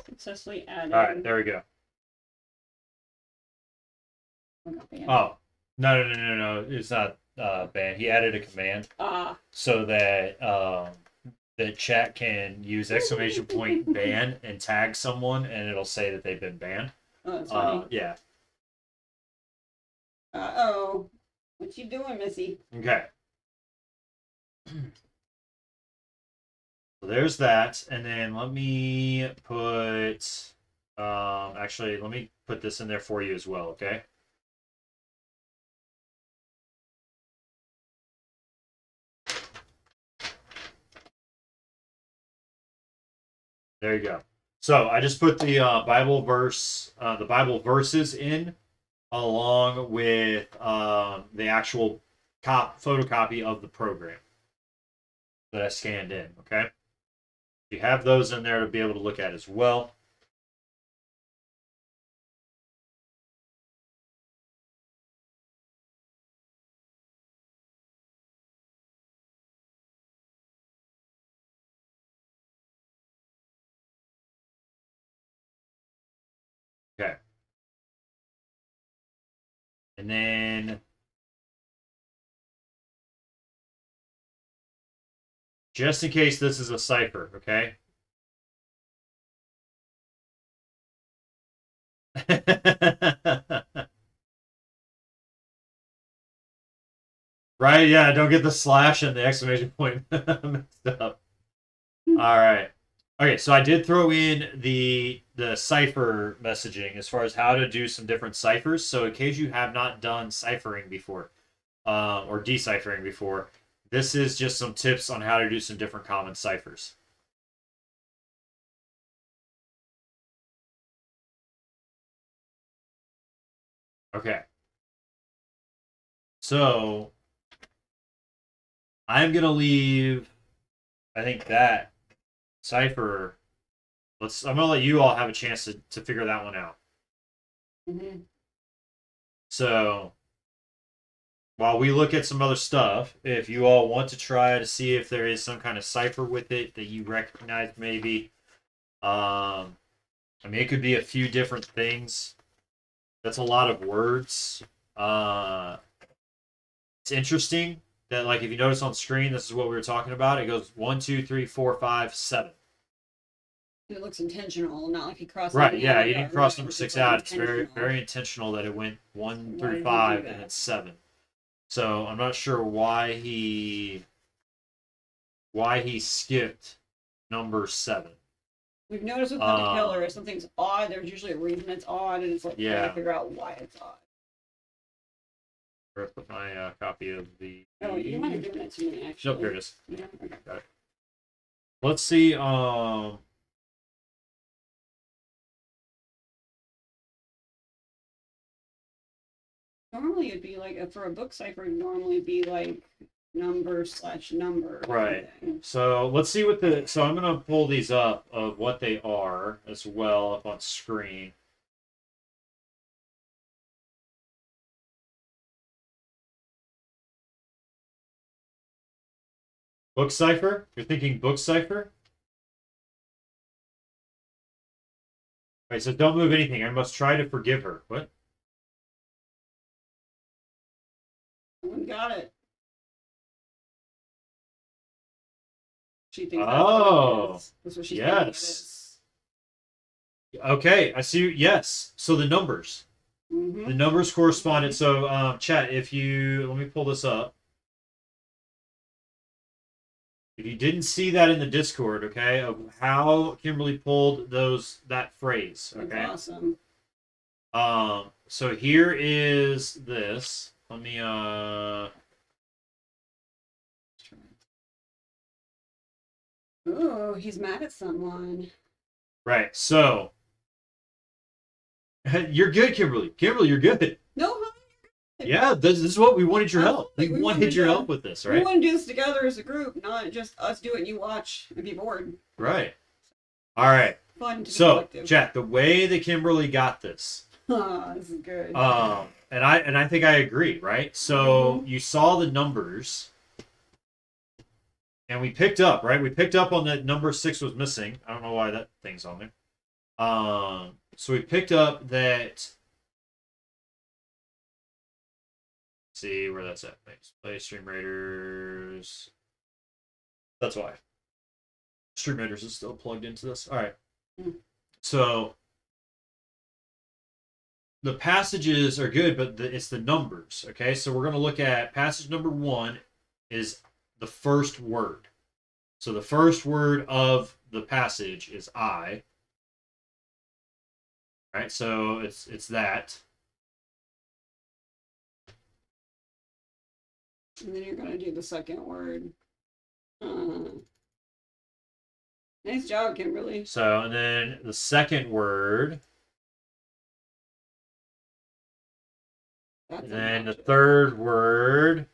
Successfully added. All right, there we go. Okay. Oh, no. It's not ban. He added a command so that the chat can use exclamation point ban and tag someone, and it'll say that they've been banned. Oh, that's funny. Yeah. Uh-oh. What you doing, Missy? Okay. So there's that. And then let me put, actually, let me put this in there for you as well, okay? There you go. So I just put the Bible verses in along with the actual photocopy of the program that I scanned in. Okay, you have those in there to be able to look at as well. Okay. And then just in case this is a cipher, okay? Right? Yeah, don't get the slash and the exclamation point mixed up. All right. Okay, so I did throw in the cipher messaging as far as how to do some different ciphers. So in case you have not done ciphering before, or deciphering before, this is just some tips on how to do some different common ciphers. Okay. So I'm gonna leave, I think, that cipher. I'm gonna let you all have a chance to figure that one out. Mm-hmm. So while we look at some other stuff, if you all want to try to see if there is some kind of cipher with it that you recognize, maybe. I mean, it could be a few different things. That's a lot of words. It's interesting that, like, if you notice on screen, this is what we were talking about. It goes 1, 2, 3, 4, 5, 7. It looks intentional, not like he crossed. Right, yeah, out. you didn't cross number 6 out. It's very, very intentional that it went 1 through 5 and it's 7. So I'm not sure why he skipped number 7. We've noticed with Hunt the Killer, if something's odd, there's usually a reason it's odd, and it's like trying to figure out why it's odd. Where's my copy of the? Oh, you might have given it to me actually. Nope, here it is. Yeah, okay. Got it. Let's see. Normally it'd be like, for a book cipher, it'd normally be like number/number. Right. So let's see what the. So I'm gonna pull these up of what they are as well up on screen. Book cipher? You're thinking book cipher? Right, so don't move anything. I must try to forgive her. What? Someone got it. She thinks that's what she's thinking it is. Okay, I see. Yes. So the numbers. Mm-hmm. The numbers corresponded. So, chat, if you... Let me pull this up. If you didn't see that in the Discord, okay, of how Kimberly pulled that phrase, okay? That's awesome. So here is this. Let me, Oh, he's mad at someone. Right, so... You're good, Kimberly. Kimberly, you're good. No, yeah, this is what we wanted your help. We wanted your help with this, right? We want to do this together as a group, not just us do it and you watch and be bored. Right. All right. Fun to be so, collective. chat, the way that Kimberly got this. This is good. And I think I agree, right? So you saw the numbers, and we picked up, right? We picked up on that number 6 was missing. I don't know why that thing's on there. So we picked up that. See where that's at. Play Stream Raiders. That's why. Stream Raiders is still plugged into this. All right. So the passages are good, but it's the numbers. Okay, so we're going to look at passage number 1 is the first word. So the first word of the passage is I. All right, so it's that. And then you're gonna do the second word. Nice job, Kimberly. So, and then the second word. That's And then the obnoxious. third word.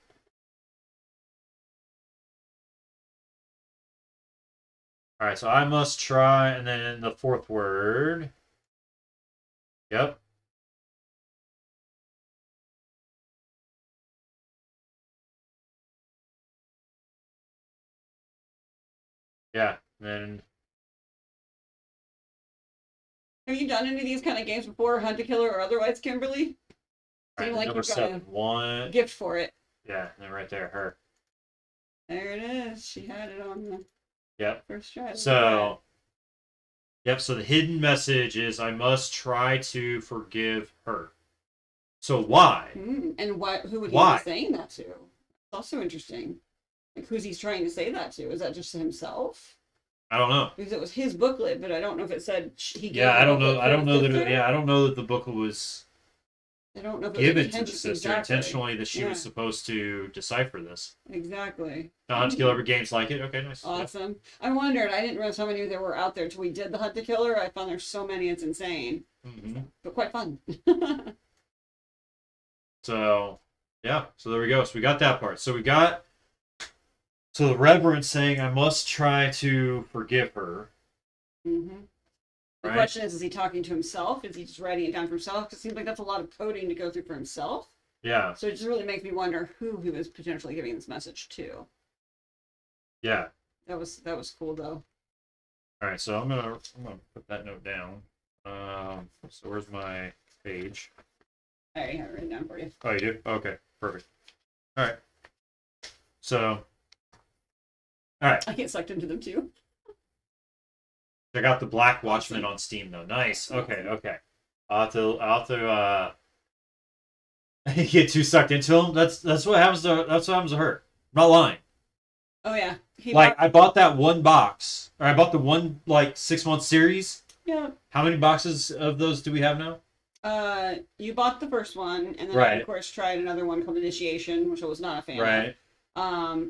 All right, so I must try, and then the fourth word. Yep. Yeah, and then Have you done any of these kind of games before, Hunt a Killer or otherwise, Kimberly? all right, Seem like number you've got 7. a 1. gift for it. Yeah, and then right there, her. There it is. She had it on the Yep. first try. So, yep. So the hidden message is I must try to forgive her. So why? And who would he Why? be saying that to? Also interesting. Like, who's he's trying to say that to? Is that just himself? I don't know. Because it was his booklet, but I don't know if it said he gave Yeah, the I don't know. booklet I to don't his know that. sister. Yeah, I don't know that the booklet was I don't know if it was given to the intention- sister exactly. intentionally that she Yeah, was supposed to decipher this. Exactly. The Hunt to Kill Every games like it. Okay, nice. Yeah. Awesome. I wondered. I didn't realize how many there were out there until we did the Hunt the Killer. I found there's so many. It's insane, but quite fun. So, yeah. So there we go. So we got that part. So we got. So the Reverend saying, "I must try to forgive her." The Right? question is he talking to himself? Is he just writing it down for himself? Because it seems like that's a lot of coding to go through for himself. Yeah. So it just really makes me wonder who he was potentially giving this message to. Yeah. That was cool though. All right. So I'm gonna put that note down. So where's my page? I have it written down for you. Oh, you do? Okay. Perfect. All right. So. All right. I get sucked into them too. I got the Black Watchman on Steam though. Nice. Okay. Okay. I'll have to get too sucked into them. That's what happens to her. I'm not lying. Oh yeah. I bought that one box, or I bought the one 6-month series. Yeah. How many boxes of those do we have now? You bought the first one, and then I Right. of course tried another one called Initiation, which I was not a fan of. Right.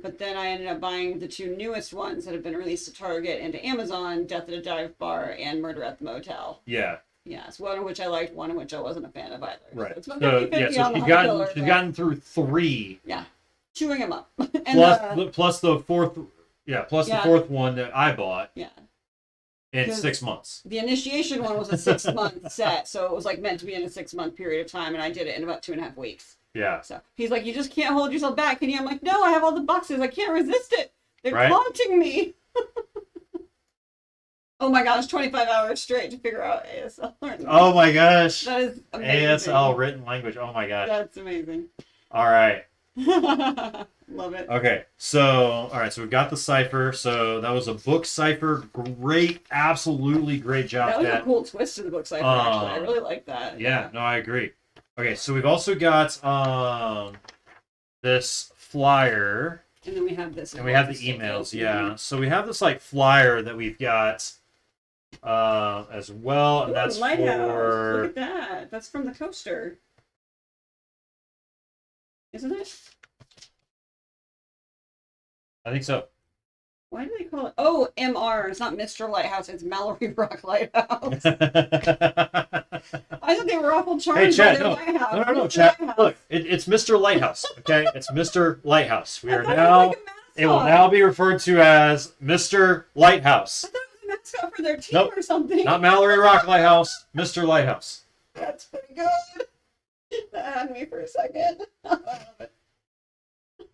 But then I ended up buying the two newest ones that have been released to Target and to Amazon: Death at a Dive Bar and Murder at the Motel. Yeah. Yes, one of which I liked, one of which I wasn't a fan of either. Right. So it's about So 50-50 yeah. So on the she's Hunt Killer, but- gotten through 3. Yeah, chewing them up. And Plus the fourth. Yeah. Plus the Yeah. fourth one that I bought yeah. in Because 6 months. The Initiation one was a 6-month set, so it was meant to be in a 6-month period of time, and I did it in about 2.5 weeks. Yeah. So he's like, "You just can't hold yourself back, can you?" I'm like, "No, I have all the boxes. I can't resist it. They're Right. haunting me." Oh my gosh, 25 hours straight to figure out ASL. Oh my gosh. That is amazing. ASL written language. Oh my gosh. That's amazing. All right. Love it. Okay. So, all right. So we've got the cipher. So that was a book cipher. Great. Absolutely great job. That was a Kat. cool twist to the book cipher, actually. I really like that. Yeah. No, I agree. Okay. So we've also got this flyer. And then we have this. And we have the emails, yeah. So we have this flyer that we've got as well, and that's Lighthouse. for. Look at that. That's from the coaster. Isn't it? I think so. Why do they call it? Oh, MR. It's not Mr. Lighthouse. It's Mallory Rock Lighthouse. I thought they were awful charmed Hey, Chad, by their no, lighthouse. no, Mr. Chad. Lighthouse. Look, it's Mr. Lighthouse. Okay, it's Mr. Lighthouse. We I are thought now. it was It will mascot. now be referred to as Mr. Lighthouse. I thought it was a mascot for their team Nope. or something. Not Mallory Rock Lighthouse. Mr. Lighthouse. That's pretty good. That had me for a second. I love it.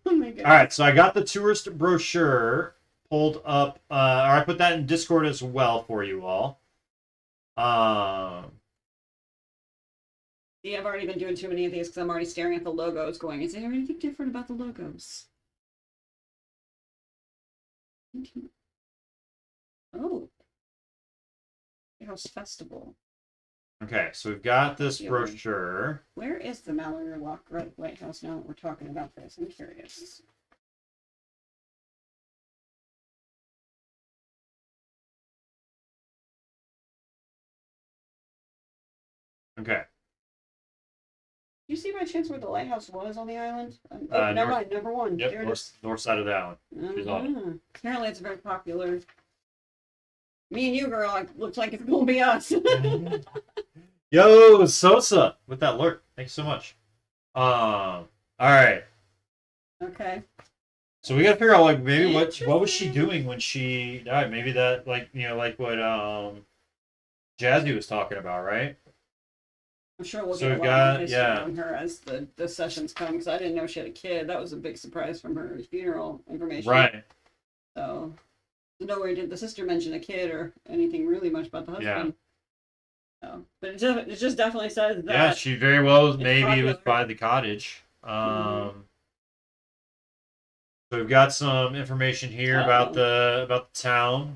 Oh my god. All right, so I got the tourist brochure pulled up, or I put that in Discord as well for you all. Yeah, I've already been doing too many of these because I'm already staring at the logos going, is there anything different about the logos? Oh. House Festival. Okay, so we've got this Yeah. brochure. Where is the Mallory Rock Lighthouse now that we're talking about this? I'm curious. Okay. You see by chance where the lighthouse was on the island? Never never mind. Number one. Yep, There it is. north side of that one. She's on it. Apparently, it's very popular. Me and you, girl, looks like it's gonna be us. Yo, Sosa with that alert. Thanks so much. All right. Okay. So we gotta figure out like maybe what was she doing when she died? Maybe that like like what Jazzy was talking about, right? I'm sure we'll So get a we've lot got- more history yeah. on her as the sessions come, because I didn't know she had a kid. That was a big surprise from her funeral information. Right. So, nowhere did the sister mention a kid or anything really much about the husband. So, but it just definitely says that. Yeah, she very well maybe popular. was by the cottage. So we've got some information here about the town.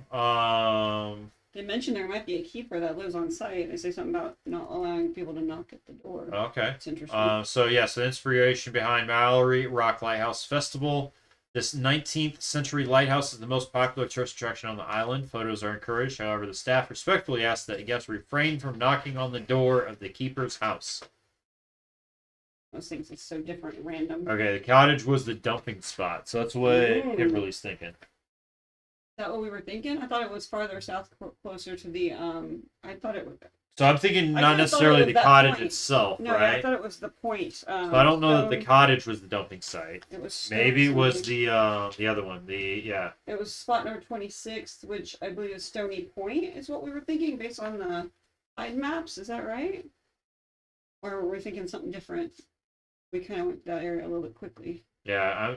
They mentioned there might be a keeper that lives on site. They say something about not allowing people to knock at the door. Okay. It's interesting. So the inspiration behind Mallory Rock Lighthouse Festival. This 19th century lighthouse is the most popular tourist attraction on the island. Photos are encouraged. However, the staff respectfully ask that guests refrain from knocking on the door of the keeper's house. Those things are so different and random. Okay, the cottage was the dumping spot. So that's what Kimberly's thinking. Is that what we were thinking? I thought it was farther south, closer to the. I thought it was. So I'm thinking I not kinda necessarily thought it the was that cottage point. itself, No, right? I thought it was the point. So I don't know that the Stone- cottage was the dumping site. It was Maybe it was something. the other one. Yeah. It was spot number 26, which I believe is Stony Point, is what we were thinking based on the side maps. Is that right? Or were we thinking something different? We kind of went that area a little bit quickly. Yeah,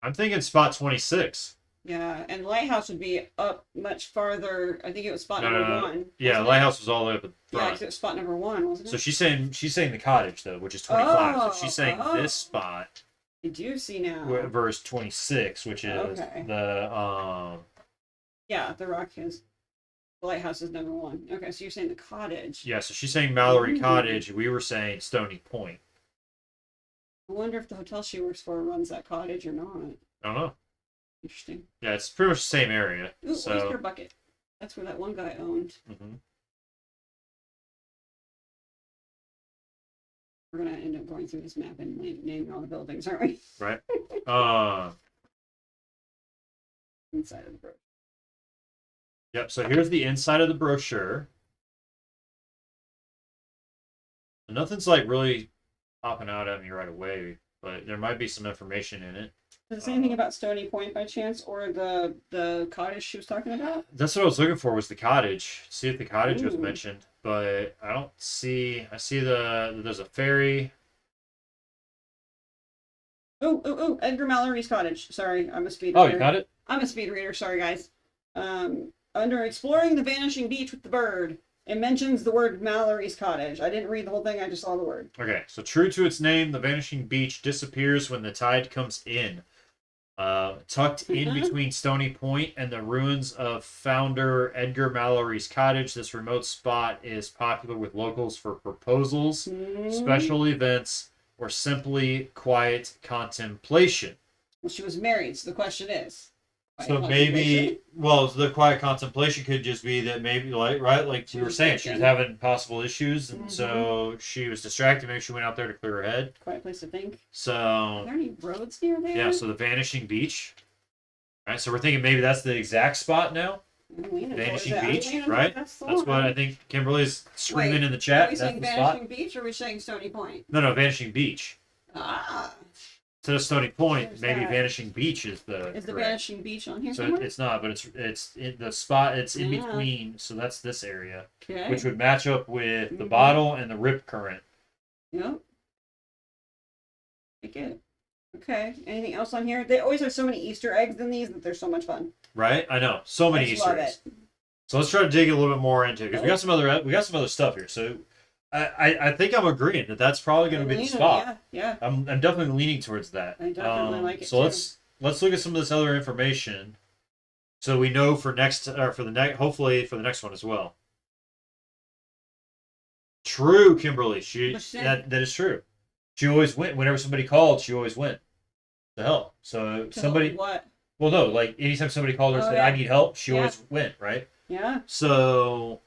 I'm thinking spot 26. Yeah, and Lighthouse would be up much farther. I think it was spot number one. Yeah, wasn't it? lighthouse was all the way up at the Yeah, front. 'cause it was spot number one, wasn't it? So she's saying the cottage though, which is 25. So she's saying Oh. this spot I do see now. verse 26, which is Okay. the Yeah, the rock is. The lighthouse is number one. Okay, so you're saying the cottage. yeah. So she's saying Mallory Ooh. Cottage. We were saying Stony Point. I wonder if the hotel she works for runs that cottage or not. I don't know. Interesting. Yeah, it's pretty much the same area. Ooh, So oyster bucket. That's where that one guy owned. mhm. We're gonna end up going through this map and naming all the buildings, aren't we? Right. Inside of the brochure. Yep. So here's the inside of the brochure. Nothing's like really popping out at me right away, but there might be some information in it. Does it say anything about Stony Point by chance, or the cottage she was talking about? That's what I was looking for, was the cottage. See if the cottage was Ooh. mentioned, but I don't see. I see there's a ferry. Oh, Edgar Mallory's cottage. Sorry, I'm a speed Oh, reader. you got it? I'm a speed reader. Sorry, guys. Under exploring the vanishing beach with the bird, it mentions the word Mallory's cottage. I didn't read the whole thing. I just saw the word. Okay, so true to its name, the Vanishing Beach disappears when the tide comes in. Tucked in between Stony Point and the ruins of founder Edgar Mallory's cottage, this remote spot is popular with locals for proposals, special events, or simply quiet contemplation. Well, she was married, so the question is. So maybe, well, the quiet contemplation could just be that maybe, like, right, like we were saying, she was having possible issues, and so she was distracted. Maybe she went out there to clear her head. Quiet place to think. Are So, there any roads near there? yeah, so the Vanishing Beach. Right, so we're thinking maybe that's the exact spot now. I'm leaning towards Vanishing it. I'm Beach, leaning right? towards the That's what one. I think Kimberly's screaming Wait, in the Are chat. we That's saying the spot. Vanishing Beach, or are we saying Stony Point? No, Vanishing Beach. Ah. To the Stony Point, Where's maybe that? Vanishing Beach is the. Is the correct. Vanishing Beach on here So somewhere? it's not, but it's in the spot. It's in Yeah. between. So that's this area, Okay. which would match up with the Mhm. bottle and the rip current. Yep. Take it. Okay. Anything else on here? They always have so many Easter eggs in these that they're so much fun. Right? I know. So many I just Easter love eggs. it. So let's try to dig a little bit more into it because we got some other stuff here. So I think I'm agreeing that that's probably going to be the Leaning, spot. Yeah. I'm definitely leaning towards that. I definitely like it So too. let's look at some of this other information, so we know for next or for the next, hopefully for the next one as well. True, Kimberly. That is true. She always went whenever somebody called. She always went. The hell. So To somebody. What? Well, no. Like anytime somebody called her and Oh, said, yeah. "I need help," she Yeah. always went. Right. Yeah. So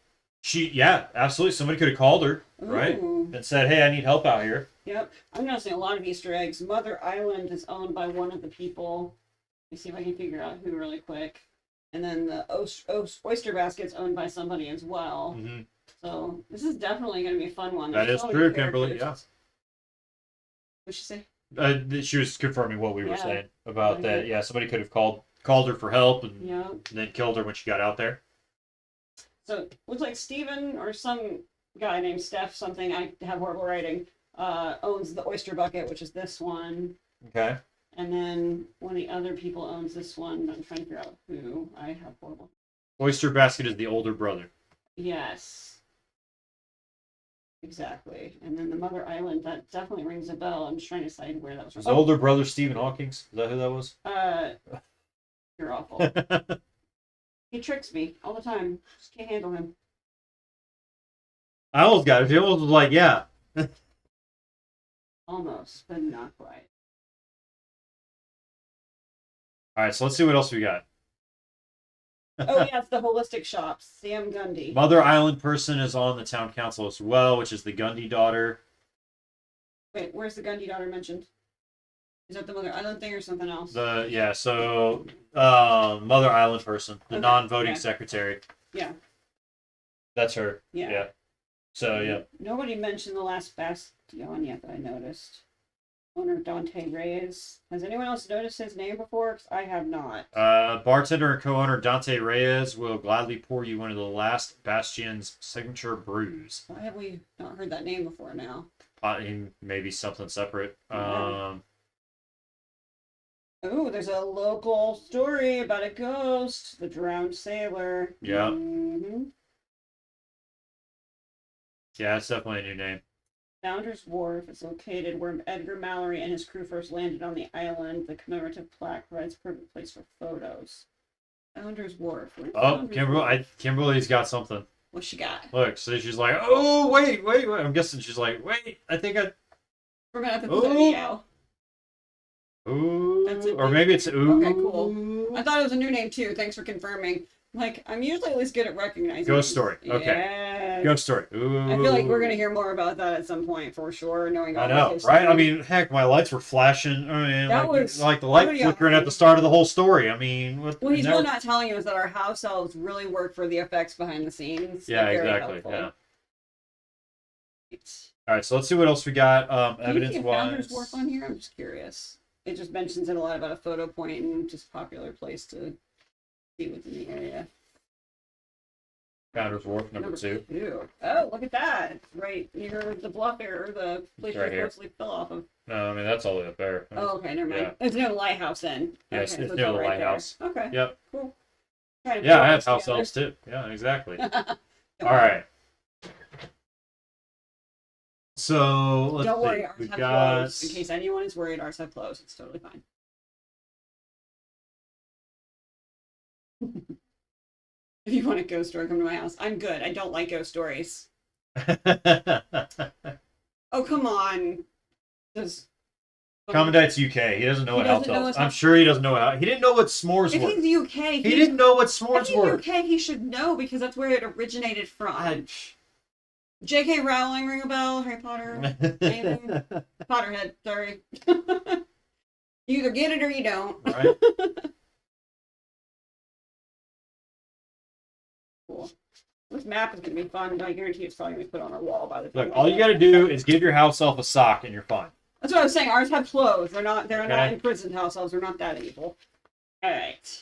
Yeah, absolutely. Somebody could have called her, right? Ooh. And said, hey, I need help out here. Yep. I'm noticing a lot of Easter eggs. Mother Island is owned by one of the people. Let me see if I can figure out who really quick. And then the oyster basket's owned by somebody as well. Mm-hmm. So this is definitely going to be a fun one. That There's is so many true, Kimberly. characters. Yeah. What'd she say? She was confirming what we were Yeah. saying about that. Okay. Yeah, somebody could have called her for help and, Yeah. and then killed her when she got out there. So looks like Steven or some guy named Steph something, I have horrible writing, owns the oyster bucket, which is this one. Okay. And then one of the other people owns this one. I'm trying to figure out who. I have horrible. Oyster basket is the older brother. Yes. Exactly. And then the Mother Island, that definitely rings a bell. I'm just trying to decide where that was from. Is the older brother Stephen Hawking's? Is that who that was? You're awful. He tricks me all the time. Just can't handle him. I almost got it. She almost was like, yeah. Almost, but not quite. All right, so let's see what else we got. Oh, yeah, it's the holistic shops. Sam Gundy. Mother Island person is on the town council as well, which is the Gundy daughter. Wait, where's the Gundy daughter mentioned? Is that the Mother Island thing or something else? Mother Island person, the Okay, non-voting yeah. secretary. Yeah. That's her. Yeah. So yeah. Nobody mentioned the last Bastion yet that I noticed. Owner Dante Reyes. Has anyone else noticed his name before? 'Cause I have not. Bartender and co-owner Dante Reyes will gladly pour you one of the last Bastion's signature brews. Why have we not heard that name before now? Maybe something separate. Yeah. Oh, there's a local story about a ghost, the drowned sailor. Yeah. Mm-hmm. Yeah, it's definitely a new name. Founder's Wharf is located where Edgar Mallory and his crew first landed on the island. The commemorative plaque provides a perfect place for photos. Founder's Wharf. Where's Oh, Founder's Kimberly, Wharf? Kimberly's got something. What's she got? Look, so she's like, oh, wait. I'm guessing she's like, wait, I think I... We're gonna have to put that video. Ooh. That's it. Or maybe it's ooh. Okay, cool. I thought it was a new name too. Thanks for confirming. Like, I'm usually at least good at recognizing. Ghost story. Okay. Yeah. Ghost story. Ooh. I feel like we're gonna hear more about that at some point for sure. Knowing all I the know, history. right? I mean, heck, my lights were flashing. I mean, That was like the light pretty flickering at awesome. the start of the whole story. I mean, What he's really not telling you is that our house elves really work for the effects behind the scenes. Yeah, They're very exactly. helpful. Yeah. All right, so let's see what else we got. Can you see Evidence a Founder's wise. Wharf on here? I'm just curious. It just mentions it a lot about a photo point and just popular place to see what's in the area. Founder's Wharf, number 2. Oh, look at that! It's right near the bluff area, or the place Right you here. supposedly fell off of. No, I mean that's all the way up there. Oh, okay, never mind. Yeah. It's near the lighthouse then. Yeah, Okay, it's so near all the right there. lighthouse. Okay. Yep. Cool. Trying to Yeah, put I all have this house together. elves too. Yeah, exactly. Don't All worry. right. So let's Don't worry, see. ours We have got. clothes. In case anyone is worried, ours have clothes. It's totally fine. If you want a ghost story, come to my house. I'm good. I don't like ghost stories. Oh, come on. Does Commandant's UK. He doesn't know what He house doesn't know elves. what's I'm up. sure he doesn't know how. He didn't know what s'mores if were. he's UK, He didn't know what if s'mores he's were. UK, he should know because that's where it originated from. J.K. Rowling, ring a bell? Harry Potter? Anything? Potterhead, sorry. You either get it or you don't. Right? Cool. This map is going to be fun. I guarantee it's probably going to be put on our wall by the time. Look, all you got to do is give your house elf a sock, and you're fine. That's what I was saying. Ours have clothes. They're not Okay. imprisoned house elves. They're not that evil. All right.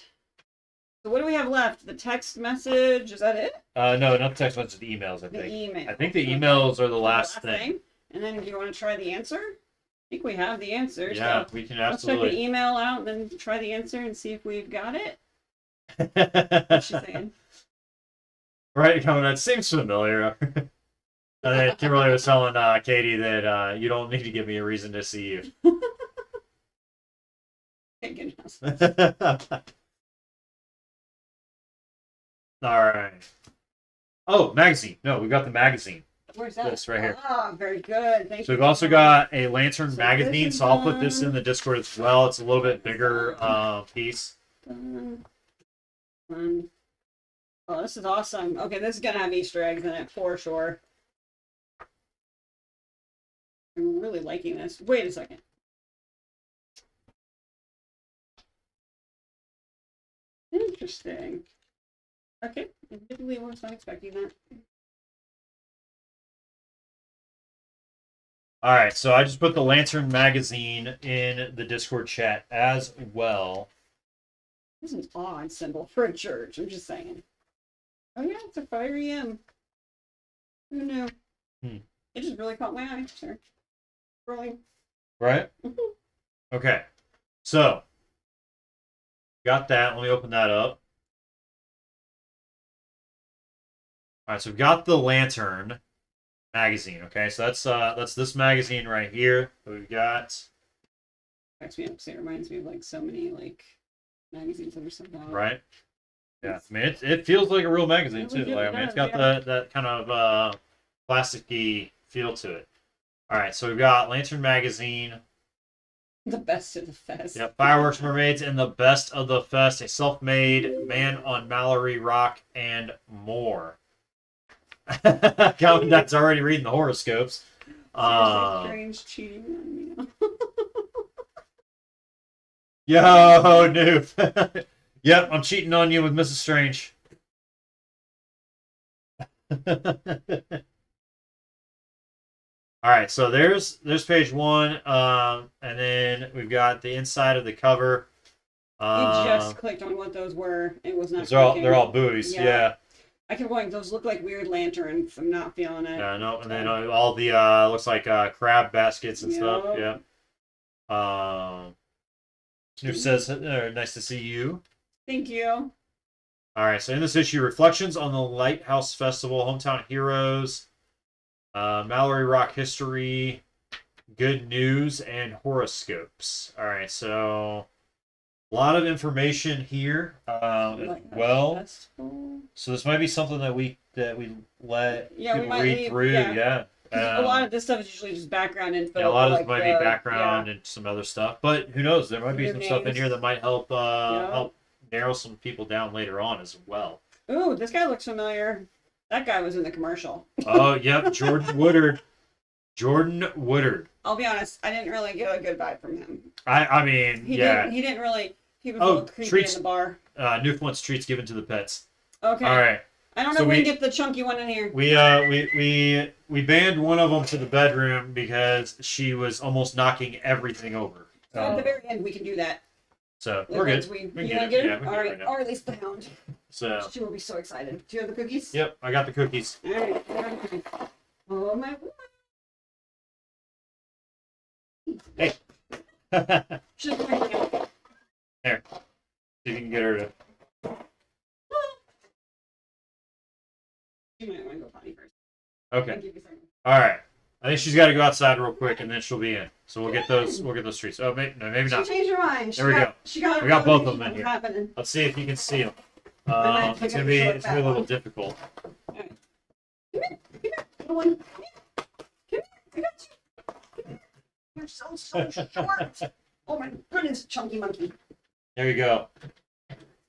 So what do we have left? The text message. Is that it? No, not the text message. The emails. I The think. email. I think the emails are the last thing. And then do you want to try the answer? I think we have the answer. Yeah, so we can let's check the absolutely. email out and then try the answer and see if we've got it. What's she saying? Right, Commandant. Seems familiar. And then Kimberly was telling Katie that you don't need to give me a reason to see you. Thank goodness. All right. Oh, magazine. No, we got the magazine. Where's that? This right here. Ah, very good. Thank you. So we've also got a Lantern So magazine, this is so I'll put this done. in the Discord as well. It's a little bit bigger piece. Done. Oh, this is awesome. Okay, this is gonna have Easter eggs in it for sure. I'm really liking this. Wait a second. Interesting. Okay, admittedly, I was not expecting that. All right, so I just put the Lantern magazine in the Discord chat as well. This is an odd symbol for a church. I'm just saying. Oh yeah, it's a 5 a.m. Who knew? It just really caught my eye. Sure. Rolling. Right? Okay. So, got that. Let me open that up. All right, so we've got the Lantern magazine. Okay, so that's this magazine right here that we've got. Cracks me up. It reminds me of like so many like magazines that are so long. Right. Yeah, I mean it feels like a real magazine too. really Like I mean, it's does, got that kind of plasticky feel to it. All right, so we've got Lantern magazine. The best of the fest. Yep, Fireworks Mermaids and the Best of the Fest, a self-made man on Mallory Rock, and more. Calvin Duck's already reading the horoscopes. Strange cheating on me. Yo, noob. Yep, I'm cheating on you with Mrs. Strange. All right, so there's page one, and then we've got the inside of the cover. You just clicked on what those were. It was not. They're all buoys. Yeah. I kept going. Those look like weird lanterns. I'm not feeling it. Yeah, no, and then all the looks like crab baskets and stuff. Yeah. Snoop says, "Nice to see you." Thank you. All right, so in this issue, reflections on the Lighthouse Festival, hometown heroes, Mallory Rock history, good news, and horoscopes. All right, so a lot of information here as well. Festival. So this might be something that we let Yeah, we people might read leave, through. yeah. Yeah. A lot of this stuff is usually just background info. Yeah, a lot of this like might be background and some other stuff, but who knows? There might be Their some stuff in names. here that might help help narrow some people down later on as well. Ooh, this guy looks familiar. That guy was in the commercial. Oh, yep, Jordan Woodard. Jordan Woodard. I'll be honest, I didn't really get a good vibe from him. I mean, He yeah. didn't really. He was a little creepy treats, in the bar. Newfoundland's treats given to the pets. Okay. All right. I don't know So if we we- can get the chunky one in here. We banned one of them to the bedroom because she was almost knocking everything over. So at the very end, we can do that. So Like, we're good. once We You can want get to it. get Yeah, it? we can All get it right. right now. Or at least the hound. So She will be so excited. Do you have the cookies? yep, I got the cookies. All right. Oh my. Hey. She's going to There. See if you can get her to. You might want to go potty first. Okay. I'll give you a second. All right. I think she's got to go outside real quick, and then she'll be in. So we'll get those. We'll get those treats. Oh, maybe not. She changed her mind. There we go. She got We got both of them in what's here. happening. Let's see if you can see them. might It's pick gonna up be the short it's gonna be a fat little one. difficult. Little one. Come here. I got you. You're so short. Oh my goodness, chunky monkey. There you go.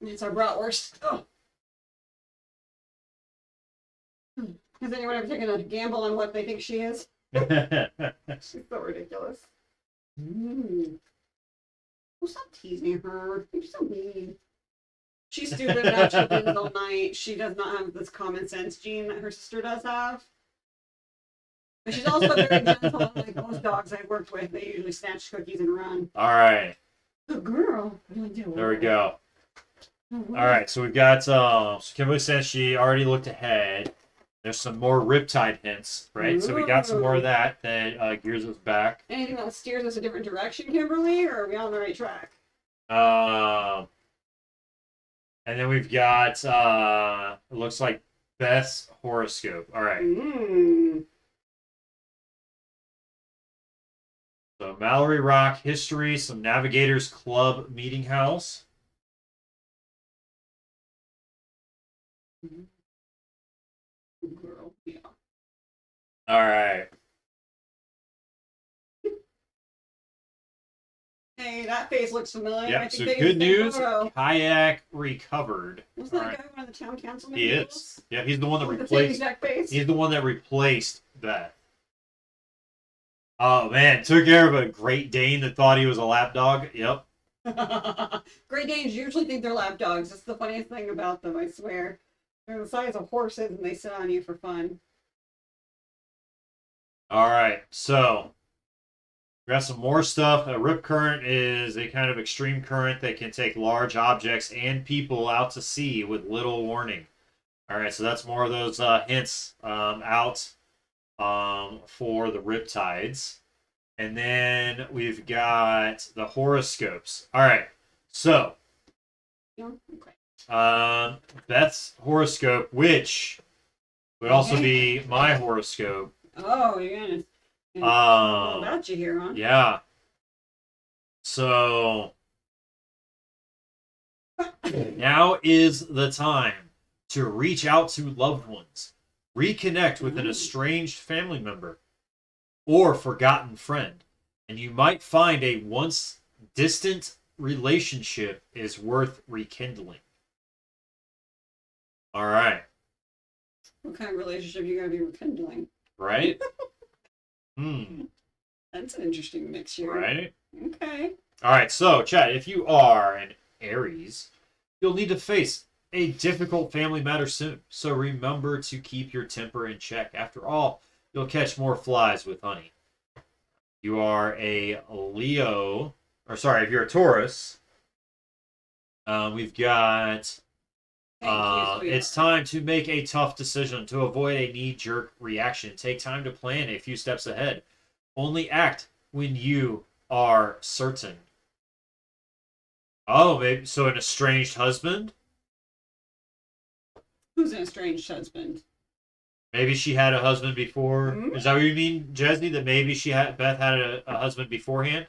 It's our bratwurst. Oh. Has anyone ever taken a gamble on what they think she is? She's so ridiculous. Oh, stop teasing her. You're so mean. She's stupid and actually wins all night. She does not have this common sense gene that her sister does have. But she's also very gentle, like most dogs I've worked with. They usually snatch cookies and run. All right. Good girl. Really do. There we go. All right. So we've got. So Kimberly says she already looked ahead. There's some more Riptide hints, right? So we got some more of that gears us back. Anything that steers us a different direction, Kimberly, or are we on the right track? And then we've got it looks like Beth's horoscope. All right. So Mallory Rock history, some Navigators Club meeting house. Good girl. Yeah. All right. Hey, that face looks familiar. I Yep. think So they good used the news. photo. Kayak recovered. Wasn't All that right. guy one of the town council He members? is. Yeah, he's the one that With the same replaced. exact face. He's the one that replaced Beth. Oh man, took care of a Great Dane that thought he was a lapdog. Yep. Great Danes usually think they're lap dogs. That's the funniest thing about them, I swear. They're the size of horses and they sit on you for fun. All right, so we got some more stuff. A rip current is a kind of extreme current that can take large objects and people out to sea with little warning. All right, so that's more of those hints out for the riptides. And then we've got the horoscopes. All right, so Yeah, okay. Beth's horoscope, which would also be my horoscope. Oh, you're gonna all about you here, huh? Yeah. So now is the time to reach out to loved ones, reconnect with an estranged family member or forgotten friend, and you might find a once distant relationship is worth rekindling. All right. What kind of relationship you gonna be rekindling? Right? That's an interesting mix here. Right? Okay. All right, so, Chad, if you are an Aries, you'll need to face a difficult family matter soon. So remember to keep your temper in check. After all, you'll catch more flies with honey. You are a Leo, or sorry, if you're a Taurus, we've got it's time to make a tough decision to avoid a knee-jerk reaction. Take time to plan a few steps ahead. Only act when you are certain. Oh, maybe so an estranged husband? Who's an estranged husband? Maybe she had a husband before. Is that what you mean, Jesney? That maybe Beth had a husband beforehand?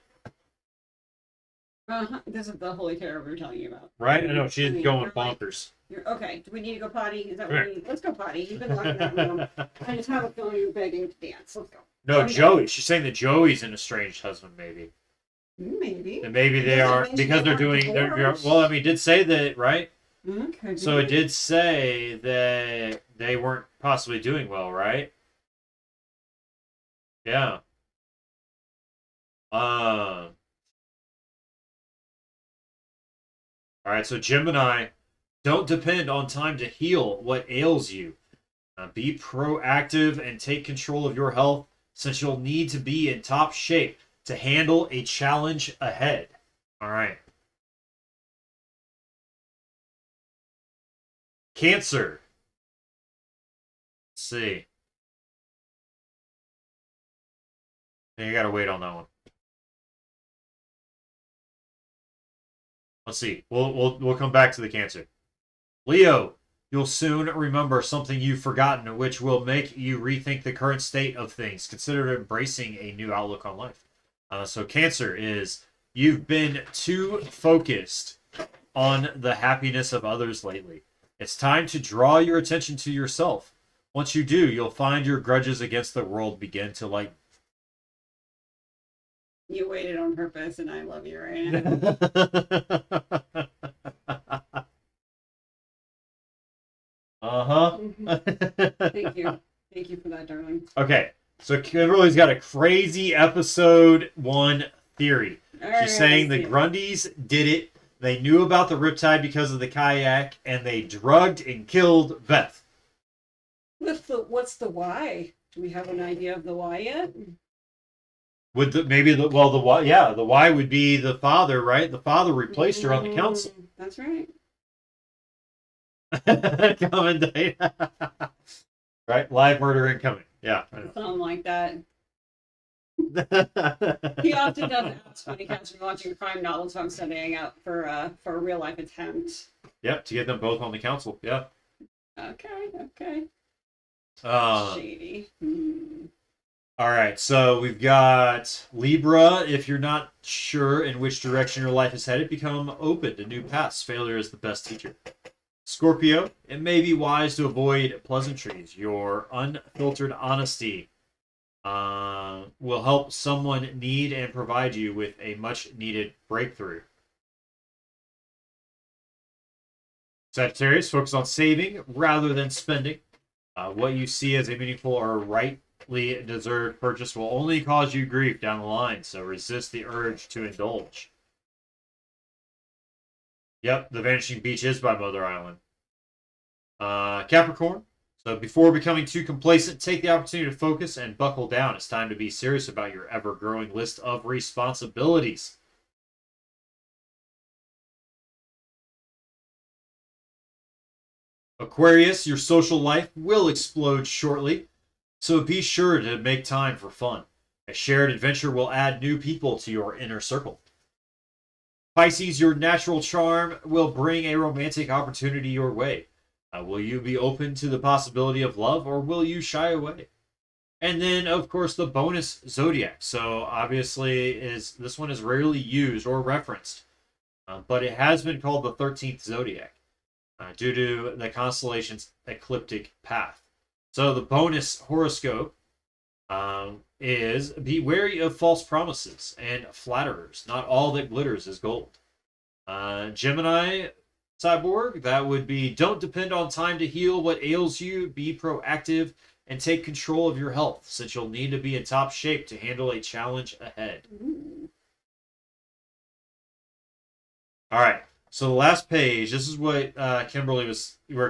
This is the holy terror we were telling you about. Right? I know, she's going bonkers. Okay, do we need to go potty? Is that what we need? Let's go potty. You've been locked in that room. I just have a feeling you're begging to dance. Let's go. No, Joey. She's saying that Joey's an estranged husband, maybe. Maybe. And maybe they are, because they're doing, well, I mean, it did say that, right? Okay. So it did say that they weren't possibly doing well, right? Yeah. All right, so Gemini, don't depend on time to heal what ails you. Be proactive and take control of your health, since you'll need to be in top shape to handle a challenge ahead. All right. Cancer. Let's see. You gotta wait on that one. Let's see. We'll come back to the Cancer. Leo, you'll soon remember something you've forgotten, which will make you rethink the current state of things. Consider embracing a new outlook on life. So Cancer is, you've been too focused on the happiness of others lately. It's time to draw your attention to yourself. Once you do, you'll find your grudges against the world begin to lighten. You waited on purpose, and I love you right now. Thank you. Thank you for that, darling. Okay, so Kimberly's got a crazy episode 1 theory. She's saying the Grundys did it. They knew about the riptide because of the kayak, and they drugged and killed Beth. What's the why? Do we have an idea of the why yet? Would the why? Yeah, the why would be the father, right? The father replaced her on the council. That's right. Commendate. Right, live murder incoming. Yeah, Something like that. He often does ask when he comes from watching crime novels, so I'm studying out for a real life attempt. Yep, to get them both on the council. Yeah. Okay. Shady. All right, so we've got Libra. If you're not sure in which direction your life is headed, become open to new paths. Failure is the best teacher. Scorpio, it may be wise to avoid pleasantries. Your unfiltered honesty will help someone need and provide you with a much-needed breakthrough. Sagittarius, focus on saving rather than spending. What you see as a meaningful or rightly deserved purchase will only cause you grief down the line, so resist the urge to indulge. Yep, The Vanishing Beach is by Mother Island. Capricorn, so before becoming too complacent, take the opportunity to focus and buckle down. It's time to be serious about your ever-growing list of responsibilities. Aquarius, your social life will explode shortly, so be sure to make time for fun. A shared adventure will add new people to your inner circle. Pisces, your natural charm will bring a romantic opportunity your way. Will you be open to the possibility of love, or will you shy away? And then, of course, the bonus Zodiac. So, obviously, this one is rarely used or referenced, but it has been called the 13th Zodiac due to the constellation's ecliptic path. So, the bonus horoscope is be wary of false promises and flatterers. Not all that glitters is gold. Gemini Cyborg, that would be don't depend on time to heal what ails you. Be proactive and take control of your health, since you'll need to be in top shape to handle a challenge ahead. All right. So the last page, this is what where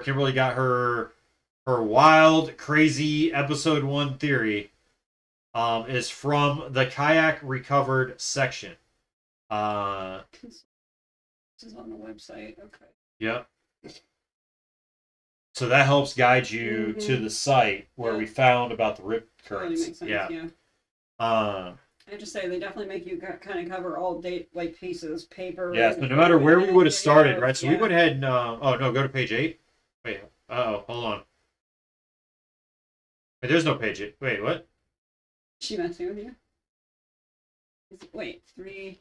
Kimberly got her wild, crazy episode 1 theory. Is from the kayak recovered section. This is on the website. Okay. Yep. So that helps guide you to the site where we found about the rip currents. Makes sense, yeah. I have to say, they definitely make you kind of cover all date like pieces, paper. Yeah, so no matter where we would have started, right? So we went ahead and oh no, go to page 8. Wait, hold on. Wait, there's no page 8. Wait, what? She messing with you? Wait, 3.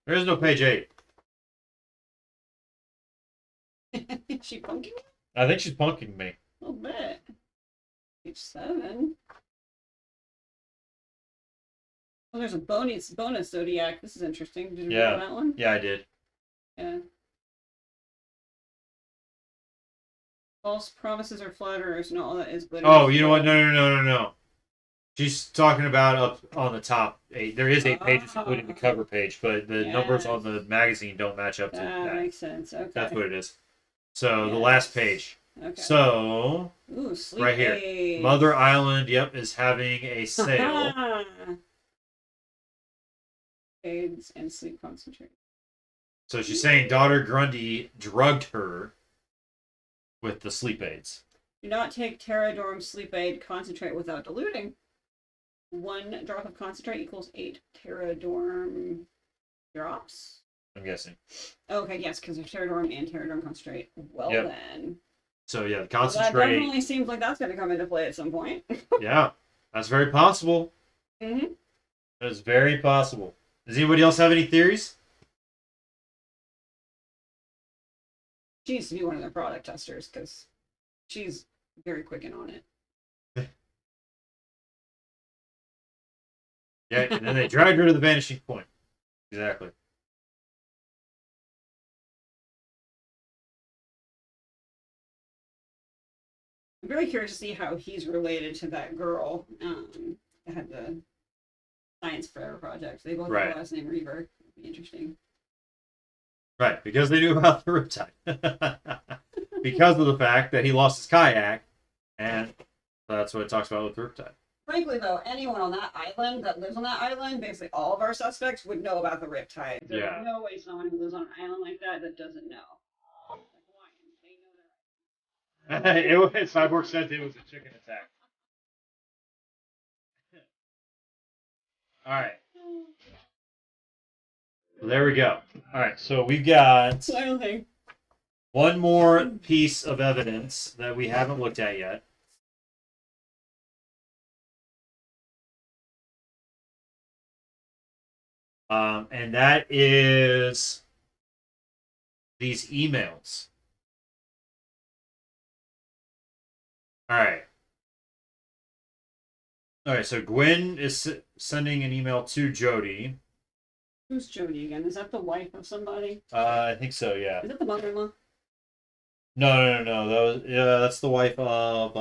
There is no page 8. Is she punking? I think she's punking me. A little bit. Page 7. Oh, there's a bonus Zodiac. This is interesting. Did you read that one? Yeah, I did. Yeah. False promises or flatterers. No, all that is glitter. Oh, you know what? No. She's talking about up on the top 8. There is 8 pages, including the cover page, but the numbers on the magazine don't match up to that. That makes sense. Okay. That's what it is. So the last page. Okay. So sleep right here, aids. Mother Island, is having a sale. Aids and sleep concentrate. So she's saying daughter Grundy drugged her with the sleep aids. Do not take Pterodorm sleep aid concentrate without diluting. 1 drop of concentrate equals 8 Pterodorm drops. I'm guessing. Okay, yes, because there's Pterodorm and Pterodorm concentrate. Well then. So yeah, the Well, concentrate. that definitely seems like that's going to come into play at some point. Yeah, that's very possible. Mm-hmm. That is very possible. Does anybody else have any theories? She needs to be one of their product testers because she's very quick in on it. Yeah, and then they dragged her to the vanishing point. Exactly. I'm very curious to see how he's related to that girl that had the science fair project. They both have the last name Reaver. It'd be interesting. Right, because they knew about the riptide. Because of the fact that he lost his kayak, and that's what it talks about with the riptide. Frankly, though, anyone on that island that lives on that island, basically all of our suspects would know about the riptide. There's no way someone who lives on an island like that doesn't know. Like Hawaiians, they know that. Cyborg said it was a chicken attack. All right. There we go. All right, so we've got one more piece of evidence that we haven't looked at yet. And that is these emails. All right. All right, so Gwen is sending an email to Jody. Who's Jody again? Is that the wife of somebody? I think so, yeah. Is that the mother-in-law? No. That's the wife of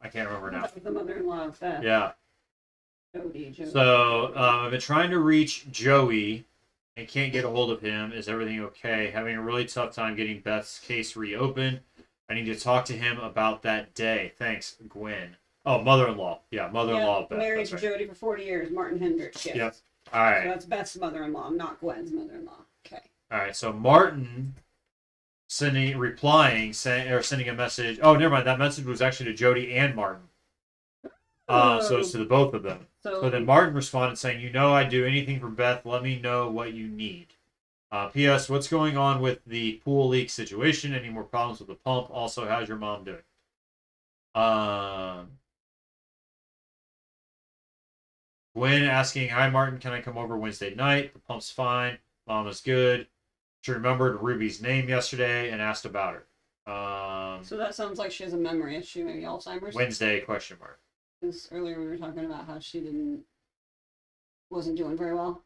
I can't remember now. That was the mother-in-law of Beth. Yeah. Jody. So I've been trying to reach Joey and can't get a hold of him. Is everything okay? Having a really tough time getting Beth's case reopened. I need to talk to him about that day. Thanks, Gwen. Oh, mother-in-law. Yeah, mother-in-law of Beth. Married That's to right. Jody for 40 years. Martin Hendricks. Yes. Yep. All right. So that's Beth's mother-in-law, not Gwen's mother-in-law. Okay. All right. So Martin sending a message. Oh, never mind. That message was actually to Jody and Martin. So it's to the both of them. So then Martin responded saying, I'd do anything for Beth. Let me know what you need. P.S. What's going on with the pool leak situation? Any more problems with the pump? Also, how's your mom doing? Gwen asking, hi, Martin. Can I come over Wednesday night? The pump's fine. Mom is good. She remembered Ruby's name yesterday and asked about her. So that sounds like she has a memory issue, maybe Alzheimer's. Wednesday, question mark. Because earlier we were talking about how she wasn't doing very well.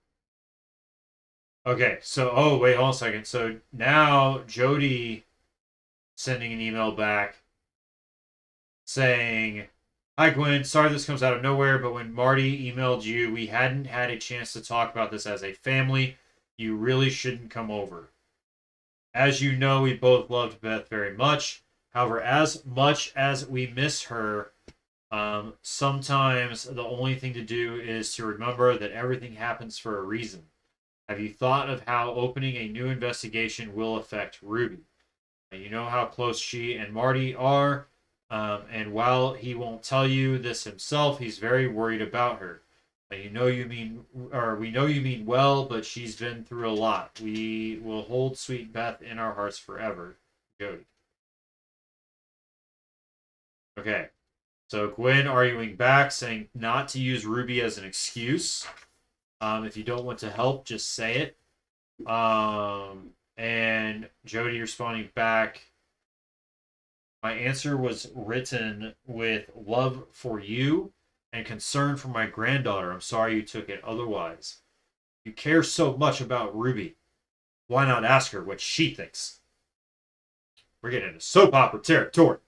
Okay, so, wait, hold on a second. So now Jody sending an email back saying, hi, Gwen. Sorry this comes out of nowhere, but when Marty emailed you, we hadn't had a chance to talk about this as a family. You really shouldn't come over. As you know, we both loved Beth very much. However, as much as we miss her, sometimes the only thing to do is to remember that everything happens for a reason. Have you thought of how opening a new investigation will affect Ruby? And you know how close she and Marty are, and while he won't tell you this himself, he's very worried about her. We know you mean well, but she's been through a lot. We will hold sweet Beth in our hearts forever. Jody. Okay. So Gwen arguing back, saying not to use Ruby as an excuse. If you don't want to help, just say it. And Jody responding back, my answer was written with love for you and concern for my granddaughter. I'm sorry you took it otherwise. You care so much about Ruby. Why not ask her what she thinks? We're getting into soap opera territory.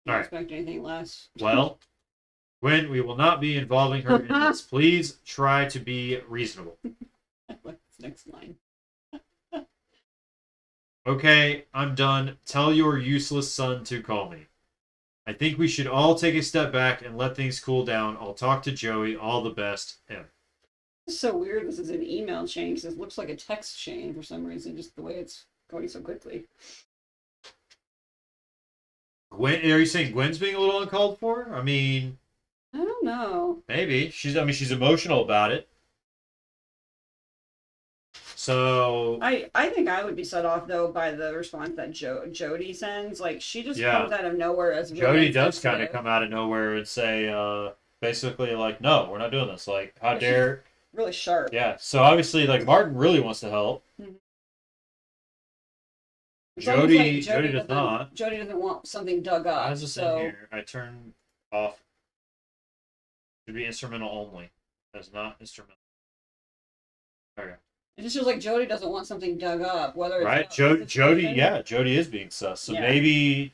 Don't expect anything less. Well, Gwen, we will not be involving her in this. Please try to be reasonable. What's next line? Okay, I'm done. Tell your useless son to call me. I think we should all take a step back and let things cool down. I'll talk to Joey. All the best, M. It's so weird. This is an email chain because it looks like a text chain for some reason, just the way it's going so quickly. Gwen, are you saying Gwen's being a little uncalled for? I mean, I don't know. maybe. She's emotional about it. So I think I would be set off though by the response that Jody sends. Like she just comes out of nowhere as really Jody does insensitive. kind of come out of nowhere and say, basically like, no, we're not doing this. Like, how dare? Really sharp. Yeah. So obviously, like Martin really wants to help. Mm-hmm. Jody does not. Jody doesn't want something dug up. Why is this in here? I turn off. Should be instrumental only. That's not instrumental. Okay. It just feels like Jody doesn't want something dug up, whether it's Right, Jody is being sus. So maybe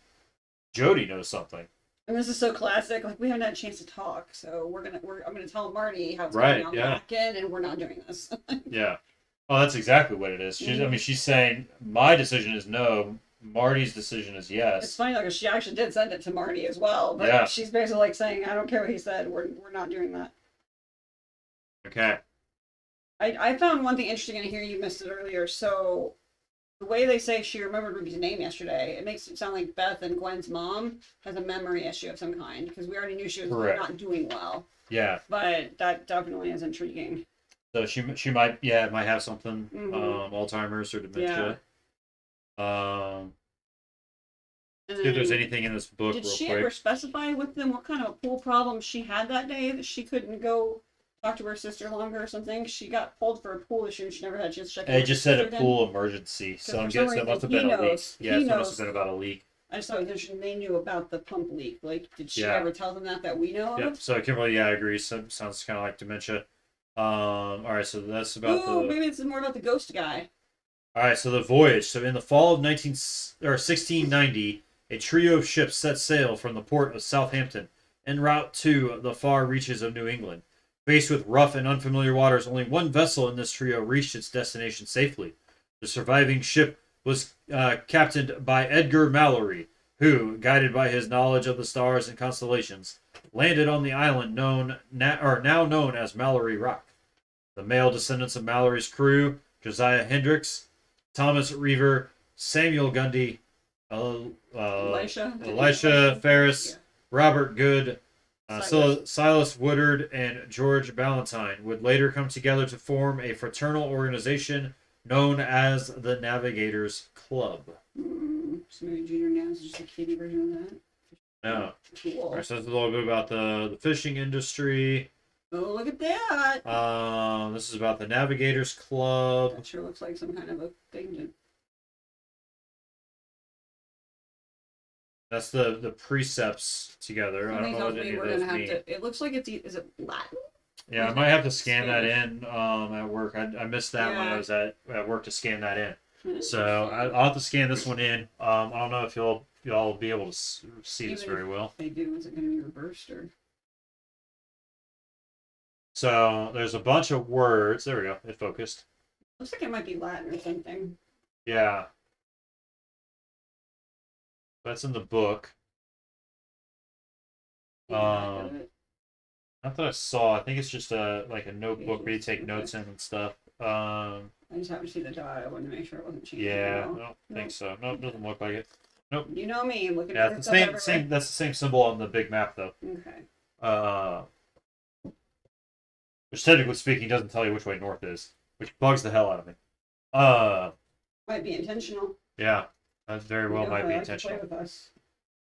Jody knows something. And this is so classic. Like we haven't had a chance to talk, so I'm gonna tell Marty how it's going on the back end, and we're not doing this. Yeah. Oh, that's exactly what it is. She's saying my decision is no. Marty's decision is yes. It's funny though, because she actually did send it to Marty as well, but she's basically like saying, "I don't care what he said. We're not doing that." Okay. I found one thing interesting, and here you missed it earlier. So the way they say she remembered Ruby's name yesterday, it makes it sound like Beth and Gwen's mom has a memory issue of some kind, because we already knew she was not doing well. Yeah. But that definitely is intriguing. So she might have something, Alzheimer's or dementia. Yeah. See if there's anything in this book. Did she ever specify with them what kind of a pool problem she had that day that she couldn't go talk to her sister longer or something? She got pulled for a pool issue and she never had a chance to check. It just said a pool emergency, so I'm guessing it must have been a leak. Yeah, it must have been about a leak. I just thought it was interesting they knew about the pump leak. Like, did she Yeah. ever tell them that we know Yep. of? So Kimberly, yeah, I agree. Sounds kind of like dementia. All right, so that's about Ooh, the. maybe it's more about the ghost guy. All right, so the voyage. So in the fall of 1690, a trio of ships set sail from the port of Southampton en route to the far reaches of New England. Faced with rough and unfamiliar waters, only one vessel in this trio reached its destination safely. The surviving ship was captained by Edgar Mallory, who, guided by his knowledge of the stars and constellations, landed on the island now known as Mallory Rock. The male descendants of Mallory's crew, Josiah Hendricks, Thomas Reaver, Samuel Gundy, Elisha Ferris, Yeah. Robert Good, Silas. Silas Woodard, and George Valentine would later come together to form a fraternal organization known as the Navigators Club. So maybe Junior now is just a kiddie version of that. No. Cool. All right, so this is a little bit about the fishing industry. Oh, look at that! This is about the Navigators Club. That sure looks like some kind of a thing to... That's the precepts together. I don't Something know tells what me any of we're those gonna have mean. to... It looks like it's... Is it Latin? Yeah, I might have to scan that in at work. I missed that when I Yeah. was at work to scan that in. Hmm. So I'll have to scan this one in. I don't know if y'all will be able to see this Even very well. If they do, is it going to be reversed or... So there's a bunch of words. There we go. It focused. Looks like it might be Latin or something. Yeah. That's in the book. Not that I saw. I think it's just a notebook where you take notes in and stuff. I just happened to see the dot. I wanted to make sure it wasn't changing. Yeah, at all. I don't think so. Nope, doesn't look like it. Nope. You know me, I'm looking Yeah, for it's stuff the everywhere. same. That's the same symbol on the big map, though. Okay. Which technically speaking doesn't tell you which way north is, which bugs the hell out of me. Might be intentional. Yeah, that very well You know might how be they like to play intentional. with us.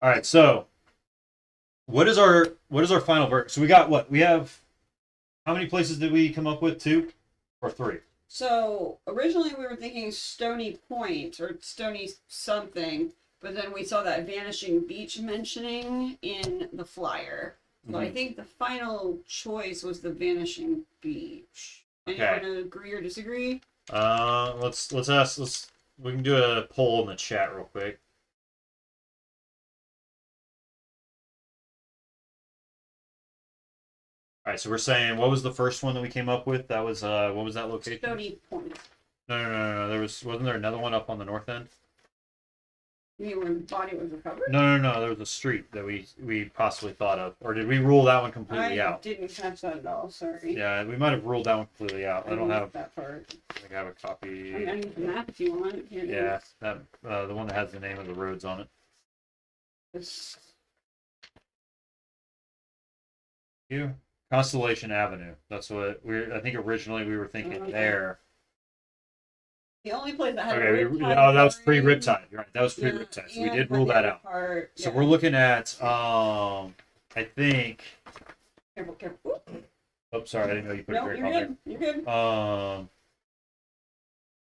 All right, so what is our final verdict? So we got what? We have how many places did we come up with? 2 or 3? So originally we were thinking Stony Point or Stony something, but then we saw that Vanishing Beach mentioning in the flyer. So I think the final choice was the Vanishing Beach. Anyone agree or disagree? Let's ask. We can do a poll in the chat real quick. All right, so we're saying what was the first one that we came up with? That was what was that location? Stony Point. No. Wasn't there another one up on the north end? You mean when the body was recovered? No. There was a street that we possibly thought of, or did we rule that one completely I out? didn't catch that at all. Sorry. Yeah, we might have ruled that one completely out. I don't have. that part. I think I have a copy. I mean, I need the map if you want. Here it Yeah, is. that the one that has the name of the roads on it. It's- You Constellation Avenue. That's what I think originally we were thinking Okay. there. The only place that had Okay, a riptide that was sign- pre-Riptide. You're right. That was Yeah, pre-Riptide. So we and did the rule that other out. part, So yeah. we're looking at I think. Careful. Oop. Oh, sorry, I didn't know you put a No, break you're on there. good. You're good.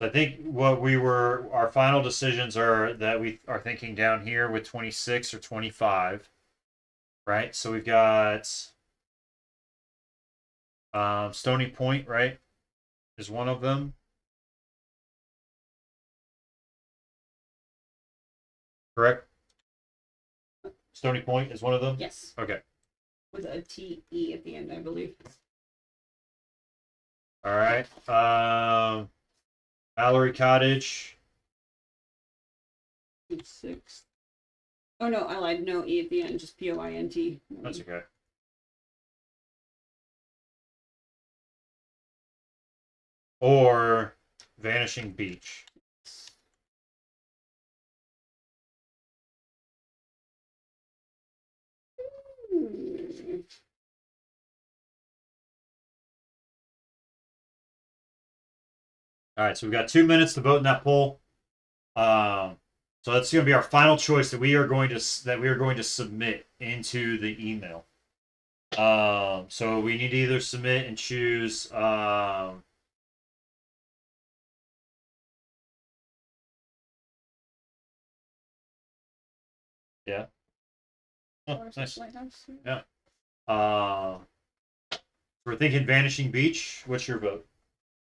I think our final decisions are that we are thinking down here with 26 or 25, right? So we've got Stony Point, right? Is one of them. Correct? Stony Point is one of them? Yes. Okay. With a T-E at the end, I believe. All right. Mallory Cottage. It's 6. Oh, no, I lied. No E at the end, just P-O-I-N-T. That's okay. Or Vanishing Beach. All right, so we've got 2 minutes to vote in that poll. So that's going to be our final choice that we are going to submit into the email. So we need to either submit and choose. Yeah. Oh, Forest nice. Lighthouse. Yeah. We're thinking Vanishing Beach. What's your vote?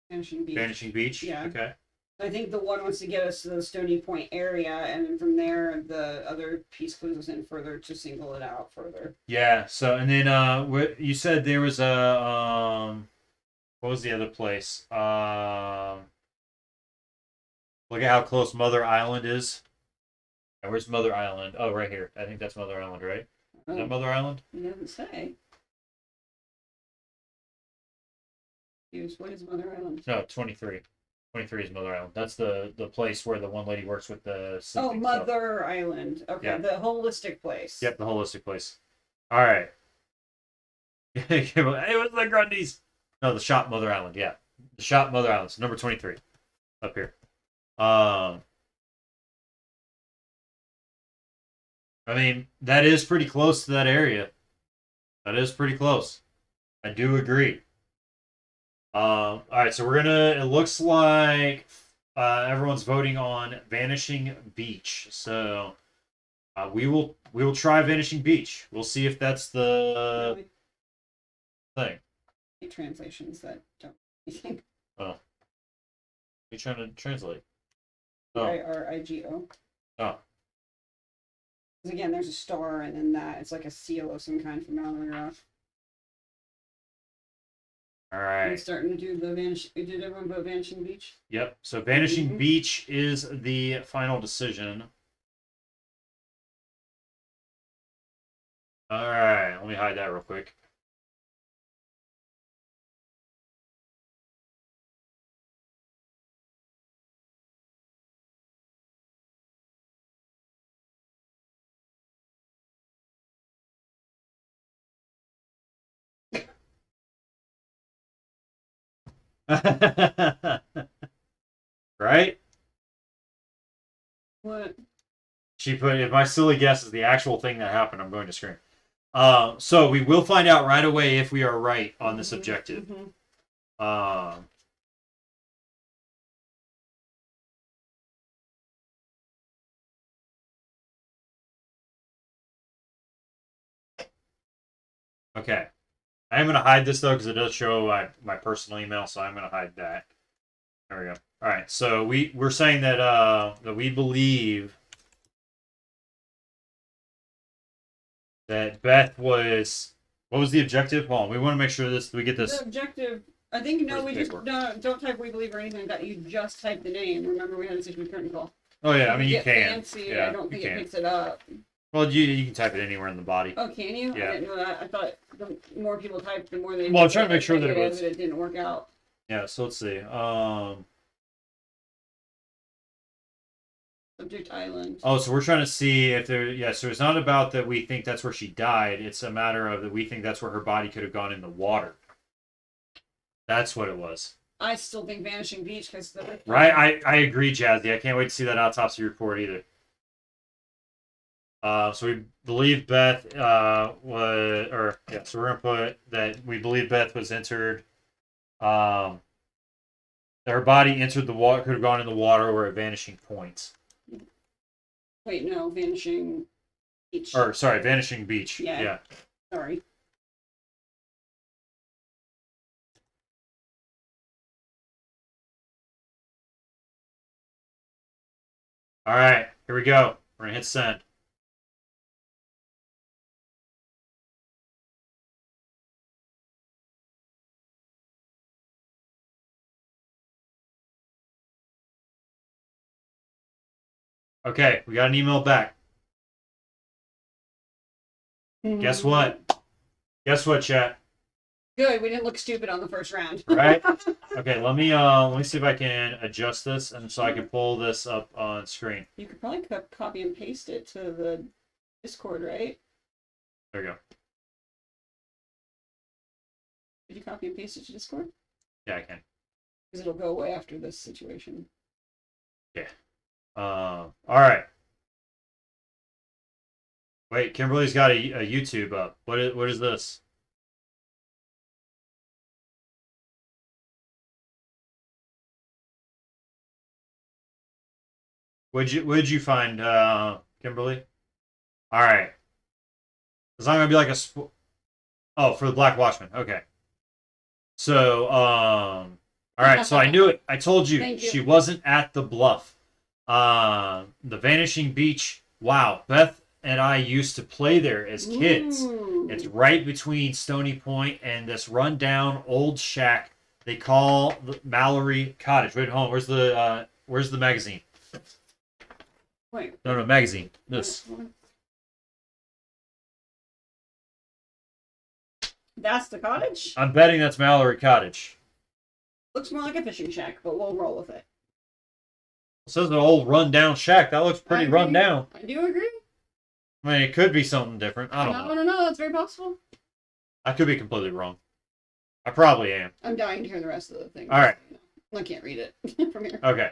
Vanishing Beach. Vanishing Beach. Yeah. Okay. I think the one wants to get us to the Stony Point area, and then from there, the other piece clues us in further to single it out further. Yeah. So and then you said there was a what was the other place? Look at how close Mother Island is. And where's Mother Island? Oh, right here. I think that's Mother Island, right? Is that Mother Island? He doesn't say. What is Mother Island? No, 23. 23 is Mother Island. That's the place where the one lady works with the Oh, sleeping stuff. Mother Island. Okay, Yeah. the holistic place. Yep, the holistic place. All right. It was the Grundys. No, the shop Mother Island. Yeah, the shop Mother Island. So number 23, up here. I mean, that is pretty close to that area. That is pretty close. I do agree. All right, so we're gonna. It looks like everyone's voting on Vanishing Beach. So we will try Vanishing Beach. We'll see if that's the thing. Translations that don't. Oh, you trying to translate? IRIGO. Oh. Because again, there's a star, and then that it's like a seal of some kind from Mallory Rock. All Are we right. starting to do the vanish? Did everyone vote Vanishing Beach? Yep. So Vanishing Mhm. Beach is the final decision. All right. Let me hide that real quick. Right? What? She put, if my silly guess is the actual thing that happened, I'm going to scream. So we will find out right away if we are right on this objective. Okay. I am going to hide this, though, because it does show my personal email, so I'm going to hide that. There we go. All right, so we're saying that that we believe that Beth was... What was the objective? Hold on, we want to make sure we get this... The objective... I think, no, Where's we the just... paperwork? No, don't type we believe or anything like that. You just type the name. Remember, we had this issue with curtain call. Oh, yeah, I When mean, you get can. fancy, Yeah, I don't think you it can. picks it up. Well, you can type it anywhere in the body. Oh, can you? Yeah. I didn't know that. I thought the more people typed, the more they... Well, I'm trying to make sure that it negative, was... but it didn't work out. Yeah, so let's see. Subject Island. Oh, so we're trying to see if there... Yeah, so it's not about that we think that's where she died. It's a matter of that we think that's where her body could have gone in the water. That's what it was. I still think Vanishing Beach because the... Right? I agree, Jazzy. I can't wait to see that autopsy report either. So we believe Beth so we're gonna put that we believe Beth was entered. Her body entered the water, could have gone in the water or at vanishing points. Wait, no, Vanishing Beach. Or sorry, Vanishing Beach. Yeah. Yeah. Sorry. All right, here we go. We're gonna hit send. Okay, we got an email back. Guess what? Guess what, chat? Good, we didn't look stupid on the first round. Right? Okay, let me see if I can adjust this and so I can pull this up on screen. You could probably copy and paste it to the Discord, right? There we go. Did you copy and paste it to Discord? Yeah, I can. Because it'll go away after this situation. Yeah. All right. Wait, Kimberly's got a YouTube up. What is this? What'd you find, Kimberly? All right. It's not gonna be like oh, for the Black Watchman. Okay. So, all right. So I knew it. I told you, Thank you. she wasn't at the bluff. The Vanishing Beach. Wow, Beth and I used to play there as kids. Ooh. It's right between Stony Point and this rundown old shack they call the Mallory Cottage. Wait, hold on. Where's the magazine? Wait. No, magazine. This. That's the cottage? I'm betting that's Mallory Cottage. Looks more like a fishing shack, but we'll roll with it. It says an old rundown shack. That looks pretty run down. I do agree. I mean, it could be something different. I don't know. No, that's very possible. I could be completely wrong. I probably am. I'm dying to hear the rest of the thing. All right. I can't read it from here. Okay.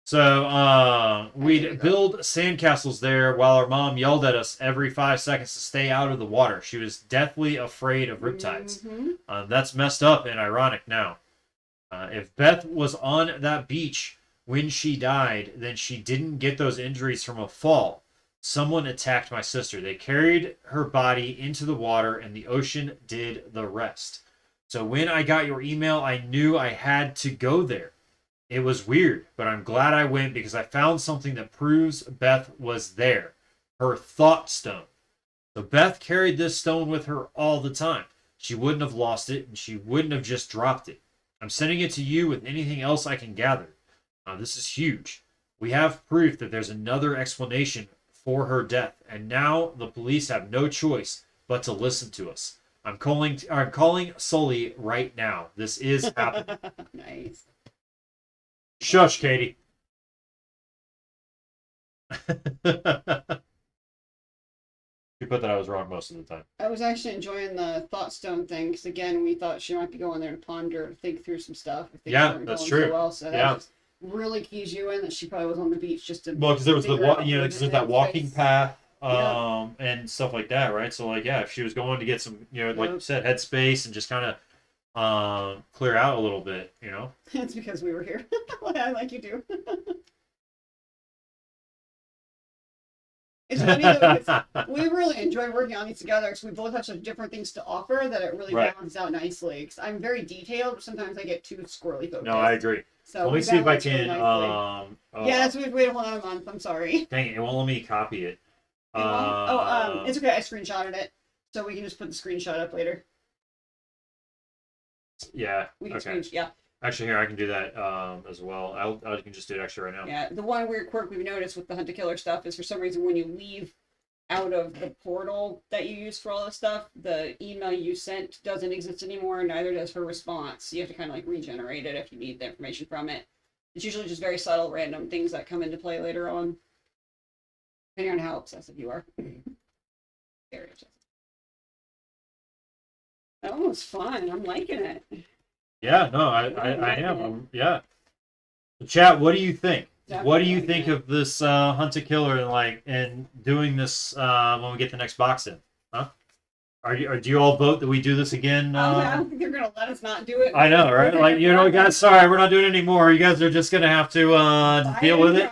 So, we'd build sandcastles there while our mom yelled at us every 5 seconds to stay out of the water. She was deathly afraid of riptides. That's messed up and ironic now. If Beth was on that beach when she died, then she didn't get those injuries from a fall. Someone attacked my sister. They carried her body into the water and the ocean did the rest. So when I got your email, I knew I had to go there. It was weird, but I'm glad I went because I found something that proves Beth was there. Her thought stone. So Beth carried this stone with her all the time. She wouldn't have lost it and she wouldn't have just dropped it. I'm sending it to you with anything else I can gather. This is huge. We have proof that there's another explanation for her death, and now the police have no choice but to listen to us. I'm calling Sully right now. This is happening. Nice. Shush, Katie. You put that I was wrong most of the time. I was actually enjoying the thought stone thing because again, we thought she might be going there to ponder, think through some stuff. If things Yeah, weren't that's going true. So well, so Yeah. that just really keys you in that she probably was on the beach just to. Well, because there was figure out because there's where that the walking space- path, Yeah. and stuff like that, right? So, like, yeah, if she was going to get some, like you said, headspace and just kind of clear out a little bit, It's because we were here. I like you do. It's funny though, because we really enjoy working on these together because we both have such different things to offer that it really Right. balances out nicely. Because I'm very detailed, but sometimes I get too squirrely focused. No, I agree. So Let me we see if I balance really can. nicely. Yeah, that's we've waited a month. I'm sorry. Dang it! It won't let me copy it. It's okay. I screenshotted it, so we can just put the screenshot up later. Yeah. We can Okay. yeah. Actually, here I can do that as well. I can just do it extra right now. Yeah, the one weird quirk we've noticed with the Hunt to Killer stuff is for some reason when you leave out of the portal that you use for all this stuff, the email you sent doesn't exist anymore, neither does her response. You have to kind of like regenerate it if you need the information from it. It's usually just very subtle, random things that come into play later on, depending on how obsessive you are. Very obsessive. That one was fun. I'm liking it. Yeah, no, I am. Yeah. Chat, what do you think? What do you think of this Hunt to Killer and doing this when we get the next box in? Huh? Do you all vote that we do this again? I don't think they're gonna let us not do it. I know, right? Like, guys, sorry, we're not doing it anymore. You guys are just gonna have to deal with it.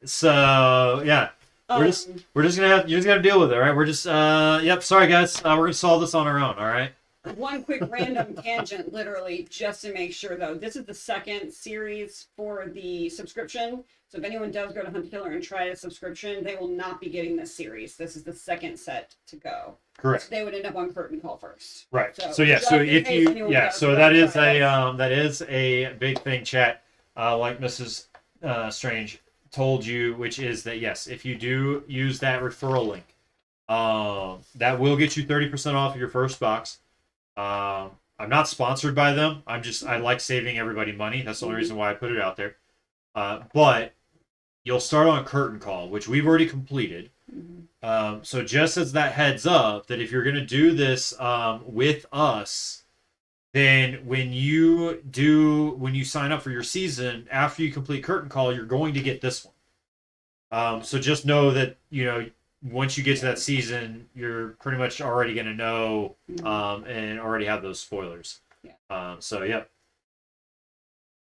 So yeah. You're just gonna deal with it, right? We're just yep, sorry guys. We're gonna solve this on our own, all right? One quick random tangent, literally, just to make sure though. This is the second series for the subscription. So if anyone does go to Hunt to Killer and try a subscription, they will not be getting this series. This is the second set to go. Correct. So they would end up on Curtain Call first. Right. So just in if case you anyone does so go that and is try it. that is a big thing, chat. Like Mrs. Strange told you, which is that yes, if you do use that referral link, that will get you 30% off your first box. I'm not sponsored by them. I like saving everybody money. That's the only reason why I put it out there. But you'll start on Curtain Call, which we've already completed. So just as that heads up, that if you're going to do this with us, then when you sign up for your season, after you complete Curtain Call, you're going to get this one. So just know that, once you get to that season, you're pretty much already going to know and already have those spoilers. Yeah. So, yeah.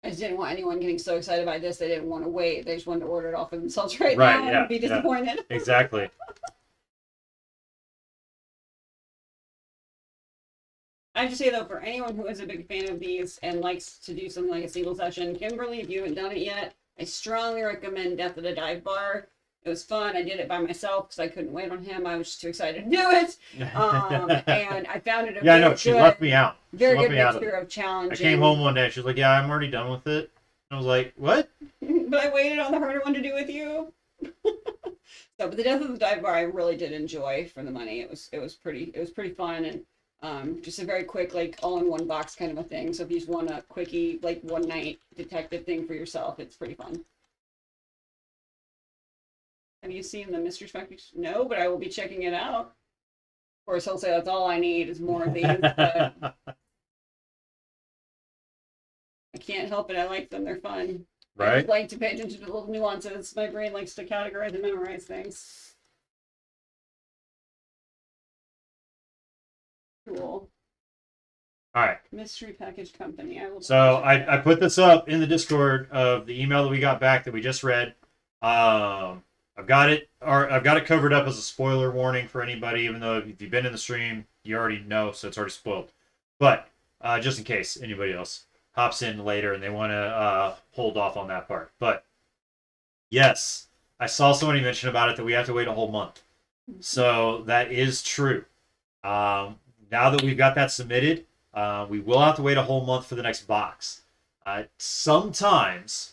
I just didn't want anyone getting so excited by this they didn't want to wait. They just wanted to order it off of themselves right now and be disappointed. Exactly. I have to say though, for anyone who is a big fan of these and likes to do something like a single session, Kimberly, if you haven't done it yet, I strongly recommend Death at a Dive Bar. It was fun. I did it by myself because I couldn't wait on him. I was just too excited to do it. And I found it a I know. She left me out. Very good mixture of challenging. I came home one day. She was like, "Yeah, I'm already done with it." I was like, "What?" But I waited on the harder one to do with you. But the Death of the Dive Bar I really did enjoy for the money. It was pretty fun and just a very quick, like all in one box kind of a thing. So if you just want a quickie, like one night detective thing for yourself, it's pretty fun. Have you seen the Mystery Package? No, but I will be checking it out. Of course, he'll say that's all I need is more of these. But I can't help it. I like them. They're fun. Right. I like to pay attention to the little nuances. My brain likes to categorize and memorize things. Cool. All right. Mystery Package Company. So I put this up in the Discord of the email that we got back that we just read. I've got it covered up as a spoiler warning for anybody, even though if you've been in the stream, you already know, so it's already spoiled. But just in case anybody else hops in later and they want to hold off on that part. But yes, I saw somebody mention about it that we have to wait a whole month. So that is true. Now that we've got that submitted, we will have to wait a whole month for the next box. Sometimes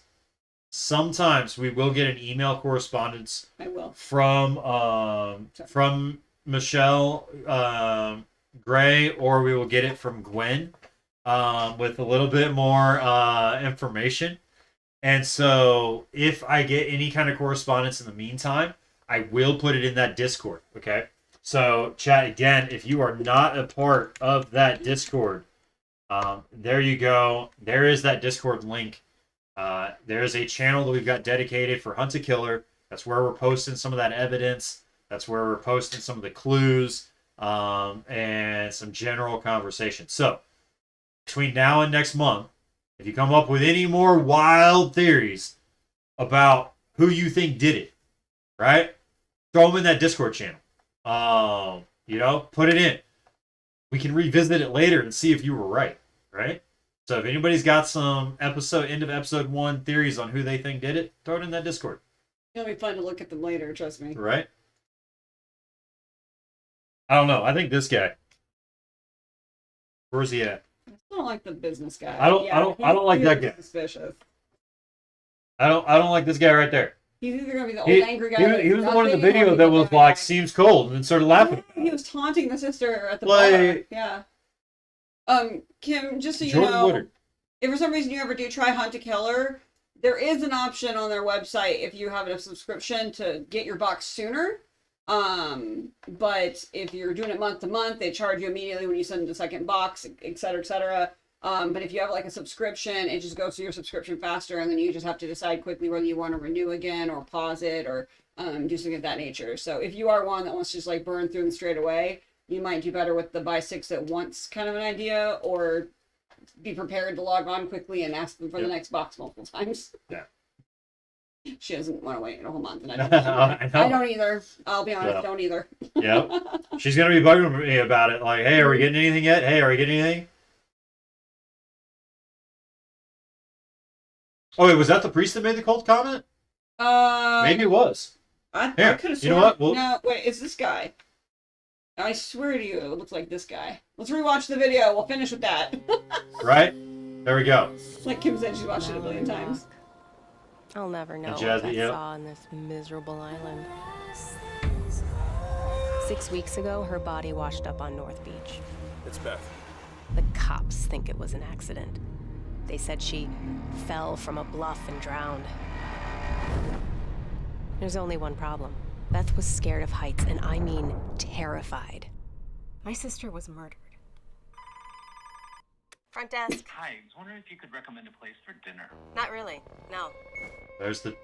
we will get an email correspondence from Michelle Gray, or we will get it from Gwen with a little bit more information. And so if I get any kind of correspondence in the meantime, I will put it in that Discord. Okay. So chat again, if you are not a part of that Discord, there you go. There is that Discord link. There is a channel that we've got dedicated for Hunt a Killer. That's where we're posting some of that evidence. That's where we're posting some of the clues and some general conversation. So between now and next month, if you come up with any more wild theories about who you think did it, right? Throw them in that Discord channel. Put it in. We can revisit it later and see if you were right, right? So if anybody's got some end of episode 1 theories on who they think did it, throw it in that Discord. It'll be fun to look at them later, trust me. Right? I don't know. I think this guy. Where's he at? I still don't like the business guy. I don't like that guy. Suspicious. I don't like this guy right there. He's either gonna be the old angry guy. He was the one in the video that was like, seems cold, and then started laughing. Yeah, he was taunting the sister at the bar. Yeah. Kim, just so you know, if for some reason you ever do try Hunt a Killer, there is an option on their website if you have a subscription to get your box sooner. But if you're doing it month to month, they charge you immediately when you send the second box, et cetera, et cetera. But if you have like a subscription, it just goes through your subscription faster, and then you just have to decide quickly whether you want to renew again or pause it or do something of that nature. So if you are one that wants to just like burn through them straight away, you might do better with the buy 6 at once kind of an idea, or be prepared to log on quickly and ask them for the next box multiple times. Yeah. She doesn't want to wait a whole month, and I don't either. I'll be honest, don't either. Yeah. She's going to be bugging me about it. Like, hey, are we getting anything yet? Hey, are we getting anything? Oh, wait, was that the priest that made the cold comment? Maybe it was. I could have sworn. You know what? No, wait, it's this guy. I swear to you, it looks like this guy. Let's rewatch the video. We'll finish with that. Right? There we go. Like Kim said, she's watched it a billion times. I'll never know what I saw on this miserable island. 6 weeks ago, her body washed up on North Beach. It's Beth. The cops think it was an accident. They said she fell from a bluff and drowned. There's only one problem. Beth was scared of heights, and I mean terrified. My sister was murdered. Front desk. Hi, I was wondering if you could recommend a place for dinner. Not really, no. There's the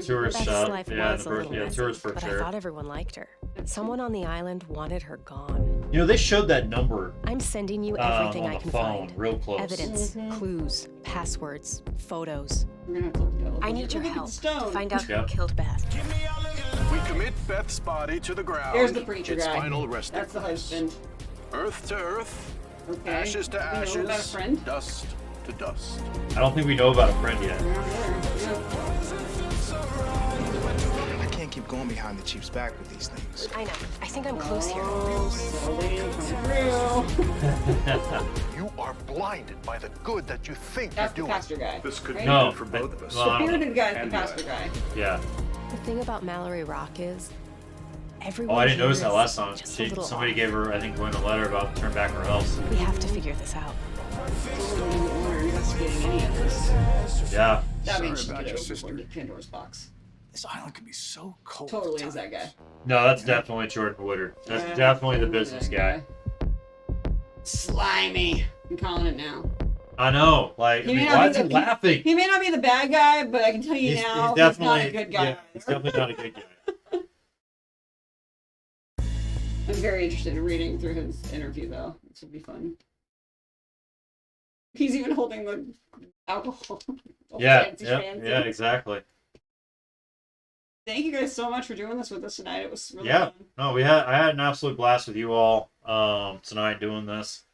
tourist Beth's shop. life Yeah, was a little messy, tourist for but sure. I thought everyone liked her. Someone on the island wanted her gone. You know, they showed that number I'm sending you everything on I the can phone find. real close. Evidence, clues, passwords, photos. We're gonna have to look at I need your Look at the help to stone. find out who Yeah. killed Beth. We commit Beth's body to the ground. There's the preacher its guy. final resting That's the place. husband. Earth to earth, Okay. ashes to We know about a ashes, friend? dust to dust. I don't think we know about a friend yet. Yeah. I can't keep going behind the chief's back with these things. I know. I think I'm close here. Oh, slowly come through. You are blinded by the good that you think That's the pastor guy. This could right? be No, good for both of us. well, I The don't know. bearded guy is the And pastor guy. Yeah. The thing about Mallory Rock is, everyone Oh, I didn't here notice that is last time. just a little Somebody off. gave her, I think, Gwen a letter about turn back her house. We have to figure this out. We're investigating any of this. Yeah. That Sorry means she about could your open sister. Pandora's box. This island can be so cold. Totally at is that guy. times. No, that's definitely Jordan Woodard. That's Yeah, definitely the totally business that guy. Slimy. I'm calling it now. I know. Like, I He may mean, not why be is he the- laughing? He may not be the bad guy, but I can tell you now, he's definitely not a good guy. Yeah, he's definitely not a good guy. I'm very interested in reading through his interview, though. This will be fun. He's even holding the alcohol. Yeah, Fancy yeah, schmancy. yeah, exactly. Thank you guys so much for doing this with us tonight. It was really Yeah. fun. No, I had an absolute blast with you all tonight doing this.